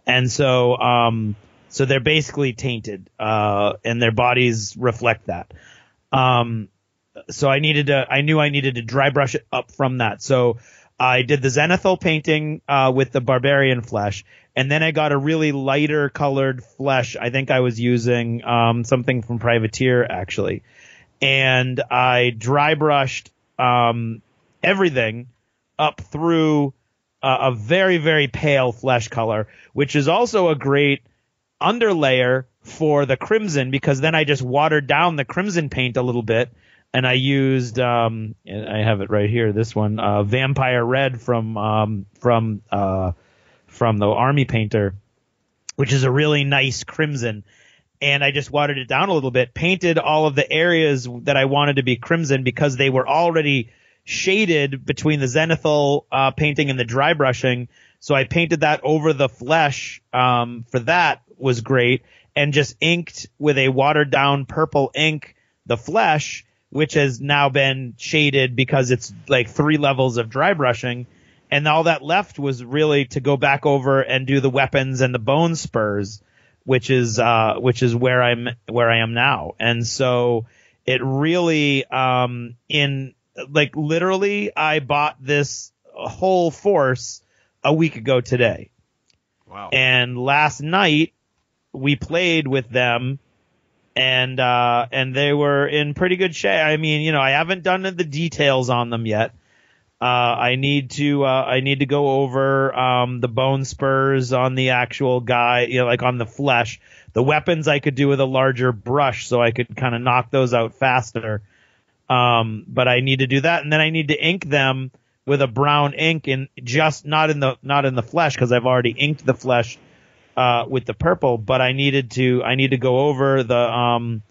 And so they're basically tainted, and their bodies reflect that. So I knew I needed to dry brush it up from that. So I did the zenithal painting, with the barbarian flesh. And then I got a really lighter colored flesh. I think I was using, something from Privateer actually. And I dry brushed, everything up through a very, very pale flesh color, which is also a great underlayer for the crimson because then I just watered down the crimson paint a little bit and I used and I have it right here, this one, Vampire Red from the Army Painter, which is a really nice crimson. and I just watered it down a little bit, painted all of the areas that I wanted to be crimson because they were already shaded between the zenithal painting and the dry brushing. So I painted that over the flesh. For that was great, and just inked with a watered down purple ink the flesh, which has now been shaded because it's like 3 levels of dry brushing. And all that left was really to go back over and do the weapons and the bone spurs, which is where I am now. And so it really, literally I bought this whole force a week ago today.
Wow.
And last night we played with them, and they were in pretty good shape. I mean, I haven't done the details on them yet. I need to go over the bone spurs on the actual guy, like on the flesh. The weapons I could do with a larger brush, so I could kind of knock those out faster. But I need to do that, and then I need to ink them with a brown ink, and just not in the flesh, because I've already inked the flesh with the purple. But I need to go over the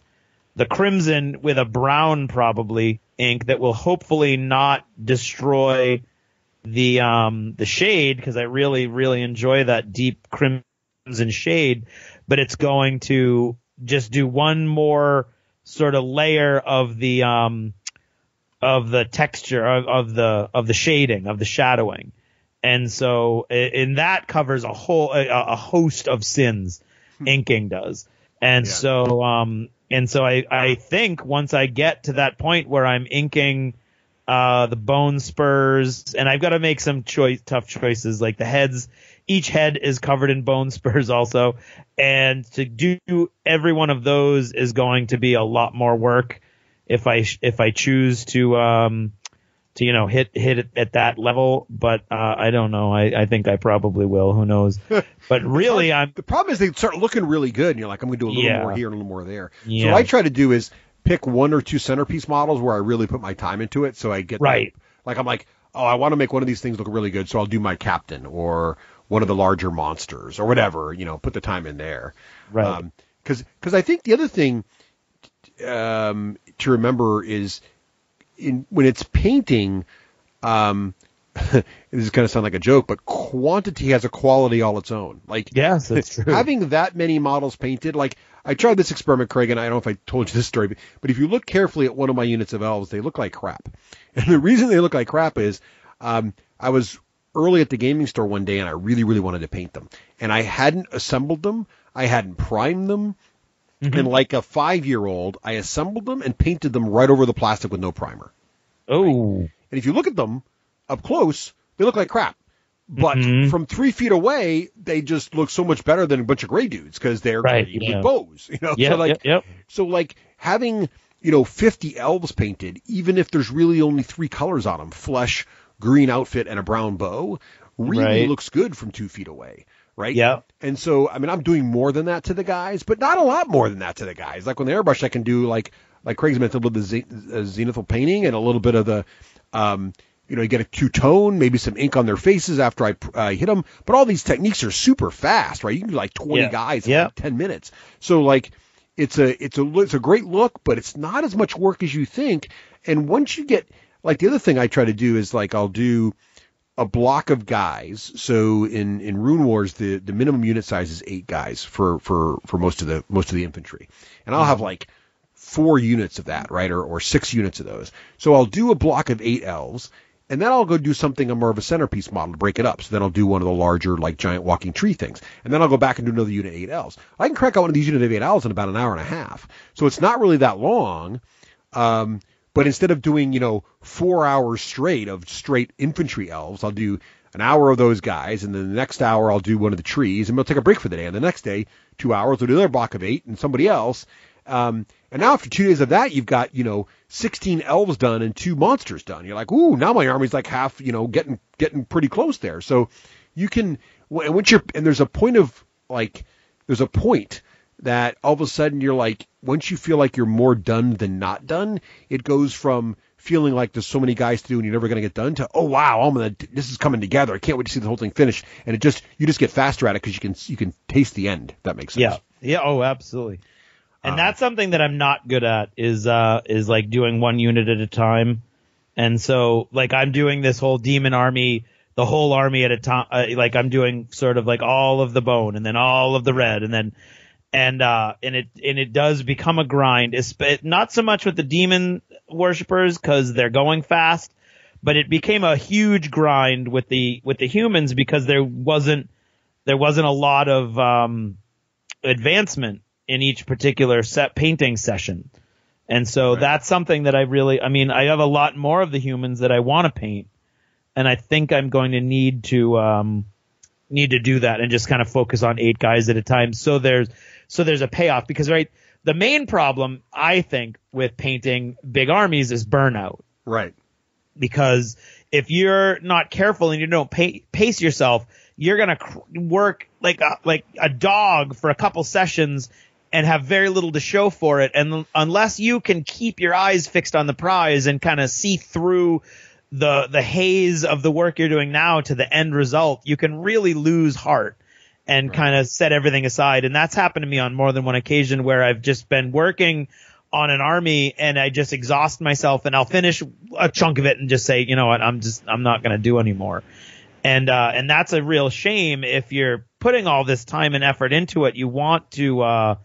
crimson with a brown probably ink that will hopefully not destroy the shade, because I really, really enjoy that deep crimson shade. But it's going to just do one more sort of layer of the texture of the shading, of the shadowing. And so in that covers a host of sins. Inking does. And so I think once I get to that point where I'm inking the bone spurs, and I've got to make some tough choices, like each head is covered in bone spurs also, and to do every one of those is going to be a lot more work if I choose to hit it at that level. But I don't know. I think I probably will. Who knows? But really,
the problem is they start looking really good, and you're like, I'm going to do a little more here and a little more there.
Yeah.
So what I try to do is pick 1 or 2 centerpiece models where I really put my time into it. So I get
right.
I'm like, oh, I want to make one of these things look really good, so I'll do my captain or one of the larger monsters or whatever. Put the time in there.
Right.
Because I think the other thing to remember is when it's painting, this is going to sound like a joke, but quantity has a quality all its own. Like,
yes, that's true.
Having that many models painted, like I tried this experiment, Craig, and I don't know if I told you this story, but if you look carefully at one of my units of elves, they look like crap. And the reason they look like crap is I was early at the gaming store one day and I really, really wanted to paint them. And I hadn't assembled them. I hadn't primed them. Mm-hmm. And like a 5-year-old, I assembled them and painted them right over the plastic with no primer.
Oh.
Right? And if you look at them up close, they look like crap. But from 3 feet away, they just look so much better than a bunch of gray dudes because they're with bows. So like having 50 elves painted, even if there's really only 3 colors on them, flesh, green outfit, and a brown bow, really looks good from 2 feet away. Right?
Yeah.
And so, I mean, I'm doing more than that to the guys, but not a lot more than that to the guys. Like with the airbrush, I can do like Craig's mentioned, a little bit of the zenithal painting and a little bit of the, you get a two-tone, maybe some ink on their faces after I hit them. But all these techniques are super fast, right? You can do like 20 guys in like 10 minutes. So like it's a great look, but it's not as much work as you think. And once you get, like, the other thing I try to do is like I'll do a block of guys. So in Rune Wars, the minimum unit size is 8 guys for most of the infantry, and I'll have like 4 units of that, right, or 6 units of those. So I'll do a block of 8 elves, and then I'll go do something more of a centerpiece model to break it up. So then I'll do one of the larger, like, giant walking tree things, and then I'll go back and do another unit of 8 elves. I can crank out one of these units of 8 elves in about an hour and a half. So it's not really that long. But instead of doing, 4 hours straight of straight infantry elves, I'll do an hour of those guys, and then the next hour I'll do one of the trees, and we'll take a break for the day. And the next day, 2 hours, we'll do another block of 8 and somebody else. And now after 2 days of that, you've got, 16 elves done and 2 monsters done. You're like, ooh, now my army's like half, getting pretty close there. So you can, and there's a point that all of a sudden you're like, once you feel like you're more done than not done, it goes from feeling like there's so many guys to do and you're never going to get done to, oh wow, this is coming together. I can't wait to see the whole thing finished. And you just get faster at it because you can taste the end. If that makes sense.
Yeah. Oh, absolutely. And that's something that I'm not good at is like doing one unit at a time. And so like I'm doing this whole demon army, the whole army at a time. Like I'm doing sort of like all of the bone and then all of the red and then, and it does become a grind. It's not so much with the demon worshippers because they're going fast, but it became a huge grind with the humans because there wasn't a lot of advancement in each particular set painting session. And so that's something that I have a lot more of the humans that I want to paint, and I think I'm going to need to do that and just kind of focus on 8 guys at a time. So there's a payoff because the main problem I think with painting big armies is burnout.
Right.
Because if you're not careful and you don't pace yourself, you're going to work like a dog for a couple sessions and have very little to show for it. And unless you can keep your eyes fixed on the prize and kind of see through the haze of the work you're doing now to the end result, you can really lose heart and kind of set everything aside. And that's happened to me on more than one occasion where I've just been working on an army and I just exhaust myself and I'll finish a chunk of it and just say, you know what, I'm not going to do anymore. And that's a real shame. If you're putting all this time and effort into it, you want to,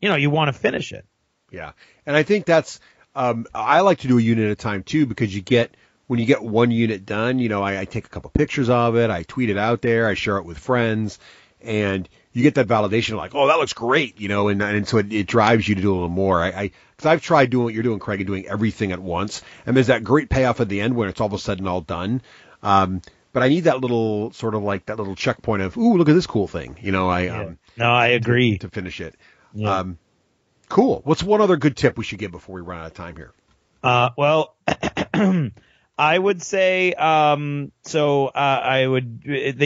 you want to finish it.
Yeah. And I think that's, I like to do a unit at a time too, because when you get one unit done, I take a couple pictures of it. I tweet it out there. I share it with friends and you get that validation like, oh, that looks great, and so it drives you to do a little more. Because I've tried doing what you're doing, Craig, and doing everything at once. And there's that great payoff at the end when it's all of a sudden all done. But I need that little sort of like that little checkpoint of, ooh, look at this cool thing.
No, I agree.
To finish it.
Yeah.
Cool. What's one other good tip we should give before we run out of time here?
Well, I would say, the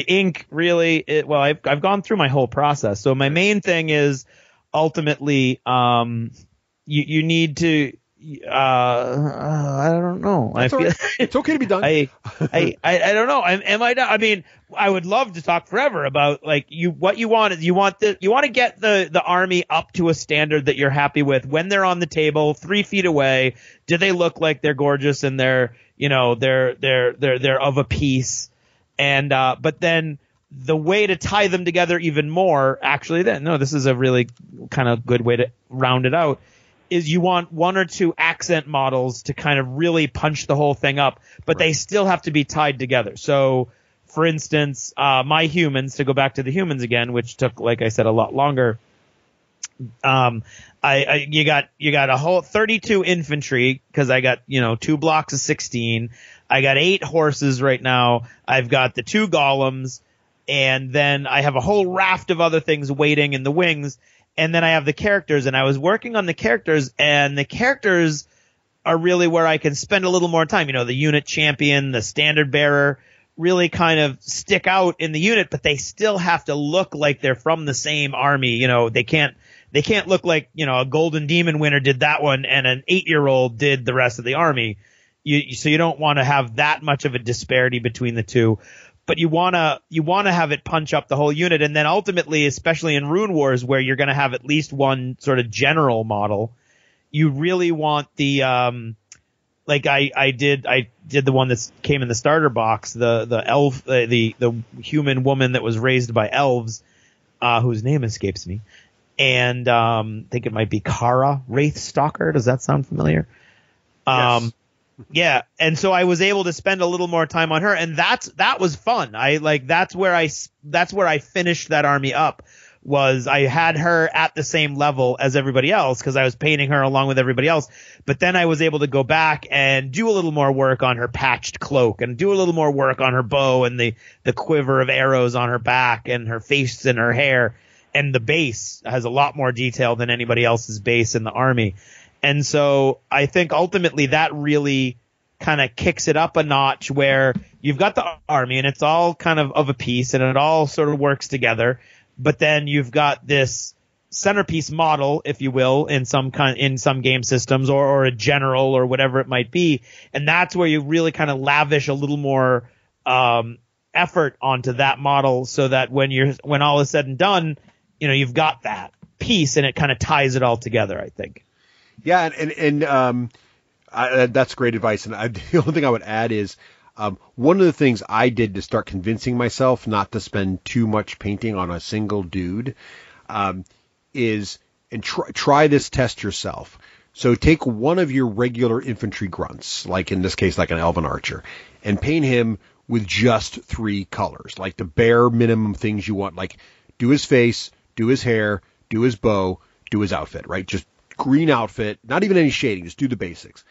ink really, I've gone through my whole process. So my main thing is ultimately, you need to, I don't know.
It's okay to be done.
I don't know. Am I done? I mean, I would love to talk forever about what you want is you want to get the army up to a standard that you're happy with when they're on the table 3 feet away. Do they look like they're gorgeous and they're of a piece? And, but then the way to tie them together even more, this is a really kind of good way to round it out, is you want 1 or 2 accent models to kind of really punch the whole thing up, but they still have to be tied together. So, for instance, my humans, to go back to the humans again, which took, like I said, a lot longer. You got a whole 32 infantry because I got, 2 blocks of 16. I got 8 horses right now. I've got the 2 golems, and then I have a whole raft of other things waiting in the wings. And then I have the characters, and I was working on the characters, and the characters are really where I can spend a little more time. The unit champion, the standard bearer really kind of stick out in the unit, but they still have to look like they're from the same army. They can't look like, a golden demon winner did that one and an 8-year-old did the rest of the army. So you don't want to have that much of a disparity between the two. But you want to have it punch up the whole unit. And then ultimately, especially in Rune Wars, where you're going to have at least one sort of general model, you really want the, I did the one that came in the starter box, the elf, the human woman that was raised by elves, whose name escapes me. And, I think it might be Kara Wraithstalker. Does that sound familiar?
Yes.
Yeah, and so I was able to spend a little more time on her, and that was fun. That's where I finished that army up. Was I had her at the same level as everybody else because I was painting her along with everybody else. But then I was able to go back and do a little more work on her patched cloak and do a little more work on her bow and the quiver of arrows on her back and her face and her hair. And the base has a lot more detail than anybody else's base in the army. And so I think ultimately that really kind of kicks it up a notch where you've got the army and it's all kind of a piece and it all sort of works together. But then you've got this centerpiece model, if you will, in some game systems or a general or whatever it might be. And that's where you really kind of lavish a little more effort onto that model so that when all is said and done, you've got that. piece, and it kind of ties it all together, I think.
Yeah, and that's great advice. And the only thing I would add is one of the things I did to start convincing myself not to spend too much painting on a single dude is try this test yourself. So take one of your regular infantry grunts, like in this case, like an elven archer, and paint him with just 3 colors, like the bare minimum things you want, like do his face, do his hair, do his bow, do his outfit, right? Just green outfit, not even any shading, just do the basics.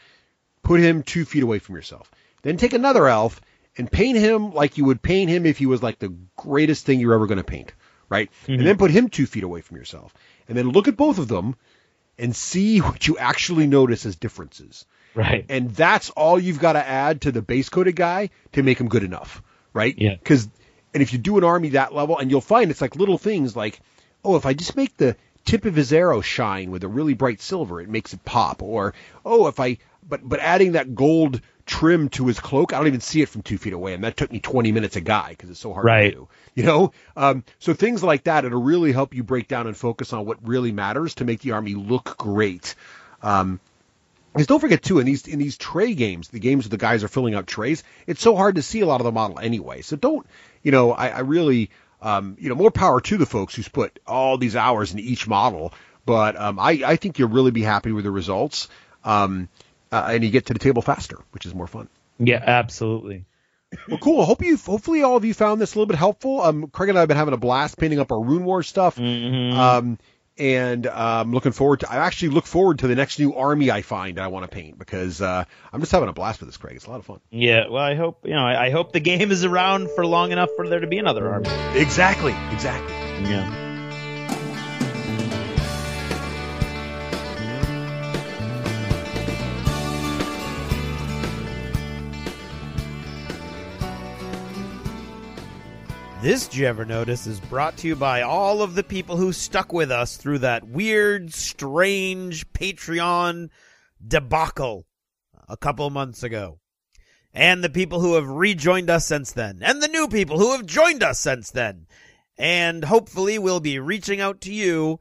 Put him 2 feet away from yourself. Then take another elf and paint him like you would paint him if he was like the greatest thing you're ever going to paint, right? Mm-hmm. And then put him 2 feet away from yourself. And then look at both of them and see what you actually notice as differences.
Right.
And that's all you've got to add to the base coated guy to make him good enough, right?
Yeah.
And if you do an army that level, and you'll find it's like little things like, oh, if I just make the tip of his arrow shine with a really bright silver, it makes it pop. Or, oh, but adding that gold trim to his cloak, I don't even see it from 2 feet away, and that took me 20 minutes a guy because it's so hard to do. You know, so things like that, it'll really help you break down and focus on what really matters to make the army look great. Because don't forget too, in these tray games, the games where the guys are filling out trays, it's so hard to see a lot of the model anyway. So don't, I really, more power to the folks who's put all these hours into each model. But I think you'll really be happy with the results. And you get to the table faster, which is more fun.
Yeah, absolutely.
Well, cool. Hopefully all of you found this a little bit helpful. Craig and I have been having a blast painting up our Rune Wars stuff.
Mm-hmm.
And I'm looking forward to. I actually look forward to the next new army I find that I want to paint because I'm just having a blast with this, Craig. It's a lot of fun.
Yeah. Well, I hope I hope the game is around for long enough for there to be another army.
Exactly.
Yeah. This Did You Ever Notice is brought to you by all of the people who stuck with us through that weird, strange Patreon debacle a couple of months ago. And the people who have rejoined us since then. And the new people who have joined us since then. And hopefully we'll be reaching out to you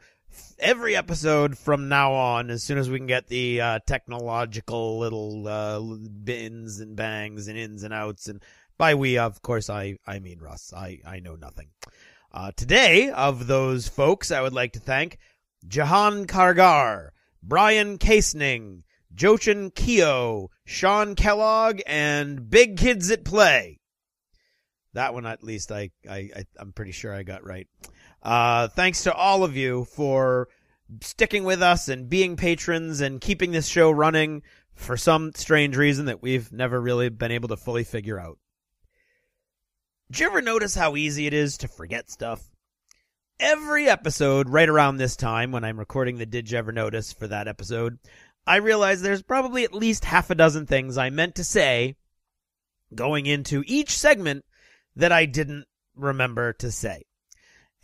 every episode from now on as soon as we can get the technological little bins and bangs and ins and outs. And by we, of course, I mean Russ. I know nothing. Today, of those folks, I would like to thank Jahan Kargar, Brian Casening, Jochin Keogh, Sean Kellogg, and Big Kids at Play. That one, at least, I'm pretty sure I got right. Thanks to all of you for sticking with us and being patrons and keeping this show running for some strange reason that we've never really been able to fully figure out. Did you ever notice how easy it is to forget stuff? Every episode, right around this time, when I'm recording the Did You Ever Notice for that episode, I realize there's probably at least half a dozen things I meant to say going into each segment that I didn't remember to say.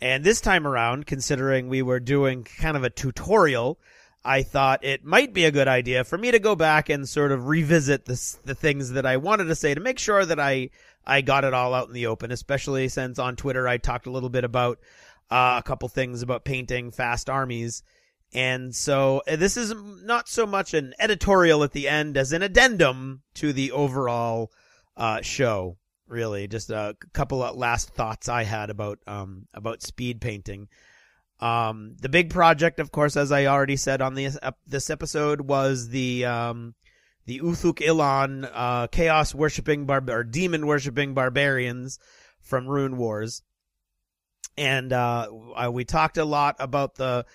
And this time around, considering we were doing kind of a tutorial, I thought it might be a good idea for me to go back and sort of revisit the things that I wanted to say to make sure that I got it all out in the open, especially since on Twitter I talked a little bit about a couple things about painting fast armies. And so this is not so much an editorial at the end as an addendum to the overall show, really. Just a couple of last thoughts I had about speed painting. The big project, of course, as I already said on this episode, was the Uthuk Ilan chaos worshipping or demon worshipping barbarians from Rune Wars, and we talked a lot about the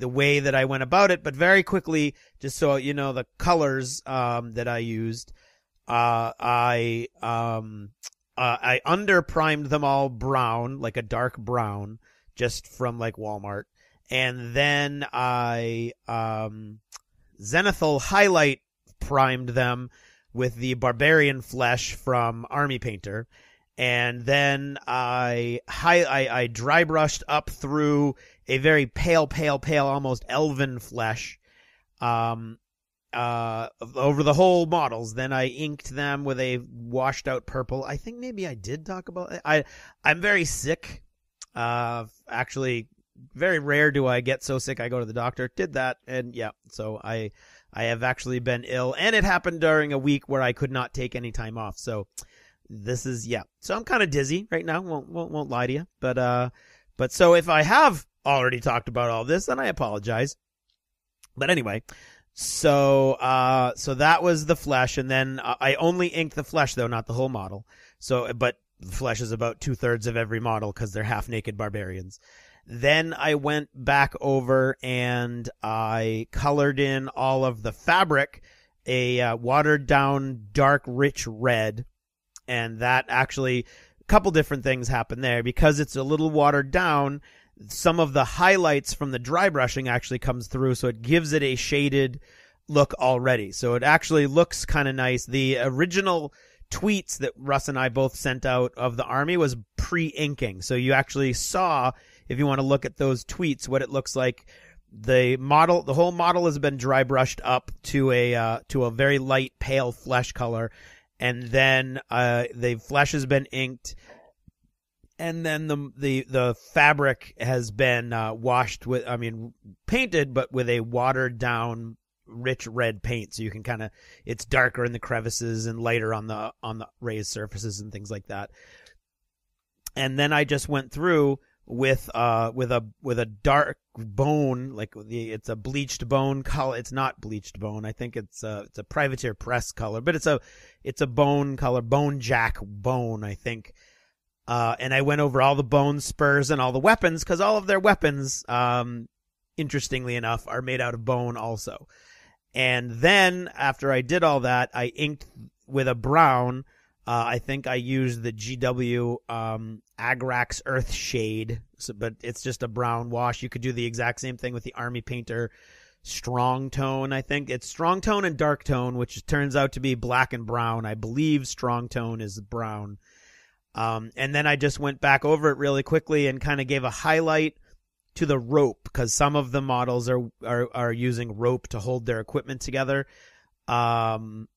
way that I went about it, but very quickly, just so you know, the colors that I used, I under primed them all brown, like a dark brown, just from like Walmart, and then I Zenithal highlight primed them with the barbarian flesh from Army Painter, and then I dry brushed up through a very pale, almost elven flesh over the whole models. Then I inked them with a washed out purple. I think maybe I did talk about it. I'm very sick. Actually, very rare do I get so sick I go to the doctor. Did that, and yeah, so I have actually been ill, and it happened during a week where I could not take any time off. So this is, yeah. So I'm kind of dizzy right now. Won't lie to you, but so if I have already talked about all this, then I apologize. But anyway, so that was the flesh, and then I only inked the flesh though, not the whole model. So, but the flesh is about 2/3 of every model because they're half naked barbarians. Then I went back over and I colored in all of the fabric, a watered down dark rich red, and that actually a couple different things happened there because it's a little watered down. Some of the highlights from the dry brushing actually comes through, so it gives it a shaded look already. So it actually looks kind of nice. The original tweets that Russ and I both sent out of the army was pre-inking. So you actually saw, if you want to look at those tweets, what it looks like. The whole model has been dry brushed up to a very light pale flesh color. And then, the flesh has been inked. And then the fabric has been painted, but with a watered down rich red paint. So you can it's darker in the crevices and lighter on the raised surfaces and things like that. And then I just went through with a dark bone, it's a bleached bone color. It's not bleached bone. I think it's a Privateer Press color, but it's a bone color, bone jack bone, I think. And I went over all the bone spurs and all the weapons, because all of their weapons, interestingly enough, are made out of bone also. And then after I did all that, I inked with a brown. I think I used the GW Agrax Earth Shade, but it's just a brown wash. You could do the exact same thing with the Army Painter Strong Tone. I think it's Strong Tone and Dark Tone, which turns out to be black and brown. I believe Strong Tone is brown. And then I just went back over it really quickly and kind of gave a highlight to the rope, because some of the models are using rope to hold their equipment together. And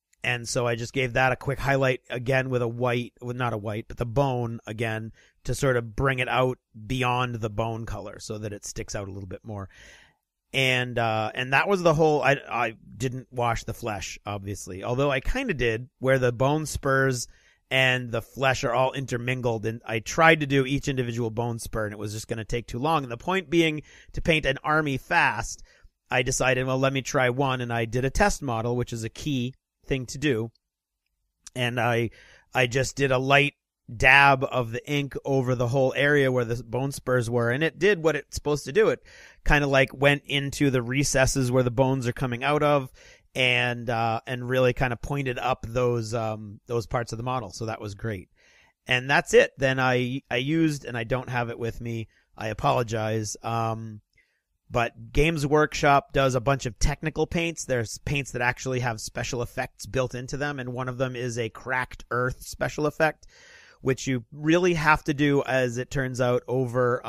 so I just gave that a quick highlight again with the bone again, to sort of bring it out beyond the bone color so that it sticks out a little bit more. And that was the whole, I didn't wash the flesh, obviously, although I kind of did, where the bone spurs and the flesh are all intermingled, and I tried to do each individual bone spur, and it was just going to take too long. And the point being to paint an army fast, I decided, well, let me try one, and I did a test model, which is a key thing to do. And I just did a light dab of the ink over the whole area where the bone spurs were, and it did what it's supposed to do. It kind of went into the recesses where the bones are coming out of, and really kind of pointed up those parts of the model. So that was great. And that's it. Then I used, and I don't have it with me, I apologize. But Games Workshop does a bunch of technical paints. There's paints that actually have special effects built into them, and one of them is a cracked earth special effect, which you really have to do, as it turns out, over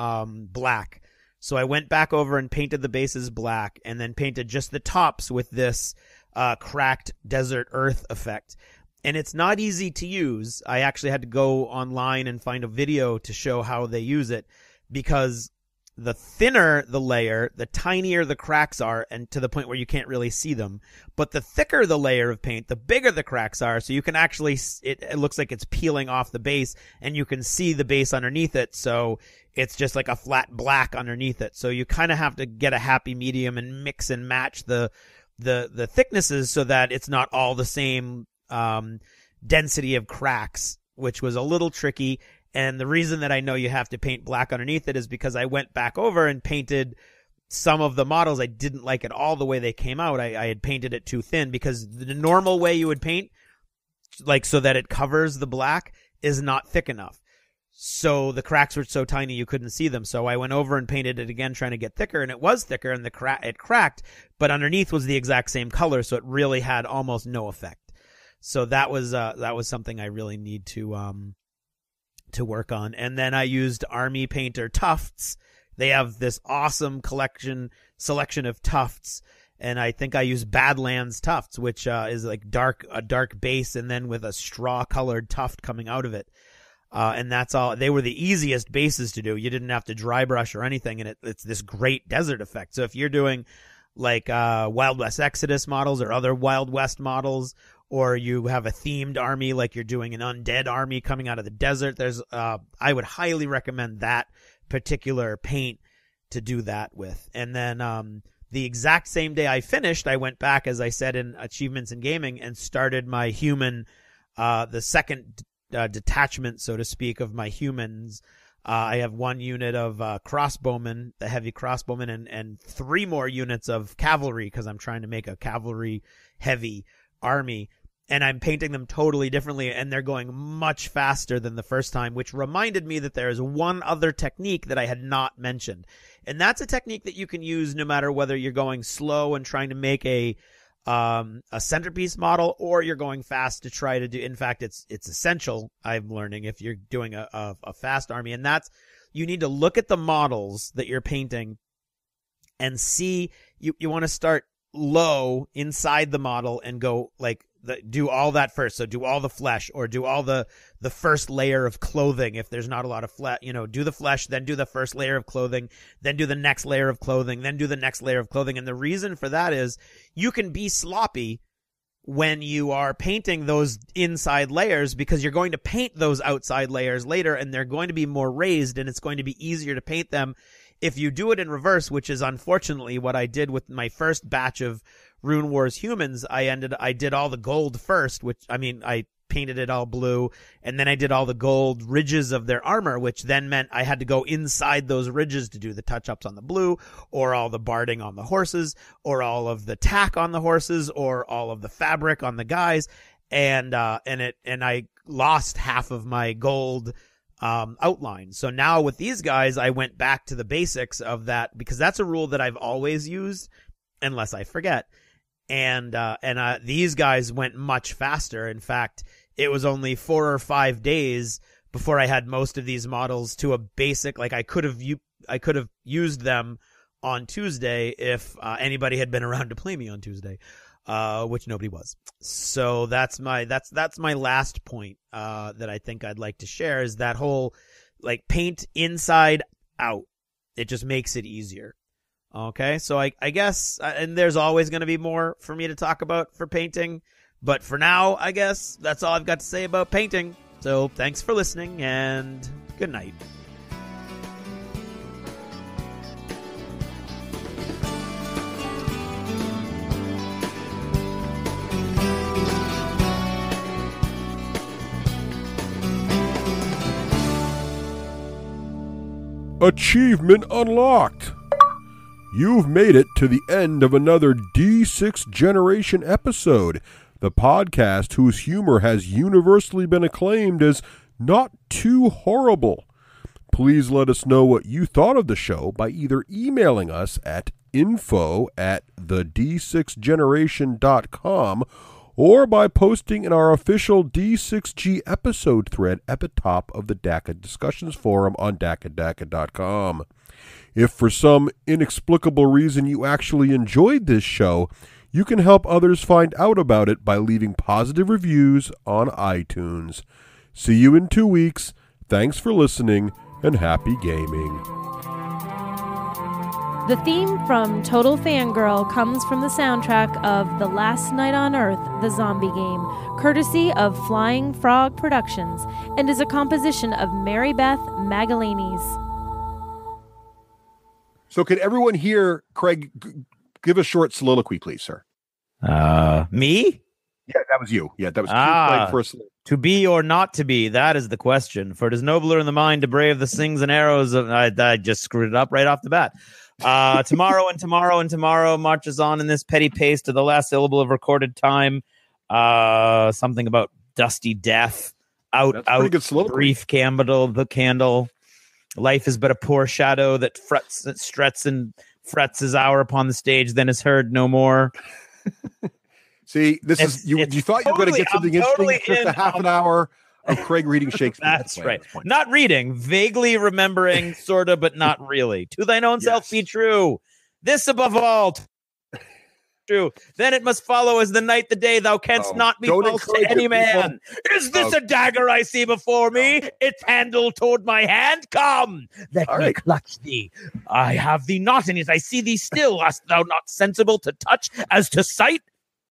black. So I went back over and painted the bases black, and then painted just the tops with this cracked desert earth effect. And it's not easy to use. I actually had to go online and find a video to show how they use it, because the thinner the layer, the tinier the cracks are, and to the point where you can't really see them. But the thicker the layer of paint, the bigger the cracks are, so you can actually, it looks like it's peeling off the base, and you can see the base underneath it, so it's just like a flat black underneath it. So you kind of have to get a happy medium and mix and match the thicknesses so that it's not all the same density of cracks, which was a little tricky. And the reason that I know you have to paint black underneath it is because I went back over and painted some of the models. I didn't like it all the way they came out. I had painted it too thin, because the normal way you would paint, so that it covers the black, is not thick enough. So the cracks were so tiny you couldn't see them. So I went over and painted it again, trying to get thicker, and it was thicker, and it cracked, but underneath was the exact same color, so it really had almost no effect. So that was something I really need to work on. And then I used Army Painter Tufts. They have this awesome selection of tufts, and I think I used Badlands Tufts, which is a dark base, and then with a straw colored tuft coming out of it. And that's all. They were the easiest bases to do. You didn't have to dry brush or anything, and it's this great desert effect. So if you're doing like Wild West Exodus models or other Wild West models, or you have a themed army like you're doing an undead army coming out of the desert, there's I would highly recommend that particular paint to do that with. And then the exact same day I finished, I went back, as I said, in Achievements in Gaming, and started my human, the second detachment, so to speak, of my humans. I have one unit of crossbowmen, the heavy crossbowmen, and 3 more units of cavalry, because I'm trying to make a cavalry heavy army. And I'm painting them totally differently, and they're going much faster than the first time, which reminded me that there is one other technique that I had not mentioned. And that's a technique that you can use no matter whether you're going slow and trying to make a centerpiece model, or you're going fast to try to do. In fact, it's essential, I'm learning, if you're doing a fast army. And that's, you need to look at the models that you're painting and see, you want to start low inside the model and go like, do all that first. So do all the flesh, or do all the first layer of clothing. If there's not a lot of flesh, do the flesh, then do the first layer of clothing, then do the next layer of clothing, then do the next layer of clothing. And the reason for that is you can be sloppy when you are painting those inside layers, because you're going to paint those outside layers later, and they're going to be more raised, and it's going to be easier to paint them if you do it in reverse, which is unfortunately what I did with my first batch of Rune Wars humans. I did all the gold first, I painted it all blue, and then I did all the gold ridges of their armor, which then meant I had to go inside those ridges to do the touch-ups on the blue, or all the barding on the horses, or all of the tack on the horses, or all of the fabric on the guys, and I lost half of my gold outline. So now with these guys, I went back to the basics of that, because that's a rule that I've always used unless I forget. And these guys went much faster. In fact, it was only 4 or 5 days before I had most of these models to a basic, like I could have used them on Tuesday if anybody had been around to play me on Tuesday, which nobody was. So that's my last point that I think I'd like to share, is that whole like paint inside out. It just makes it easier. Okay, so I guess, and there's always going to be more for me to talk about for painting, but for now, I guess that's all I've got to say about painting. So thanks for listening, and good night.
Achievement unlocked! You've made it to the end of another D6 Generation episode, the podcast whose humor has universally been acclaimed as not too horrible. Please let us know what you thought of the show by either emailing us at info@the d6generation.com, or by posting in our official D6G episode thread at the top of the DACA discussions forum on DACA.com. If for some inexplicable reason you actually enjoyed this show, you can help others find out about it by leaving positive reviews on iTunes. See you in 2 weeks. Thanks for listening, and happy gaming.
The theme from Total Fangirl comes from the soundtrack of The Last Night on Earth, the zombie game, courtesy of Flying Frog Productions, and is a composition of Mary Beth Magalanes.
So could everyone hear Craig give a short soliloquy, please, sir?
Me?
Yeah, that was you. Yeah, that was Craig first.
To be or not to be, that is the question. For it is nobler in the mind to brave the slings and arrows of... I just screwed it up right off the bat. Tomorrow and tomorrow and tomorrow marches on in this petty pace to the last syllable of recorded time. Something about dusty death. Out, brief candle, the candle. Life is but a poor shadow that frets his hour upon the stage, then is heard no more.
See, this is you thought you were going to get something interesting. It's just a half an hour of Craig reading Shakespeare.
That's right. Not reading, vaguely remembering, sorta, but not really. To thine own self be true. This above all. to. Then it must follow as the night the day. Thou canst not be false to any man. Is this a dagger I see before me? Its handle toward my hand. Come, let me clutch thee. I have thee not in it. I see thee still. Art thou not sensible to touch as to sight?